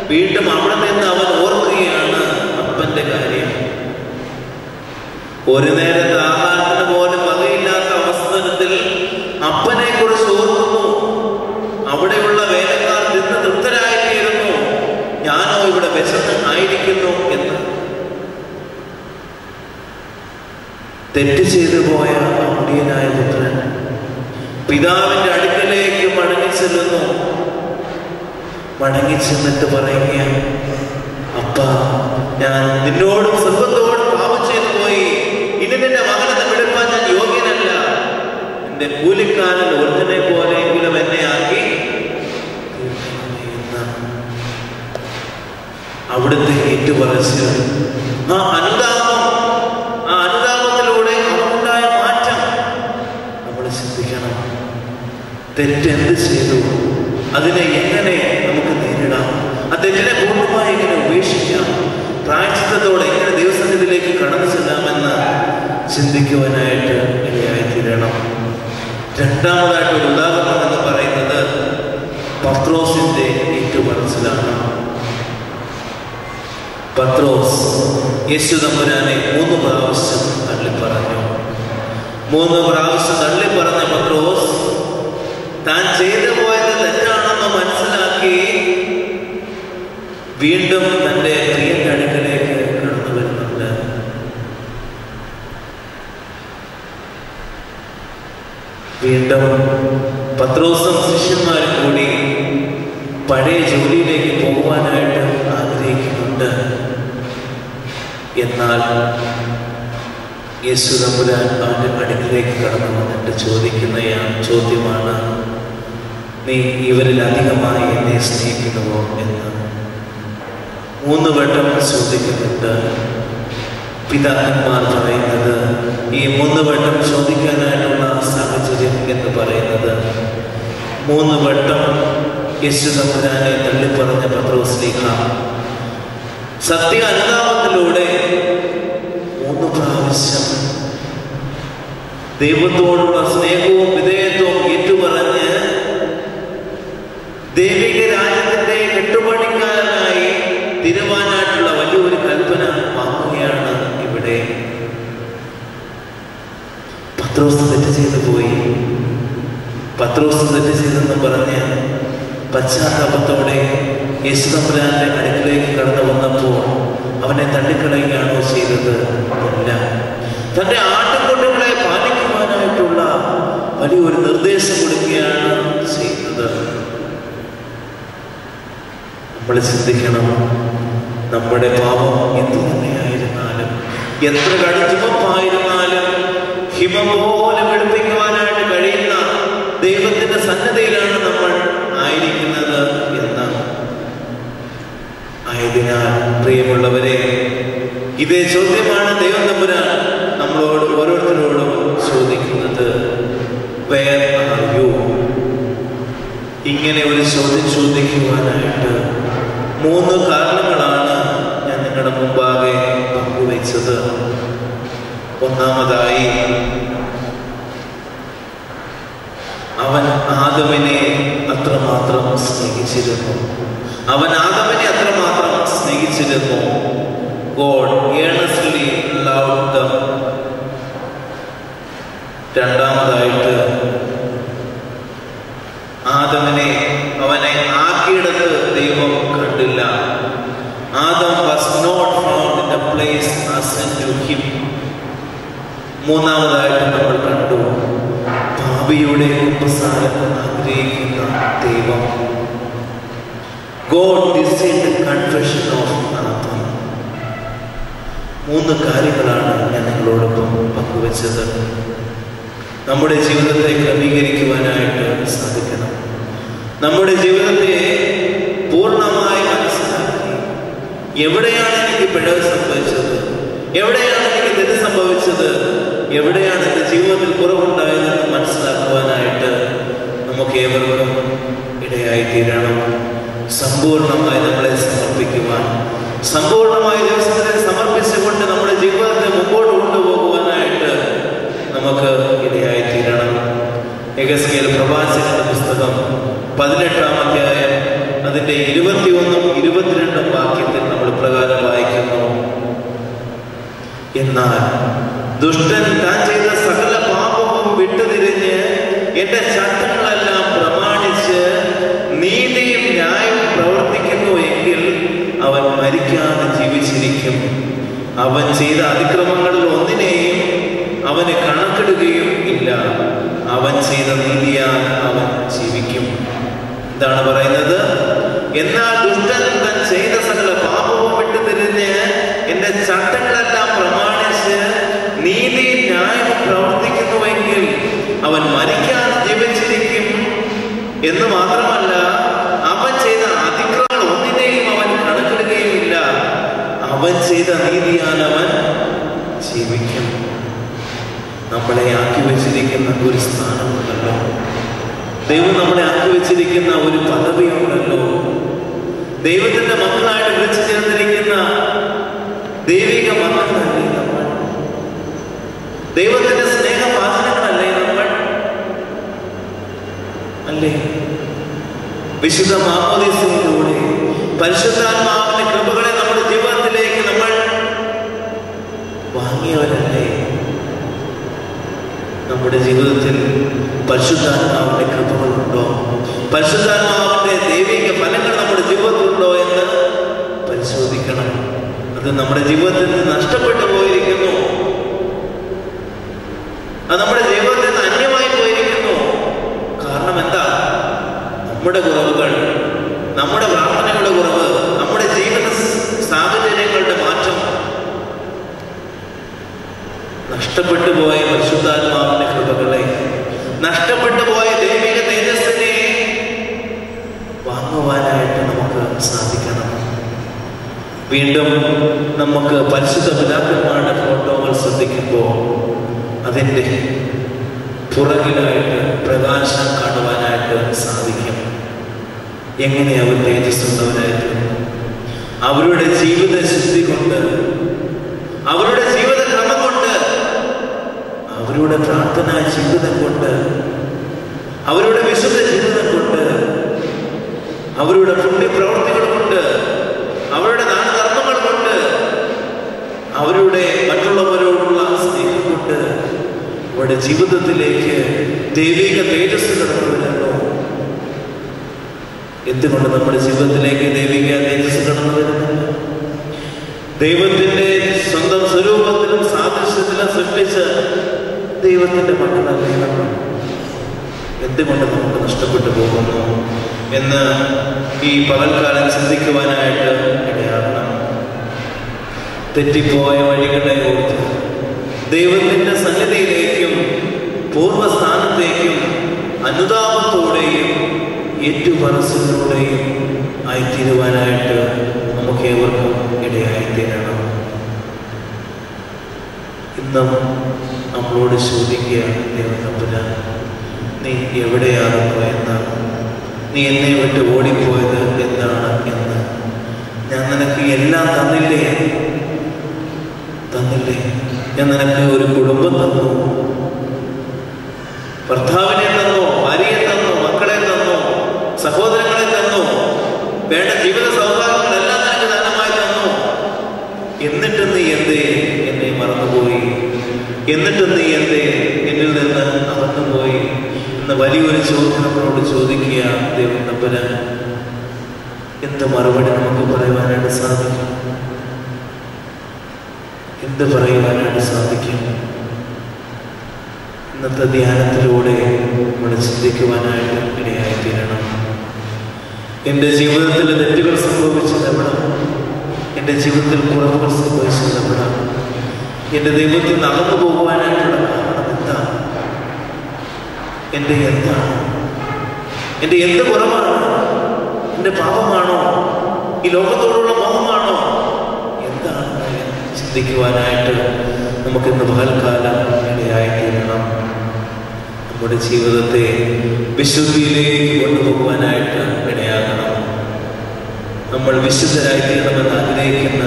വീണ്ടും അവിടെ നിന്ന് അവൻ ഓർക്കുകയാണ് അപ്പന്റെ കാര്യം. ഒരു നേരത്തെ ആഹാരത്തിന് പോലും വകയില്ലാത്ത അവസരത്തിൽ അപ്പനെ കുറിച്ച് ഓർക്കുന്നു. അവിടെയുള്ള വേലക്കാർ തിന്ന് തൃപ്തരായിത്തീരുന്നു, ഞാനോ ഇവിടെ വിശന്ന് ആയിരിക്കുന്നു എന്ന്. തെറ്റ് ചെയ്തു പോയ മുടിയനായ പുത്രൻ പിതാവിന്റെ അടുക്കലേക്ക് മടങ്ങിച്ചെല്ലുന്നു. മടങ്ങിച്ചെന്നിട്ട് പറയുക: അപ്പ, ഞാൻ നിന്നോടും സർവ്വത്തോടും പാപം ചെയ്തു പോയി. ഇനി നിന്റെ മകനെന്ന് വിളിപ്പാൻ ഞാൻ യോഗ്യനല്ല. എന്റെ കൂലിക്കാരൻ ഒരുത്തനെ പോലെയെങ്കിലും എന്നെ ആക്കി അവിടുത്തെ ഏറ്റുപറച്ച് ആ അനുതാപത്തിലൂടെ നമുക്കുണ്ടായ മാറ്റം നമ്മൾ ചിന്തിക്കണം. തെറ്റെന്ത് ചെയ്തു, അതിനെ എങ്ങനെ നമുക്ക് നേരിടാം, ആ തെറ്റിനെ പൂർണ്ണമായി എങ്ങനെ ഉപേക്ഷിക്കാം, പ്രായശ്ചിത്തത്തോടെ എങ്ങനെ ദൈവസന്നിധിയിലേക്ക് കടന്നു ചെല്ലാമെന്ന് ചിന്തിക്കുവാനായിട്ട് ഇടയായിത്തീരണം. രണ്ടാമതായിട്ടൊരു ഉദാഹരണം എന്ന് പറയുന്നത് പത്രോസിന്റെ ഏറ്റുപറച്ചിലാണ്. പത്രോസ് യേശു തമ്പുരാനെ 3 പ്രാവശ്യം തള്ളിപ്പറഞ്ഞു. 3 പ്രാവശ്യം തള്ളിപ്പറഞ്ഞ പത്രോസ് താൻ ചെയ്തു പോയത് തെറ്റാണെന്ന് മനസ്സിലാക്കി വീണ്ടും തന്റെ പ്രിയന്റെ അടുക്കലേക്ക് കടന്നു വരുന്നുണ്ട്. വീണ്ടും പത്രോസും ശിഷ്യന്മാരും കൂടി പഴയ ജോലിയിലേക്ക് പോകുവാനായിട്ട് ആഗ്രഹിക്കുന്നുണ്ട്. എന്നാൽ യേശു തമ്പുരാൻ അവന്റെ അടുക്കിലേക്ക് കടന്നു വന്നിട്ട് ചോദിക്കുന്ന ചോദ്യമാണ്: നീ ഇവരിൽ അധികമായി എന്നെ സ്നേഹിക്കുന്നുവോ എന്ന് 3 വട്ടം ചോദിക്കുന്നുണ്ട്. പിതാക്കന്മാർ പറയുന്നത് ഈ 3 വട്ടം ചോദിക്കാനായിട്ടുള്ള സാഹചര്യം എന്ന് പറയുന്നത് 3 വട്ടം യേശു തമ്പുരാനെ തള്ളിപ്പറഞ്ഞ പത്രോസ്ലീഹ സത്യ അനുതാപത്തിലൂടെ 3 പ്രാവശ്യം ദൈവത്തോടുള്ള സ്നേഹവും വിധേയത്വവും ഏറ്റുപറഞ്ഞ് ദൈവിക രാജ്യത്തിന്റെ കെട്ടുപണിക്കാരനായി തിരുവാനായിട്ടുള്ള വലിയൊരു കൽപ്പന വാങ്ങുകയാണ് ഇവിടെ. പത്രോസ് തെറ്റ് ചെയ്തു പോയി. പത്രോസ് തെറ്റ് ചെയ്തെന്ന് പറഞ്ഞ് പശ്ചാത്താപത്തോടെ യേശു തമ്പുരാന്റെ അടുക്കിലേക്ക് കടന്നു വന്നപ്പോൾ അവനെ തള്ളിക്കളയുകയാണോ ചെയ്തത്? അല്ല. തന്റെ ആട്ടിൻകുട്ടികളെ പാലിക്കുവാനായിട്ടുള്ള വലിയൊരു നിർദ്ദേശം കൊടുക്കുകയാണ് ചെയ്യുന്നത്. നമ്മൾ ചിന്തിക്കണം, നമ്മുടെ പാപം എന്തു തന്നെയായിരുന്നാലും, എത്ര കടുപ്പമായിരുന്നാലും ഹിമം പോലെ വെളുപ്പിക്കുവാനായിട്ട് കഴിയുന്ന ദൈവത്തിന്റെ സന്നദ്ധയിലാണ് നമ്മൾ ആയിരിക്കുന്നത് എന്നാണ്. ആയതിനാൽ പ്രിയമുള്ളവരെ, ഇതേ ചോദ്യമാണ് ദൈവം തമ്പുരാൻ നമ്മളോട് ഓരോരുത്തരോടും ചോദിക്കുന്നത്. Where are you? ഇങ്ങനെ ഒരു ചോദ്യം ചോദിക്കുവാനായിട്ട് 3 കാരണങ്ങളാണ് ഞാൻ നിങ്ങളുടെ മുമ്പാകെ പങ്കുവെച്ചത്. ഒന്നാമതായി, അവൻ ആദമിനെ അത്രമാത്രം സ്നേഹിച്ചിരുന്നു. God earnestly loved them. രണ്ടാമതായിട്ട്, ആദമിനെ അവനെ ആക്കിയിടത്ത് ദൈവം കണ്ടില്ല. Adam was not found in the place assigned to him. മൂന്നാമതായിട്ട് നമ്മൾ കണ്ടു, പാപിയുടെ ഉപസാരം ആഗ്രഹിക്കുന്ന ദൈവം. God desired the confession of Adam. 3 കാര്യങ്ങളാണ് ഞാൻ നിങ്ങളോടൊപ്പം പങ്കുവെച്ചത്. നമ്മുടെ ജീവിതത്തെ ക്രമീകരിക്കുവാനായിട്ട് സാധിക്കണം. നമ്മുടെ ജീവിതത്തെ പൂർണ്ണമായി മനസ്സിലാക്കി എവിടെയാണ് എനിക്ക് പിഴവ് സംഭവിച്ചത്, എവിടെയാണ് എനിക്ക് തെറ്റ് സംഭവിച്ചത്, എവിടെയാണ് എൻ്റെ ജീവിതത്തിൽ കുറവുണ്ടായതെന്ന് മനസ്സിലാക്കുവാനായിട്ട് നമുക്ക് ഏവർക്കും ഇടയായി തീരണം. സമ്പൂർണമായി നമ്മളെ സമർപ്പിക്കുവാൻ, സമ്പൂർണമായ ദിവസത്തെ സമർപ്പിച്ചുകൊണ്ട് നമ്മുടെ ജീവിതത്തെ മുമ്പോട്ട് കൊണ്ടുപോകുവാനായിട്ട് നമുക്ക് ഇടയായി തീരണം. യെഹെസ്കേൽ പ്രവാചകന്റെ പുസ്തകം 18-ാം അധ്യായം അതിന്റെ 21-ഉം 22-ഉം വാക്യത്തിൽ നമ്മൾ പ്രകാരം വായിക്കുന്നു. എന്നാൽ ദുഷ്ടൻ താൻ ചെയ്ത സകല പാപവും വിട്ടുതിരിഞ്ഞ് എന്റെ ചട്ടങ്ങളെല്ലാം പ്രമാണിച്ച് നീതിയും ന്യായവും പ്രവർത്തിക്കുന്നു എങ്കിൽ അവൻ മരിക്കാതെ ജീവിച്ചിരിക്കും. അവൻ ചെയ്ത അതിക്രമങ്ങളിൽ ഒന്നിനെയും അവന് കണക്കിടുകയും ഇല്ല. അവൻ ചെയ്ത നീതിയാൽ അവൻ ജീവിക്കും. എന്താണ് പറയുന്നത്? എന്നാൽ ദുഷ്ടൻ താൻ ചെയ്ത സകല പാപവും വിട്ടുതിരിഞ്ഞ് എന്റെ ചട്ടങ്ങളെല്ലാം പ്രമാണിച്ച് നീതിയും ന്യായവും പ്രവർത്തിക്കുന്നുവെങ്കിൽ അവൻ മരിക്കാതെ ജീവിച്ചിരിക്കും. എന്ന് മാത്രമല്ല, അവൻ ചെയ്ത അതിക്രമങ്ങൾ ഒന്നിനെയും അവൻ കണക്കിടുകയും ഇല്ല. അവൻ ചെയ്ത നീതിയാൽ അവൻ ജീവിക്കും. നമ്മളെ ആക്കി വെച്ചിരിക്കുന്ന ഒരു സ്ഥാനമുണ്ടല്ലോ, ദൈവം നമ്മളെ ആക്കി വെച്ചിരിക്കുന്ന ഒരു പദവിയുണ്ടല്ലോ, ദൈവത്തിന്റെ മക്കളായിട്ട് വിളിച്ചു ചേർന്നിരിക്കുന്ന ദൈവിക മക്കളല്ലേ നമ്മൾ, ദൈവത്തിന്റെ സ്നേഹവാചനങ്ങളല്ലേ നമ്മൾ, അല്ലേ? വിശുദ്ധ മാമോദീസയിലൂടെ പരിശുദ്ധാത്മാവിന്റെ കൃപകളെ നമ്മുടെ ജീവിതത്തിലേക്ക് നമ്മൾ വാങ്ങിയവരല്ലേ? നമ്മുടെ ജീവിതത്തിൽ പരിശുദ്ധാത്മാവിന്റെ കൃപകളുണ്ടോ, പരിശുദ്ധാത്മാവിന്റെ ദൈവിക ഫലങ്ങൾ നമ്മുടെ ജീവിതത്തിലുണ്ടോ എന്ന് പരിശോധിക്കണം. അത് നമ്മുടെ ജീവിതത്തിൽ നിന്ന് നഷ്ടപ്പെട്ടു പോയിരിക്കുന്നു, അത് നമ്മുടെ ജീവിതത്തിൽ നിന്ന് അന്യമായി പോയിരിക്കുന്നു. കാരണം എന്താ? നമ്മുടെ കുറവുകൾ, നമ്മുടെ പ്രാർത്ഥനകളുടെ കുറവ്, നമ്മുടെ ജീവിത സാഹചര്യങ്ങളുടെ മാറ്റം, നഷ്ടപ്പെട്ടു പോയ പരിശുദ്ധാത്മാവിന്റെ കൃപകളെ, നഷ്ടപ്പെട്ടു പോയ ദൈവിക തേജസ്സിനെ വാങ്ങുവാനായിട്ട് നമുക്ക് സാധിക്കണം. വീണ്ടും നമുക്ക് പരിശുദ്ധ പിതാക്കന്മാരുടെ ഫോട്ടോകൾ ശ്രദ്ധിക്കുമ്പോൾ അതിൻ്റെ പുറകിലായിട്ട് പ്രകാശം കാണുവാനായിട്ട് സാധിക്കും. എങ്ങനെ അവർ തേജസ്സുള്ളവരായിരുന്നു? അവരുടെ ജീവിത ശുദ്ധി കൊണ്ട്, അവരുടെ ജീവിത ക്രമം കൊണ്ട്, അവരുടെ പ്രാർത്ഥനാ ജീവിതം കൊണ്ട്, അവരുടെ വിശുദ്ധ ജീവിതം കൊണ്ട്, അവരുടെ പുണ്യപ്രവർത്തികൾ കൊണ്ട്, അവരുടെ ദാനധർമ്മങ്ങൾ കൊണ്ട്, അവരുടെ മറ്റുള്ളവരോടുള്ള സ്നേഹം കൊണ്ട് അവരുടെ ജീവിതത്തിലേക്ക് ദൈവിക തേജസ് കടന്നു വരുന്നു. എന്തുകൊണ്ട് നമ്മുടെ ജീവിതത്തിലേക്ക് ദൈവിക തേജസ് കടന്നു വരുന്നില്ല? ദൈവത്തിന്റെ സ്വന്തം സ്വരൂപത്തിലും സാദൃശ്യത്തിലും സൃഷ്ടിച്ച ദൈവത്തിന്റെ മക്കളല്ലേ നമ്മൾ? എന്തുകൊണ്ട് നമുക്ക് നഷ്ടപ്പെട്ടു പോകുന്നു എന്ന് ഈ പകൽക്കാലം ചിന്തിക്കുവാനായിട്ട് ഇടയാകണം. തെറ്റിപ്പോയ വഴികളെ ഓർത്ത് ദൈവത്തിന്റെ സന്നിധിയിലേക്കും പൂർവ്വസ്ഥാനത്തേക്കും അനുതാപത്തോടെയും ഏറ്റുപറച്ചിലൂടെയും ആയിത്തീരുവാനായിട്ട് നമുക്ക് ഏവർക്കും ഇടയായിത്തീരണം. ഇന്നും നമ്മളോട് ചോദിക്കുകയാണ് ദൈവത്തമ്പുരാൻ, നീ എവിടെയാകുന്നു എന്നാണ്. നീ എന്നെ വിട്ട് ഓടിപ്പോയത് എന്താണ് എന്ന്. ഞാൻ നിനക്ക് എല്ലാം തന്നില്ലേ? ഞാൻ നിനക്ക് ഒരു കുടുംബം തന്നു, ഭർത്താവിനെ തന്നു, ഭാര്യയെ തന്നു, മക്കളെ തന്നു, സഹോദരങ്ങളെ തന്നു, വേണ്ട ജീവിത സൗഭാഗ്യങ്ങളെല്ലാം നിനക്ക് ദാനമായി തന്നു. എന്നിട്ട് നീ എന്തേ എന്നെ മറന്നുപോയി? എന്നിട്ട് നീ എന്തേ എന്നിൽ നിന്ന് അകന്നുപോയി എന്ന വലിയൊരു ചോദ്യം നമ്മളോട് ചോദിക്കുക ദൈവം തമ്പുരാൻ. എന്ത് മറുപടി നമുക്ക് പറയുവാനായിട്ട് സാധിക്കും? എന്ത് പറയുവാനായിട്ട് സാധിക്കും? ഇന്നത്തെ ധ്യാനത്തിലൂടെ നമ്മൾ ചിന്തിക്കുവാനായിട്ട് ഇടയായിത്തീരണം. എൻ്റെ ജീവിതത്തിൽ തെറ്റുകൾ സംഭവിച്ചത് എവിടെ? എൻ്റെ ജീവിതത്തിൽ കുറവുകൾ സംഭവിച്ചത് എവിടെ? എൻ്റെ ദൈവത്തിൽ നടന്നു പോകുവാനായിട്ടുള്ള കാരണം എന്താണ്? എൻ്റെ എന്താണ്? എൻ്റെ എന്ത് കുറവാണ്? എൻ്റെ പാപമാണോ? ഈ ലോകത്തോടുള്ള മോഹമാണോ? എന്താണ് ചിന്തിക്കുവാനായിട്ട് നമുക്കിന്ന് പകൽക്കാലം ഇടയായിത്തീരണം. നമ്മുടെ ജീവിതത്തെ വിശുദ്ധിയിലേക്ക് കൊണ്ടുപോകുവാനായിട്ട് ഇടയാകണം. നമ്മൾ വിശുദ്ധരായിത്തീരണമെന്ന് ആഗ്രഹിക്കുന്ന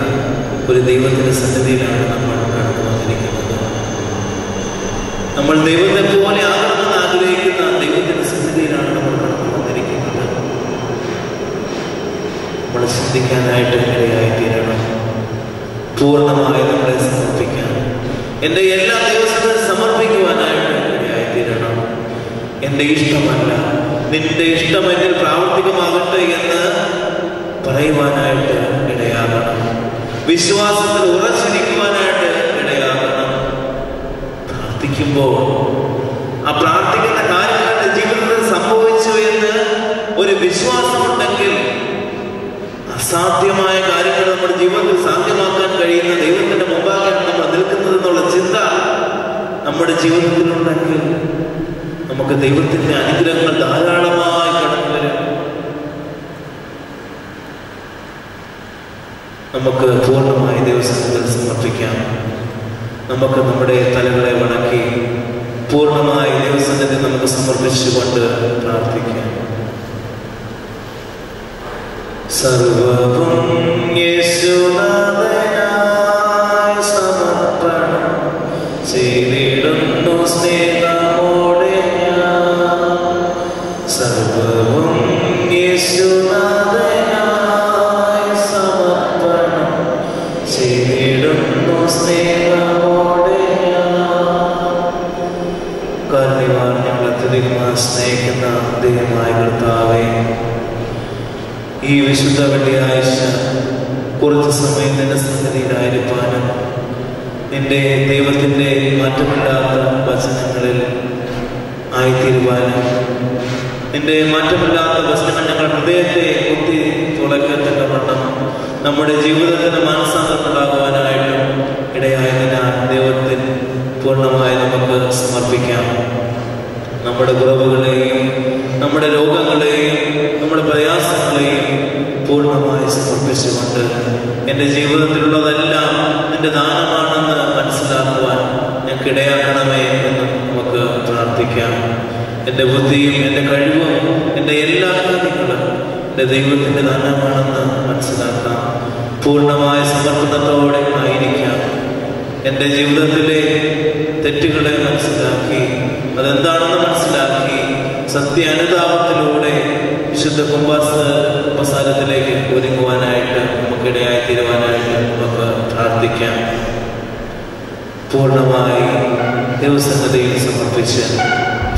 ഒരു ദൈവത്തിൻ്റെ സന്നിധിയിലാണ് നമ്മൾ കടന്നു വന്നിരിക്കുന്നത്. നമ്മൾ ദൈവത്തെ പോലെ ആകണമെന്ന് ആഗ്രഹിക്കുന്ന ദൈവത്തിൻ്റെ സന്നിധിയിലാണ് നമ്മൾ കടന്നു വന്നിരിക്കുന്നത്. നമ്മൾ ചിന്തിക്കാനായിട്ട് ഇടയായിത്തീരണം. പൂർണ്ണമായി നമ്മളെ സമർപ്പിക്കാൻ, എൻ്റെ എല്ലാ ദിവസവും സമർപ്പിക്കുവാനായിട്ട് ഇടയായിത്തീരണം. എൻ്റെ ഇഷ്ടമല്ല, നിന്റെ ഇഷ്ടം എന്നിൽ പ്രാവർത്തികമാകട്ടെ എന്ന് പറയുവാനായിട്ട് ഇടയാകണം. വിശ്വാസത്തിൽ ഉറച്ചിരിക്കുവാനായിട്ട് ഇടയാകണം. പ്രാർത്ഥിക്കുമ്പോൾ ആ പ്രാർത്ഥിക്കുന്ന കാര്യങ്ങളുടെ ജീവിതത്തിൽ സംഭവിച്ചു എന്ന് ഒരു വിശ്വാസമുണ്ടെങ്കിൽ അസാധ്യമായ കാര്യങ്ങൾ നമ്മുടെ ജീവിതത്തിൽ സാധ്യമാക്കാൻ കഴിയുന്ന ദൈവത്തിന്റെ മുമ്പാകെ നമ്മൾ നിൽക്കുന്നതെന്നുള്ള ചിന്ത നമ്മുടെ ജീവിതത്തിലുണ്ടെങ്കിൽ നമുക്ക് ദൈവത്തിന്റെ അനുഗ്രഹങ്ങൾ ധാരാളമായി കടന്നു വരും. നമുക്ക് പൂർണ്ണമായി ദൈവസന്നിധിയിൽ സമർപ്പിക്കാം. നമുക്ക് നമ്മുടെ തലകളെ വണക്കി പൂർണ്ണമായി ദൈവസന്നിധി നമുക്ക് സമർപ്പിച്ചുകൊണ്ട് പ്രാർത്ഥിക്കാം. സർവ്വവും യേശുനാഥനായി സമർപ്പണം ചെയ്തിടുന്നു സ്നേഹമോടെ ഞാൻ. സർവ്വവും യേശുനാഥനായി സമർപ്പണം ചെയ്തിടുന്നു സ്നേഹമോടെ ഞാൻ. കാരണവാൻ ഞങ്ങൾ അത്യധികമായി സ്നേഹിക്കുന്ന ദൈവമായ കർത്താവേ, ഈ വിശുദ്ധ വെള്ളിയാഴ്ച കുറച്ച് സമയം നിന്റെ സന്നിധിയിലായിരിക്കാനും നിന്റെ ദൈവത്തിൻ്റെ മാറ്റമില്ലാത്ത വചനങ്ങളിൽ ആയിത്തീരുവാനും നിന്റെ മാറ്റമില്ലാത്ത വചനങ്ങൾ ഞങ്ങളുടെ ഹൃദയത്തെ കുത്തി തുളയ്ക്കത്തക്കവണ്ണം നമ്മുടെ ജീവിതത്തിന് മാനസാന്തരമുണ്ടാകുവാനായിട്ടും ഇടയായതിനാൽ ദൈവത്തിൽ പൂർണ്ണമായി നമുക്ക് സമർപ്പിക്കാം. നമ്മുടെ കുറവുകളെയും നമ്മുടെ രോഗങ്ങളെയും നമ്മുടെ പ്രയാസങ്ങളെയും പൂർണ്ണമായി സമർപ്പിച്ചുകൊണ്ട് എൻ്റെ ജീവിതത്തിലുള്ളതെല്ലാം നിന്റെ ദാനമാണെന്ന് മനസ്സിലാക്കുവാൻ ഞങ്ങൾക്ക് ഇടയാക്കണമേ എന്ന് നമുക്ക് പ്രാർത്ഥിക്കാം. എൻ്റെ ബുദ്ധിയും എൻ്റെ കഴിവും എൻ്റെ എല്ലാ കാര്യങ്ങളും എൻ്റെ ദൈവത്തിൻ്റെ ദാനമാണെന്ന് മനസ്സിലാക്കാം. പൂർണ്ണമായ സമർപ്പണത്തോടെ ആയിരിക്കാം. എൻ്റെ ജീവിതത്തിലെ തെറ്റുകളെ മനസ്സിലാക്കി അതെന്താണെന്ന് മനസ്സിലാക്കി സത്യ അനുതാപത്തിലൂടെ വിശുദ്ധ കുംഭസാരത്തിലേക്ക് ഒരുങ്ങുവാനായിട്ട് നമുക്കിടയായി തീരുവാനായിട്ട് നമുക്ക് പ്രാർത്ഥിക്കാം. പൂർണ്ണമായി ദൈവസന്നിധിയിൽ സമർപ്പിച്ച്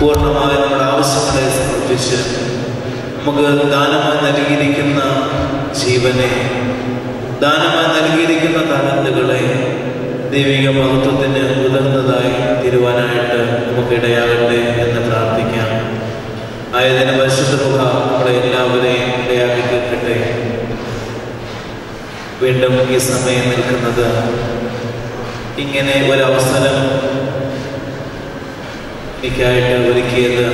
പൂർണ്ണമായി നമ്മുടെ ആവശ്യങ്ങളെ സമർപ്പിച്ച് നമുക്ക് ദാനമായി നൽകിയിരിക്കുന്ന ജീവനെ, ദാനമായി നൽകിയിരിക്കുന്ന താലന്തുകളെ ദൈവിക മഹത്വത്തിന് ഉതകുന്നതായി തീരുവാനായിട്ട് നമുക്കിടയാകട്ടെ എന്ന് പ്രാർത്ഥിക്കാം. ആയതിന് പരിശുദ്ധ മുഖ നമ്മളെ എല്ലാവരെയും ഇടയാക്കി തീർക്കട്ടെ. വീണ്ടും ഈ സമയം നിൽക്കുന്നത് ഇങ്ങനെ ഒരവസരം എനിക്കായിട്ട് ഒരുക്കിയത്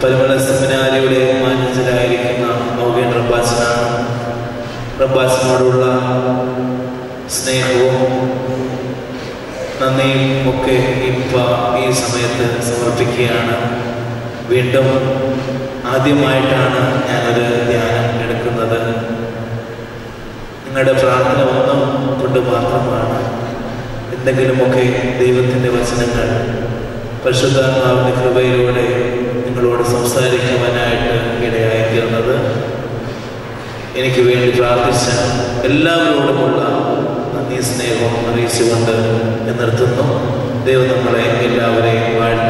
പരുമല സെമിനാരിയുടെ മാനേജരായിരിക്കുന്ന മൗവ്യൻ റബ്ബാച്ചനാണ്. റബ്ബാച്ചനോടുള്ള സ്നേഹവും നന്ദിയും ഒക്കെ ഈ സമയത്ത് സമർപ്പിക്കുകയാണ്. വീണ്ടും ആദ്യമായിട്ടാണ് ഞാനൊരു ധ്യാനം എടുക്കുന്നത്. നിങ്ങളുടെ പ്രാർത്ഥന ഒന്നും കൊണ്ട് മാത്രമാണ് എന്തെങ്കിലുമൊക്കെ ദൈവത്തിൻ്റെ വചനങ്ങൾ പരിശുദ്ധാത്മാവിൻ്റെ കൃപയിലൂടെ നിങ്ങളോട് സംസാരിക്കുവാനായിട്ട് ഇടയായിത്തീർന്നത്. എനിക്ക് വേണ്ടി പ്രാർത്ഥിച്ച എല്ലാവരോടുമുള്ള നന്ദി സ്നേഹവും അറിയിച്ചുകൊണ്ട് നിർത്തുന്നു. ദൈവം നമ്മളെ എല്ലാവരെയും വാഴ്ത്തി